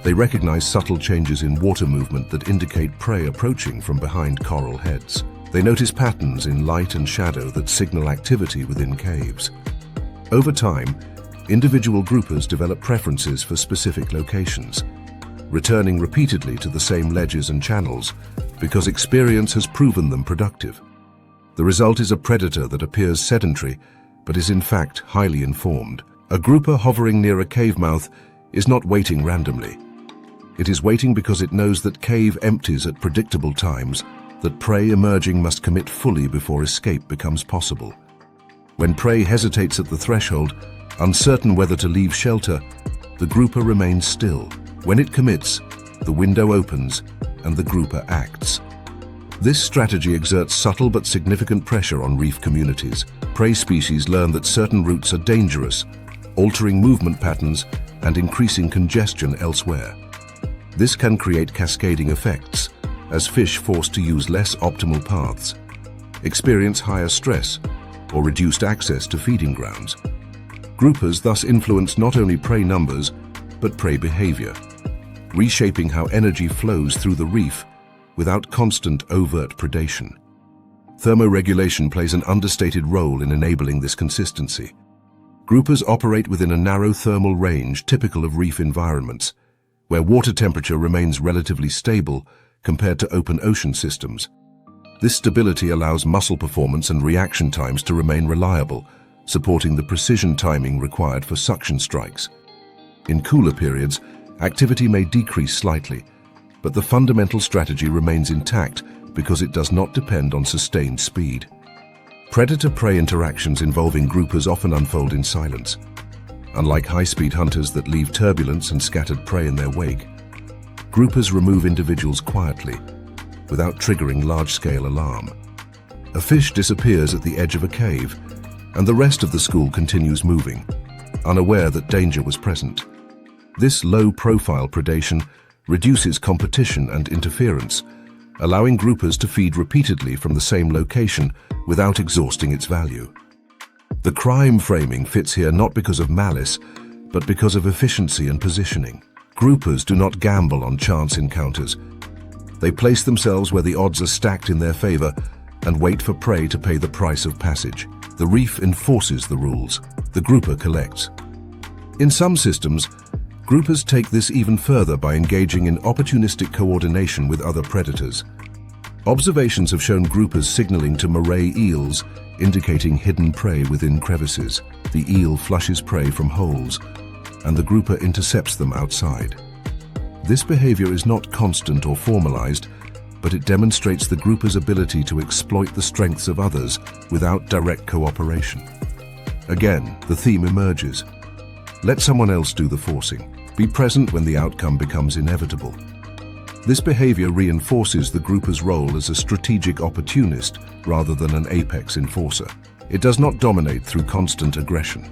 They recognize subtle changes in water movement that indicate prey approaching from behind coral heads. They notice patterns in light and shadow that signal activity within caves. Over time, individual groupers develop preferences for specific locations, returning repeatedly to the same ledges and channels because experience has proven them productive. The result is a predator that appears sedentary but is in fact highly informed. A grouper hovering near a cave mouth is not waiting randomly. It is waiting because it knows that cave empties at predictable times, that prey emerging must commit fully before escape becomes possible. When prey hesitates at the threshold, uncertain whether to leave shelter, the grouper remains still. When it commits, the window opens and the grouper acts. This strategy exerts subtle but significant pressure on reef communities. Prey species learn that certain routes are dangerous, altering movement patterns and increasing congestion elsewhere. This can create cascading effects, as fish forced to use less optimal paths, experience higher stress, or reduced access to feeding grounds. Groupers thus influence not only prey numbers, but prey behavior, reshaping how energy flows through the reef without constant overt predation. Thermoregulation plays an understated role in enabling this consistency. Groupers operate within a narrow thermal range typical of reef environments, where water temperature remains relatively stable compared to open ocean systems. This stability allows muscle performance and reaction times to remain reliable, supporting the precision timing required for suction strikes. In cooler periods, activity may decrease slightly, but the fundamental strategy remains intact because it does not depend on sustained speed. Predator-prey interactions involving groupers often unfold in silence. Unlike high-speed hunters that leave turbulence and scattered prey in their wake, groupers remove individuals quietly, without triggering large-scale alarm. A fish disappears at the edge of a cave, and the rest of the school continues moving, unaware that danger was present. This low-profile predation reduces competition and interference, allowing groupers to feed repeatedly from the same location without exhausting its value. The crime framing fits here not because of malice, but because of efficiency and positioning. Groupers do not gamble on chance encounters. They place themselves where the odds are stacked in their favor and wait for prey to pay the price of passage. The reef enforces the rules. The grouper collects. In some systems, groupers take this even further by engaging in opportunistic coordination with other predators. Observations have shown groupers signaling to moray eels, indicating hidden prey within crevices. The eel flushes prey from holes, and the grouper intercepts them outside. This behavior is not constant or formalized, but it demonstrates the grouper's ability to exploit the strengths of others without direct cooperation. Again, the theme emerges. Let someone else do the forcing. Be present when the outcome becomes inevitable. This behavior reinforces the grouper's role as a strategic opportunist rather than an apex enforcer. It does not dominate through constant aggression.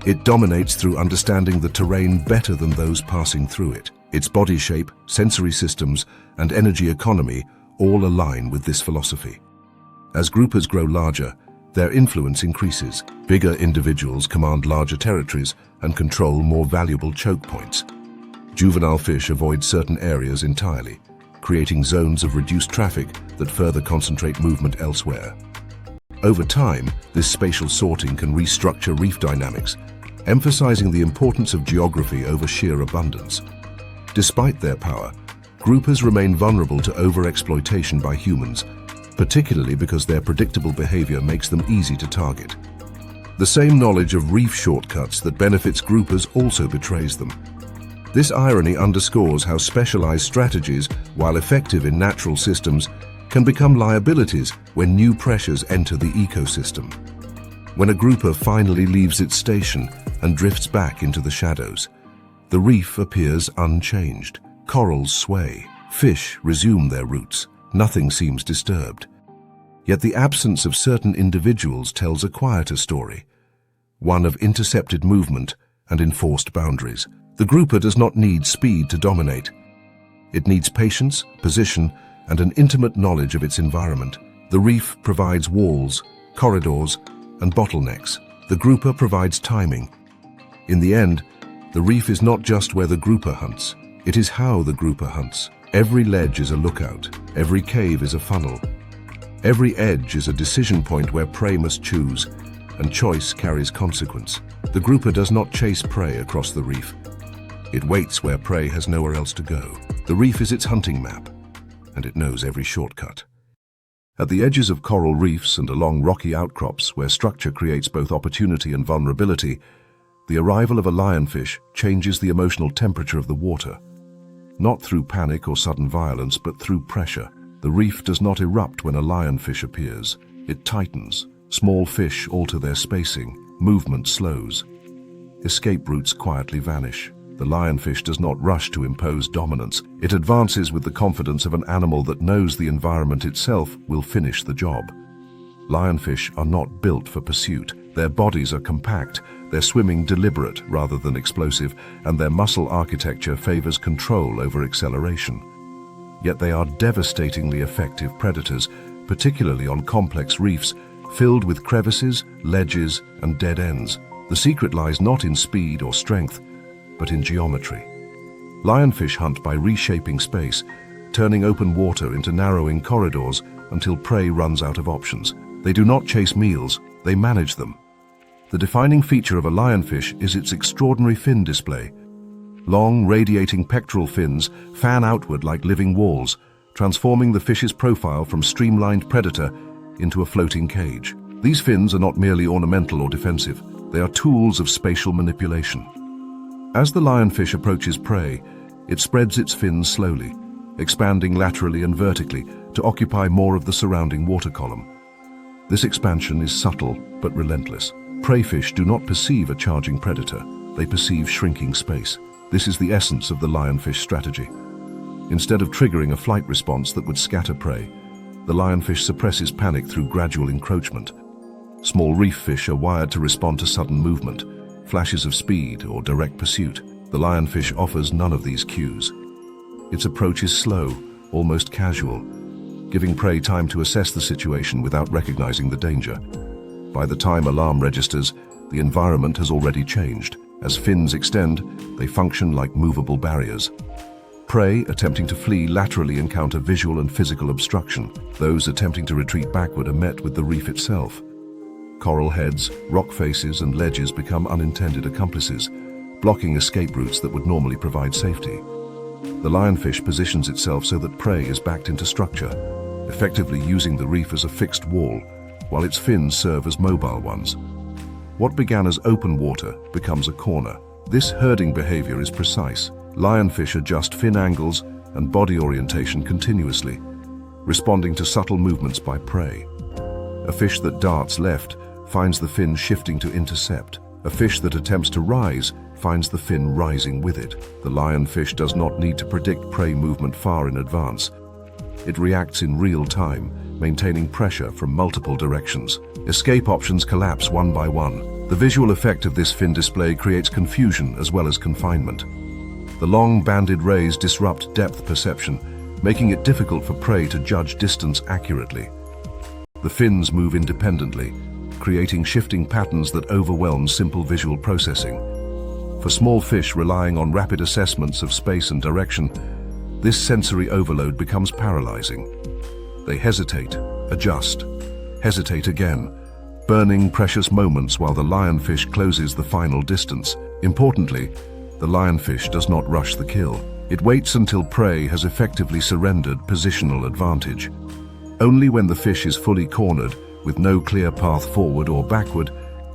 It dominates through understanding the terrain better than those passing through it. Its body shape, sensory systems, and energy economy all align with this philosophy. As groupers grow larger, their influence increases. Bigger individuals command larger territories and control more valuable choke points. Juvenile fish avoid certain areas entirely, creating zones of reduced traffic that further concentrate movement elsewhere. Over time, this spatial sorting can restructure reef dynamics, emphasizing the importance of geography over sheer abundance. Despite their power, groupers remain vulnerable to overexploitation by humans, particularly because their predictable behavior makes them easy to target. The same knowledge of reef shortcuts that benefits groupers also betrays them. This irony underscores how specialized strategies, while effective in natural systems, can become liabilities when new pressures enter the ecosystem. When a grouper finally leaves its station and drifts back into the shadows, the reef appears unchanged. Corals sway, fish resume their routes, nothing seems disturbed. Yet the absence of certain individuals tells a quieter story, one of intercepted movement and enforced boundaries. The grouper does not need speed to dominate. It needs patience, position, and an intimate knowledge of its environment. The reef provides walls, corridors, and bottlenecks. The grouper provides timing. In the end, the reef is not just where the grouper hunts, it is how the grouper hunts. Every ledge is a lookout, every cave is a funnel. Every edge is a decision point where prey must choose, and choice carries consequence. The grouper does not chase prey across the reef. It waits where prey has nowhere else to go. The reef is its hunting map, and it knows every shortcut. At the edges of coral reefs and along rocky outcrops where structure creates both opportunity and vulnerability, the arrival of a lionfish changes the emotional temperature of the water. Not through panic or sudden violence, but through pressure. The reef does not erupt when a lionfish appears. It tightens. Small fish alter their spacing. Movement slows. Escape routes quietly vanish. The lionfish does not rush to impose dominance. It advances with the confidence of an animal that knows the environment itself will finish the job. Lionfish are not built for pursuit. Their bodies are compact, their swimming deliberate rather than explosive, and their muscle architecture favors control over acceleration. Yet they are devastatingly effective predators, particularly on complex reefs filled with crevices, ledges, and dead ends. The secret lies not in speed or strength, but in geometry. Lionfish hunt by reshaping space, turning open water into narrowing corridors until prey runs out of options. They do not chase meals, they manage them. The defining feature of a lionfish is its extraordinary fin display. Long, radiating pectoral fins fan outward like living walls, transforming the fish's profile from streamlined predator into a floating cage. These fins are not merely ornamental or defensive, they are tools of spatial manipulation. As the lionfish approaches prey, it spreads its fins slowly, expanding laterally and vertically to occupy more of the surrounding water column. This expansion is subtle but relentless. Prey fish do not perceive a charging predator, they perceive shrinking space. This is the essence of the lionfish strategy. Instead of triggering a flight response that would scatter prey, the lionfish suppresses panic through gradual encroachment. Small reef fish are wired to respond to sudden movement, flashes of speed, or direct pursuit. The lionfish offers none of these cues. Its approach is slow, almost casual, giving prey time to assess the situation without recognizing the danger. By the time alarm registers, the environment has already changed. As fins extend, they function like movable barriers. Prey attempting to flee laterally encounter visual and physical obstruction. Those attempting to retreat backward are met with the reef itself. Coral heads, rock faces, and ledges become unintended accomplices, blocking escape routes that would normally provide safety. The lionfish positions itself so that prey is backed into structure, effectively using the reef as a fixed wall, while its fins serve as mobile ones. What began as open water becomes a corner. This herding behavior is precise. Lionfish adjust fin angles and body orientation continuously, responding to subtle movements by prey. A fish that darts left finds the fin shifting to intercept. A fish that attempts to rise finds the fin rising with it. The lionfish does not need to predict prey movement far in advance. It reacts in real time, maintaining pressure from multiple directions. Escape options collapse one by one. The visual effect of this fin display creates confusion as well as confinement. The long banded rays disrupt depth perception, making it difficult for prey to judge distance accurately. The fins move independently, creating shifting patterns that overwhelm simple visual processing. For small fish relying on rapid assessments of space and direction, this sensory overload becomes paralyzing. They hesitate, adjust, hesitate again, burning precious moments while the lionfish closes the final distance. Importantly, the lionfish does not rush the kill. It waits until prey has effectively surrendered positional advantage. Only when the fish is fully cornered, with no clear path forward or backward,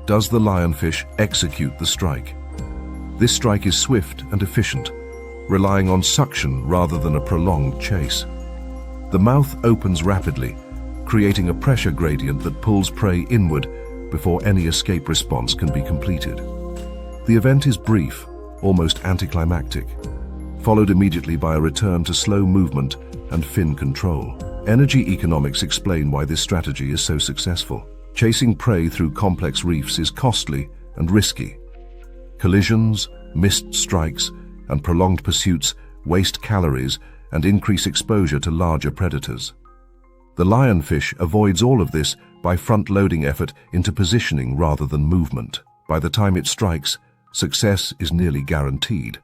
does the lionfish execute the strike. This strike is swift and efficient, relying on suction rather than a prolonged chase. The mouth opens rapidly, creating a pressure gradient that pulls prey inward before any escape response can be completed. The event is brief, almost anticlimactic, followed immediately by a return to slow movement and fin control. Energy economics explain why this strategy is so successful. Chasing prey through complex reefs is costly and risky. Collisions, missed strikes, and prolonged pursuits waste calories and increase exposure to larger predators. The lionfish avoids all of this by front-loading effort into positioning rather than movement. By the time it strikes, success is nearly guaranteed.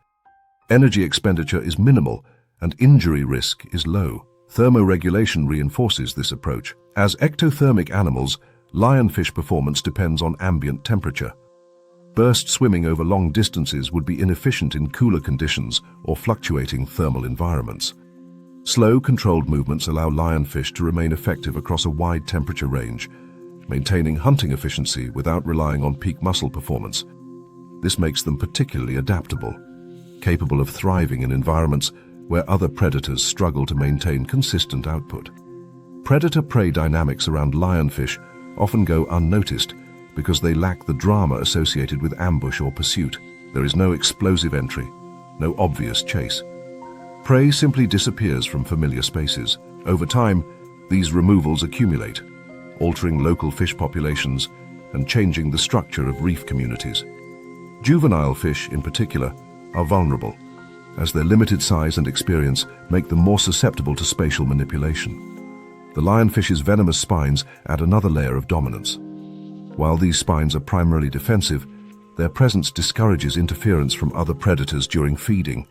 Energy expenditure is minimal and injury risk is low. Thermoregulation reinforces this approach. As ectothermic animals, lionfish performance depends on ambient temperature. Burst swimming over long distances would be inefficient in cooler conditions or fluctuating thermal environments. Slow, controlled movements allow lionfish to remain effective across a wide temperature range, maintaining hunting efficiency without relying on peak muscle performance. This makes them particularly adaptable, capable of thriving in environments where other predators struggle to maintain consistent output. Predator-prey dynamics around lionfish often go unnoticed because they lack the drama associated with ambush or pursuit. There is no explosive entry, no obvious chase. Prey simply disappears from familiar spaces. Over time, these removals accumulate, altering local fish populations and changing the structure of reef communities. Juvenile fish, in particular, are vulnerable, as their limited size and experience make them more susceptible to spatial manipulation. The lionfish's venomous spines add another layer of dominance. While these spines are primarily defensive, their presence discourages interference from other predators during feeding.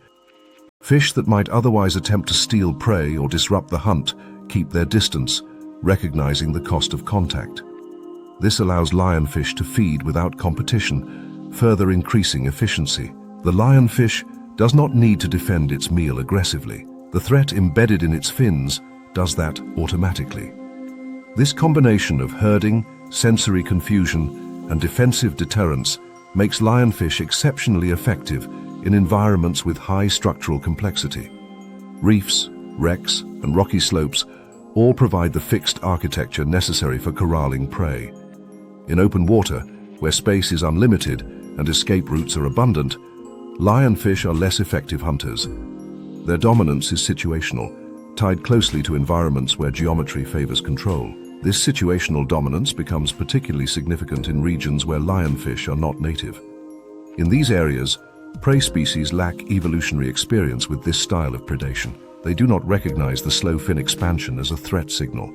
Fish that might otherwise attempt to steal prey or disrupt the hunt keep their distance, recognizing the cost of contact. This allows lionfish to feed without competition, further increasing efficiency. The lionfish does not need to defend its meal aggressively. The threat embedded in its fins does that automatically. This combination of herding, sensory confusion, and defensive deterrence makes lionfish exceptionally effective in environments with high structural complexity. Reefs, wrecks, and rocky slopes all provide the fixed architecture necessary for corralling prey. In open water, where space is unlimited and escape routes are abundant, lionfish are less effective hunters. Their dominance is situational, tied closely to environments where geometry favors control. This situational dominance becomes particularly significant in regions where lionfish are not native. In these areas, prey species lack evolutionary experience with this style of predation. They do not recognize the slow fin expansion as a threat signal.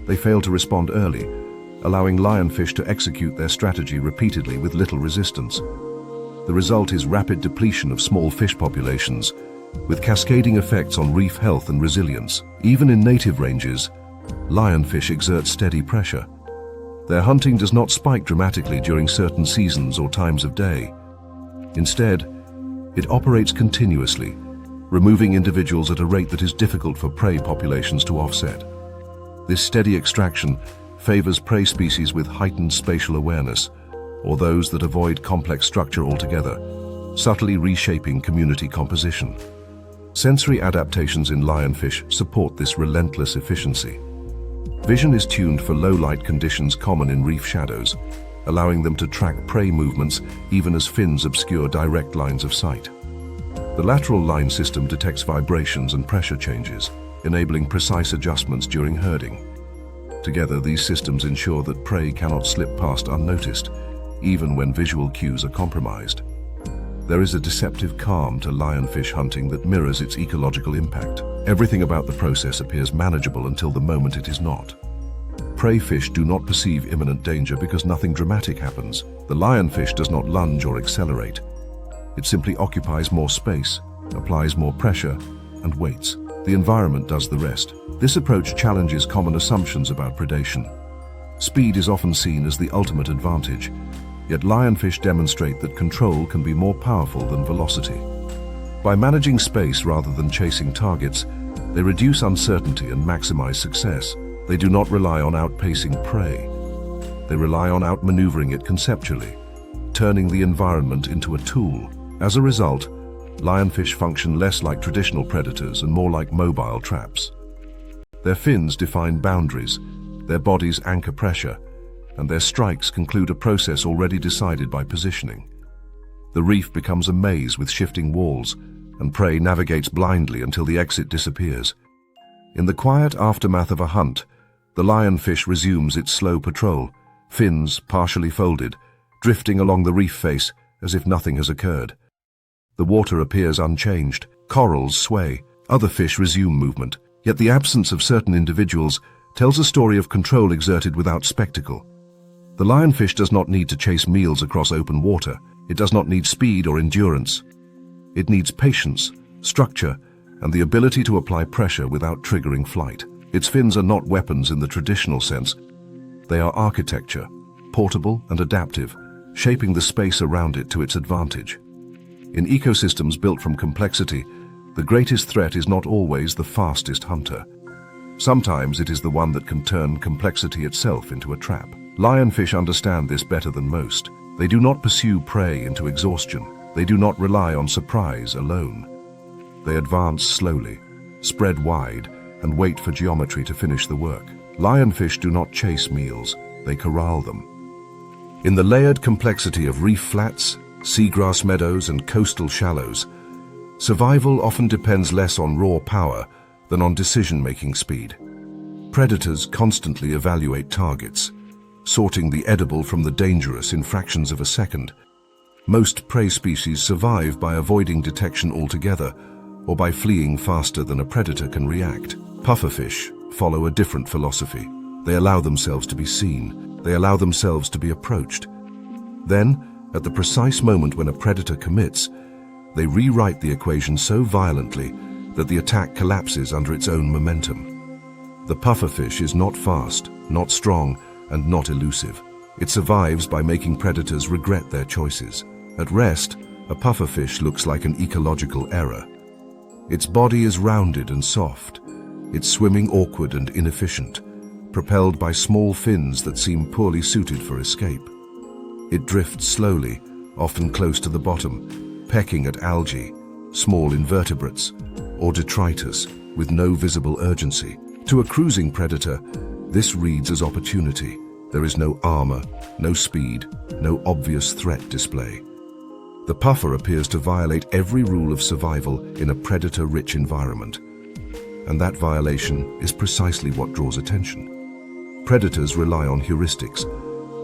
They fail to respond early, allowing lionfish to execute their strategy repeatedly with little resistance. The result is rapid depletion of small fish populations, with cascading effects on reef health and resilience. Even in native ranges, lionfish exert steady pressure. Their hunting does not spike dramatically during certain seasons or times of day. Instead, it operates continuously, removing individuals at a rate that is difficult for prey populations to offset. This steady extraction favors prey species with heightened spatial awareness, or those that avoid complex structure altogether, subtly reshaping community composition. Sensory adaptations in lionfish support this relentless efficiency. Vision is tuned for low-light conditions common in reef shadows, allowing them to track prey movements even as fins obscure direct lines of sight. The lateral line system detects vibrations and pressure changes, enabling precise adjustments during herding. Together, these systems ensure that prey cannot slip past unnoticed, even when visual cues are compromised. There is a deceptive calm to lionfish hunting that mirrors its ecological impact. Everything about the process appears manageable until the moment it is not. Prey fish do not perceive imminent danger because nothing dramatic happens. The lionfish does not lunge or accelerate. It simply occupies more space, applies more pressure, and waits. The environment does the rest. This approach challenges common assumptions about predation. Speed is often seen as the ultimate advantage, yet lionfish demonstrate that control can be more powerful than velocity. By managing space rather than chasing targets, they reduce uncertainty and maximize success. They do not rely on outpacing prey. They rely on outmaneuvering it conceptually, turning the environment into a tool. As a result, lionfish function less like traditional predators and more like mobile traps. Their fins define boundaries, their bodies anchor pressure, and their strikes conclude a process already decided by positioning. The reef becomes a maze with shifting walls, and prey navigates blindly until the exit disappears. In the quiet aftermath of a hunt, the lionfish resumes its slow patrol, fins partially folded, drifting along the reef face as if nothing has occurred. The water appears unchanged, corals sway, other fish resume movement, yet the absence of certain individuals tells a story of control exerted without spectacle. The lionfish does not need to chase meals across open water. It does not need speed or endurance. It needs patience, structure, and the ability to apply pressure without triggering flight. Its fins are not weapons in the traditional sense. They are architecture, portable and adaptive, shaping the space around it to its advantage. In ecosystems built from complexity, the greatest threat is not always the fastest hunter. Sometimes it is the one that can turn complexity itself into a trap. Lionfish understand this better than most. They do not pursue prey into exhaustion. They do not rely on surprise alone. They advance slowly, spread wide, and wait for geometry to finish the work. Lionfish do not chase meals, they corral them. In the layered complexity of reef flats, seagrass meadows, and coastal shallows, survival often depends less on raw power than on decision-making speed. Predators constantly evaluate targets, sorting the edible from the dangerous in fractions of a second. Most prey species survive by avoiding detection altogether or by fleeing faster than a predator can react. Pufferfish follow a different philosophy. They allow themselves to be seen. They allow themselves to be approached. Then, at the precise moment when a predator commits, they rewrite the equation so violently that the attack collapses under its own momentum. The pufferfish is not fast, not strong, and not elusive. It survives by making predators regret their choices. At rest, a pufferfish looks like an ecological error. Its body is rounded and soft, its swimming awkward and inefficient, propelled by small fins that seem poorly suited for escape. It drifts slowly, often close to the bottom, pecking at algae, small invertebrates, or detritus, with no visible urgency. To a cruising predator, this reads as opportunity. There is no armor, no speed, no obvious threat display. The puffer appears to violate every rule of survival in a predator-rich environment. And that violation is precisely what draws attention. Predators rely on heuristics,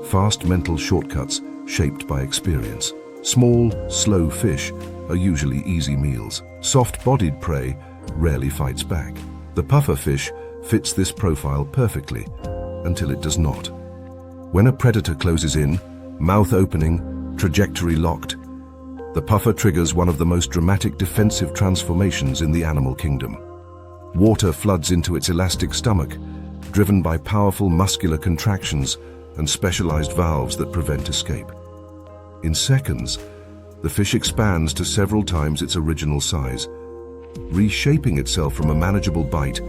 fast mental shortcuts shaped by experience. Small, slow fish are usually easy meals. Soft-bodied prey rarely fights back. The pufferfish fits this profile perfectly, until it does not. When a predator closes in, mouth opening, trajectory locked, the puffer triggers one of the most dramatic defensive transformations in the animal kingdom. Water floods into its elastic stomach, driven by powerful muscular contractions and specialized valves that prevent escape. In seconds, the fish expands to several times its original size, reshaping itself from a manageable bite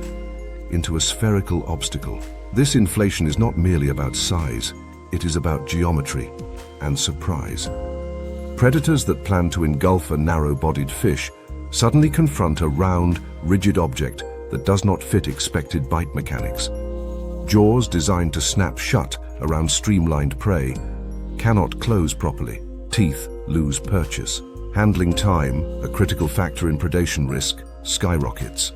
into a spherical obstacle. This inflation is not merely about size, it is about geometry and surprise. Predators that plan to engulf a narrow-bodied fish suddenly confront a round, rigid object that does not fit expected bite mechanics. Jaws designed to snap shut around streamlined prey cannot close properly. Teeth lose purchase. Handling time, a critical factor in predation risk, skyrockets.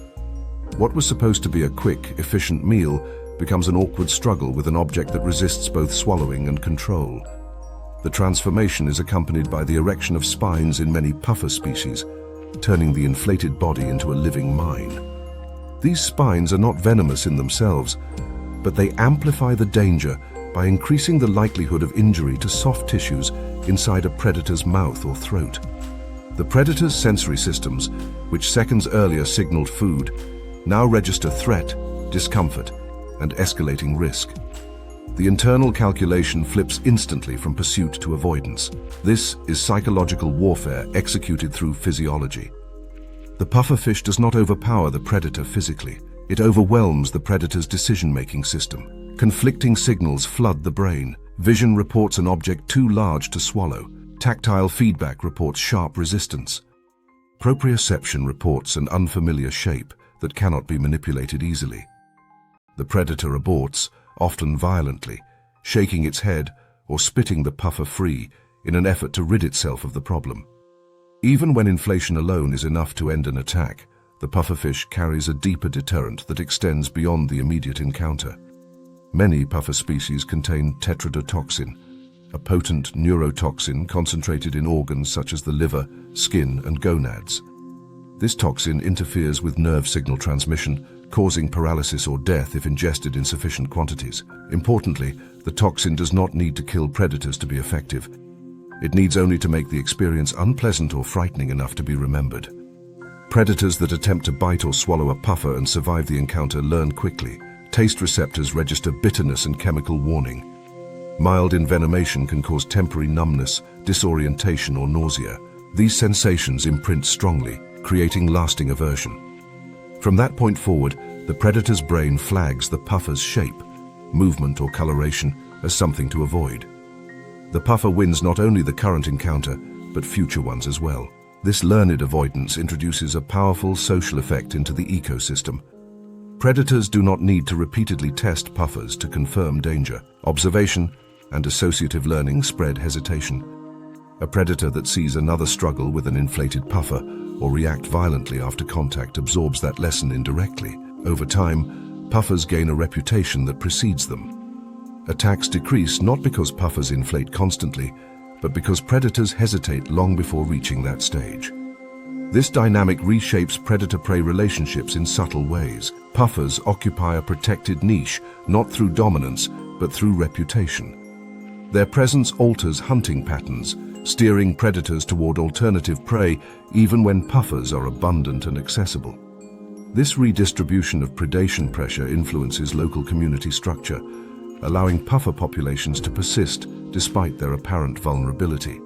What was supposed to be a quick, efficient meal becomes an awkward struggle with an object that resists both swallowing and control. The transformation is accompanied by the erection of spines in many puffer species, turning the inflated body into a living mine. These spines are not venomous in themselves, but they amplify the danger by increasing the likelihood of injury to soft tissues inside a predator's mouth or throat. The predator's sensory systems, which seconds earlier signaled food, now register threat, discomfort, and escalating risk. The internal calculation flips instantly from pursuit to avoidance. This is psychological warfare executed through physiology. The pufferfish does not overpower the predator physically. It overwhelms the predator's decision-making system. Conflicting signals flood the brain. Vision reports an object too large to swallow. Tactile feedback reports sharp resistance. Proprioception reports an unfamiliar shape that cannot be manipulated easily. The predator aborts, often violently, shaking its head or spitting the puffer free in an effort to rid itself of the problem. Even when inflation alone is enough to end an attack, the pufferfish carries a deeper deterrent that extends beyond the immediate encounter. Many puffer species contain tetrodotoxin, a potent neurotoxin concentrated in organs such as the liver, skin, and gonads. This toxin interferes with nerve signal transmission, causing paralysis or death if ingested in sufficient quantities. Importantly, the toxin does not need to kill predators to be effective. It needs only to make the experience unpleasant or frightening enough to be remembered. Predators that attempt to bite or swallow a puffer and survive the encounter learn quickly. Taste receptors register bitterness and chemical warning. Mild envenomation can cause temporary numbness, disorientation, or nausea. These sensations imprint strongly, creating lasting aversion. From that point forward, the predator's brain flags the puffer's shape, movement, or coloration as something to avoid. The puffer wins not only the current encounter, but future ones as well. This learned avoidance introduces a powerful social effect into the ecosystem. Predators do not need to repeatedly test puffers to confirm danger. Observation and associative learning spread hesitation. A predator that sees another struggle with an inflated puffer or react violently after contact absorbs that lesson indirectly. Over time, puffers gain a reputation that precedes them. Attacks decrease not because puffers inflate constantly, but because predators hesitate long before reaching that stage. This dynamic reshapes predator-prey relationships in subtle ways. Puffers occupy a protected niche, not through dominance, but through reputation. Their presence alters hunting patterns, steering predators toward alternative prey even when puffers are abundant and accessible. This redistribution of predation pressure influences local community structure, allowing puffer populations to persist despite their apparent vulnerability.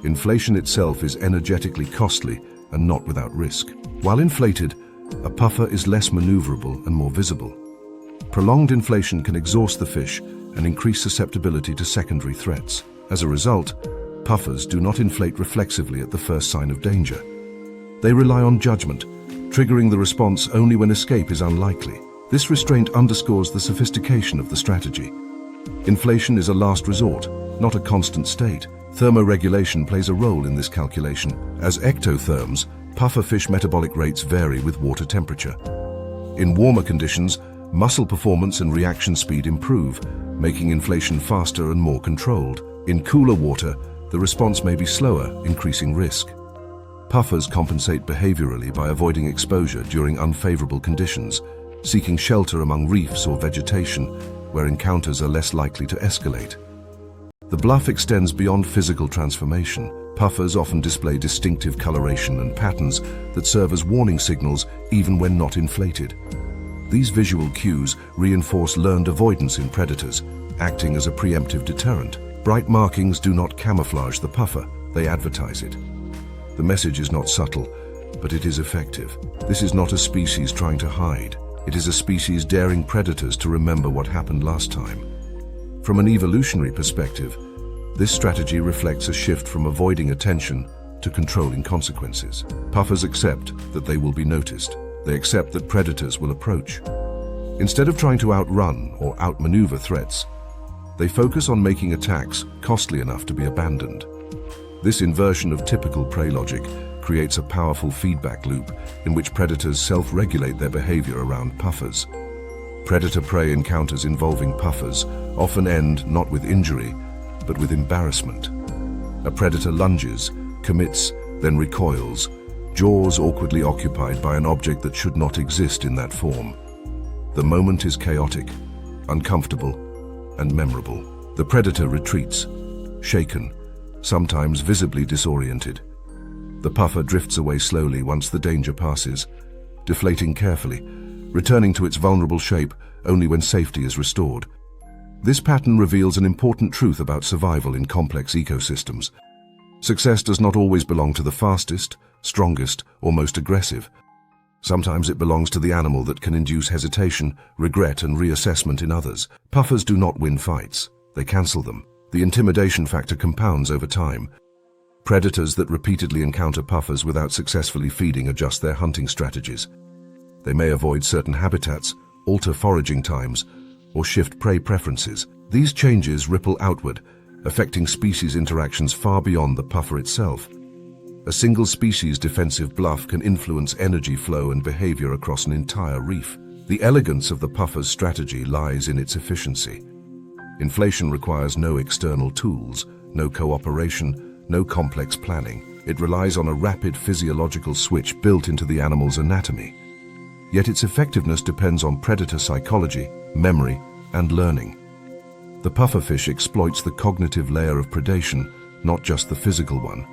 Inflation itself is energetically costly and not without risk. While inflated, a puffer is less maneuverable and more visible. Prolonged inflation can exhaust the fish and increase susceptibility to secondary threats. As a result, puffers do not inflate reflexively at the first sign of danger. They rely on judgment, triggering the response only when escape is unlikely. This restraint underscores the sophistication of the strategy. Inflation is a last resort, not a constant state. Thermoregulation plays a role in this calculation. As ectotherms, pufferfish metabolic rates vary with water temperature. In warmer conditions, muscle performance and reaction speed improve, making inflation faster and more controlled. In cooler water, the response may be slower, increasing risk. Puffers compensate behaviorally by avoiding exposure during unfavorable conditions, seeking shelter among reefs or vegetation, where encounters are less likely to escalate. The bluff extends beyond physical transformation. Puffers often display distinctive coloration and patterns that serve as warning signals even when not inflated. These visual cues reinforce learned avoidance in predators, acting as a preemptive deterrent. Bright markings do not camouflage the puffer, they advertise it. The message is not subtle, but it is effective. This is not a species trying to hide. It is a species daring predators to remember what happened last time. From an evolutionary perspective, this strategy reflects a shift from avoiding attention to controlling consequences. Puffers accept that they will be noticed. They accept that predators will approach. Instead of trying to outrun or outmaneuver threats, they focus on making attacks costly enough to be abandoned. This inversion of typical prey logic creates a powerful feedback loop in which predators self-regulate their behavior around puffers. Predator-prey encounters involving puffers often end not with injury, but with embarrassment. A predator lunges, commits, then recoils, jaws awkwardly occupied by an object that should not exist in that form. The moment is chaotic, uncomfortable, and memorable. The predator retreats, shaken, sometimes visibly disoriented. The puffer drifts away slowly once the danger passes, deflating carefully, returning to its vulnerable shape only when safety is restored. This pattern reveals an important truth about survival in complex ecosystems. Success does not always belong to the fastest, strongest, or most aggressive. Sometimes it belongs to the animal that can induce hesitation, regret, and reassessment in others. Puffers do not win fights. They cancel them. The intimidation factor compounds over time. Predators that repeatedly encounter puffers without successfully feeding adjust their hunting strategies. They may avoid certain habitats, alter foraging times, or shift prey preferences. These changes ripple outward, affecting species interactions far beyond the puffer itself. A single species' defensive bluff can influence energy flow and behavior across an entire reef. The elegance of the puffer's strategy lies in its efficiency. Inflation requires no external tools, no cooperation, no complex planning. It relies on a rapid physiological switch built into the animal's anatomy. Yet its effectiveness depends on predator psychology, memory, and learning. The pufferfish exploits the cognitive layer of predation, not just the physical one.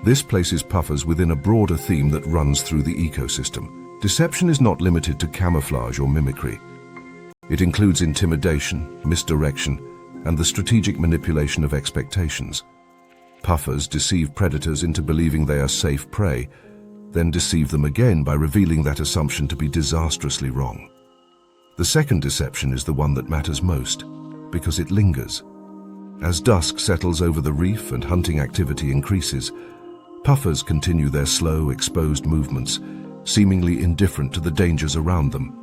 This places puffers within a broader theme that runs through the ecosystem. Deception is not limited to camouflage or mimicry. It includes intimidation, misdirection, and the strategic manipulation of expectations. Puffers deceive predators into believing they are safe prey, then deceive them again by revealing that assumption to be disastrously wrong. The second deception is the one that matters most, because it lingers. As dusk settles over the reef and hunting activity increases, puffers continue their slow, exposed movements, seemingly indifferent to the dangers around them.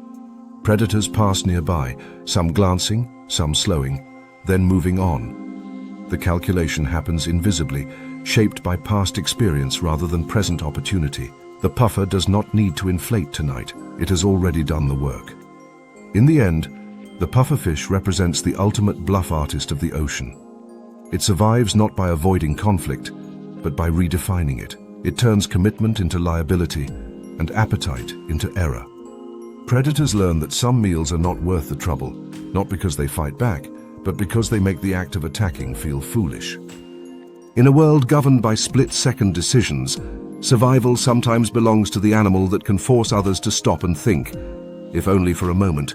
Predators pass nearby, some glancing, some slowing, then moving on. The calculation happens invisibly, shaped by past experience rather than present opportunity. The puffer does not need to inflate tonight. It has already done the work. In the end, the pufferfish represents the ultimate bluff artist of the ocean. It survives not by avoiding conflict, but by redefining it. It turns commitment into liability and appetite into error. Predators learn that some meals are not worth the trouble, not because they fight back, but because they make the act of attacking feel foolish. In a world governed by split-second decisions, survival sometimes belongs to the animal that can force others to stop and think, if only for a moment.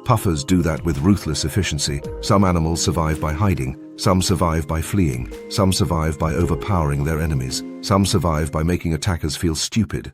Puffers do that with ruthless efficiency. Some animals survive by hiding, some survive by fleeing, some survive by overpowering their enemies, some survive by making attackers feel stupid.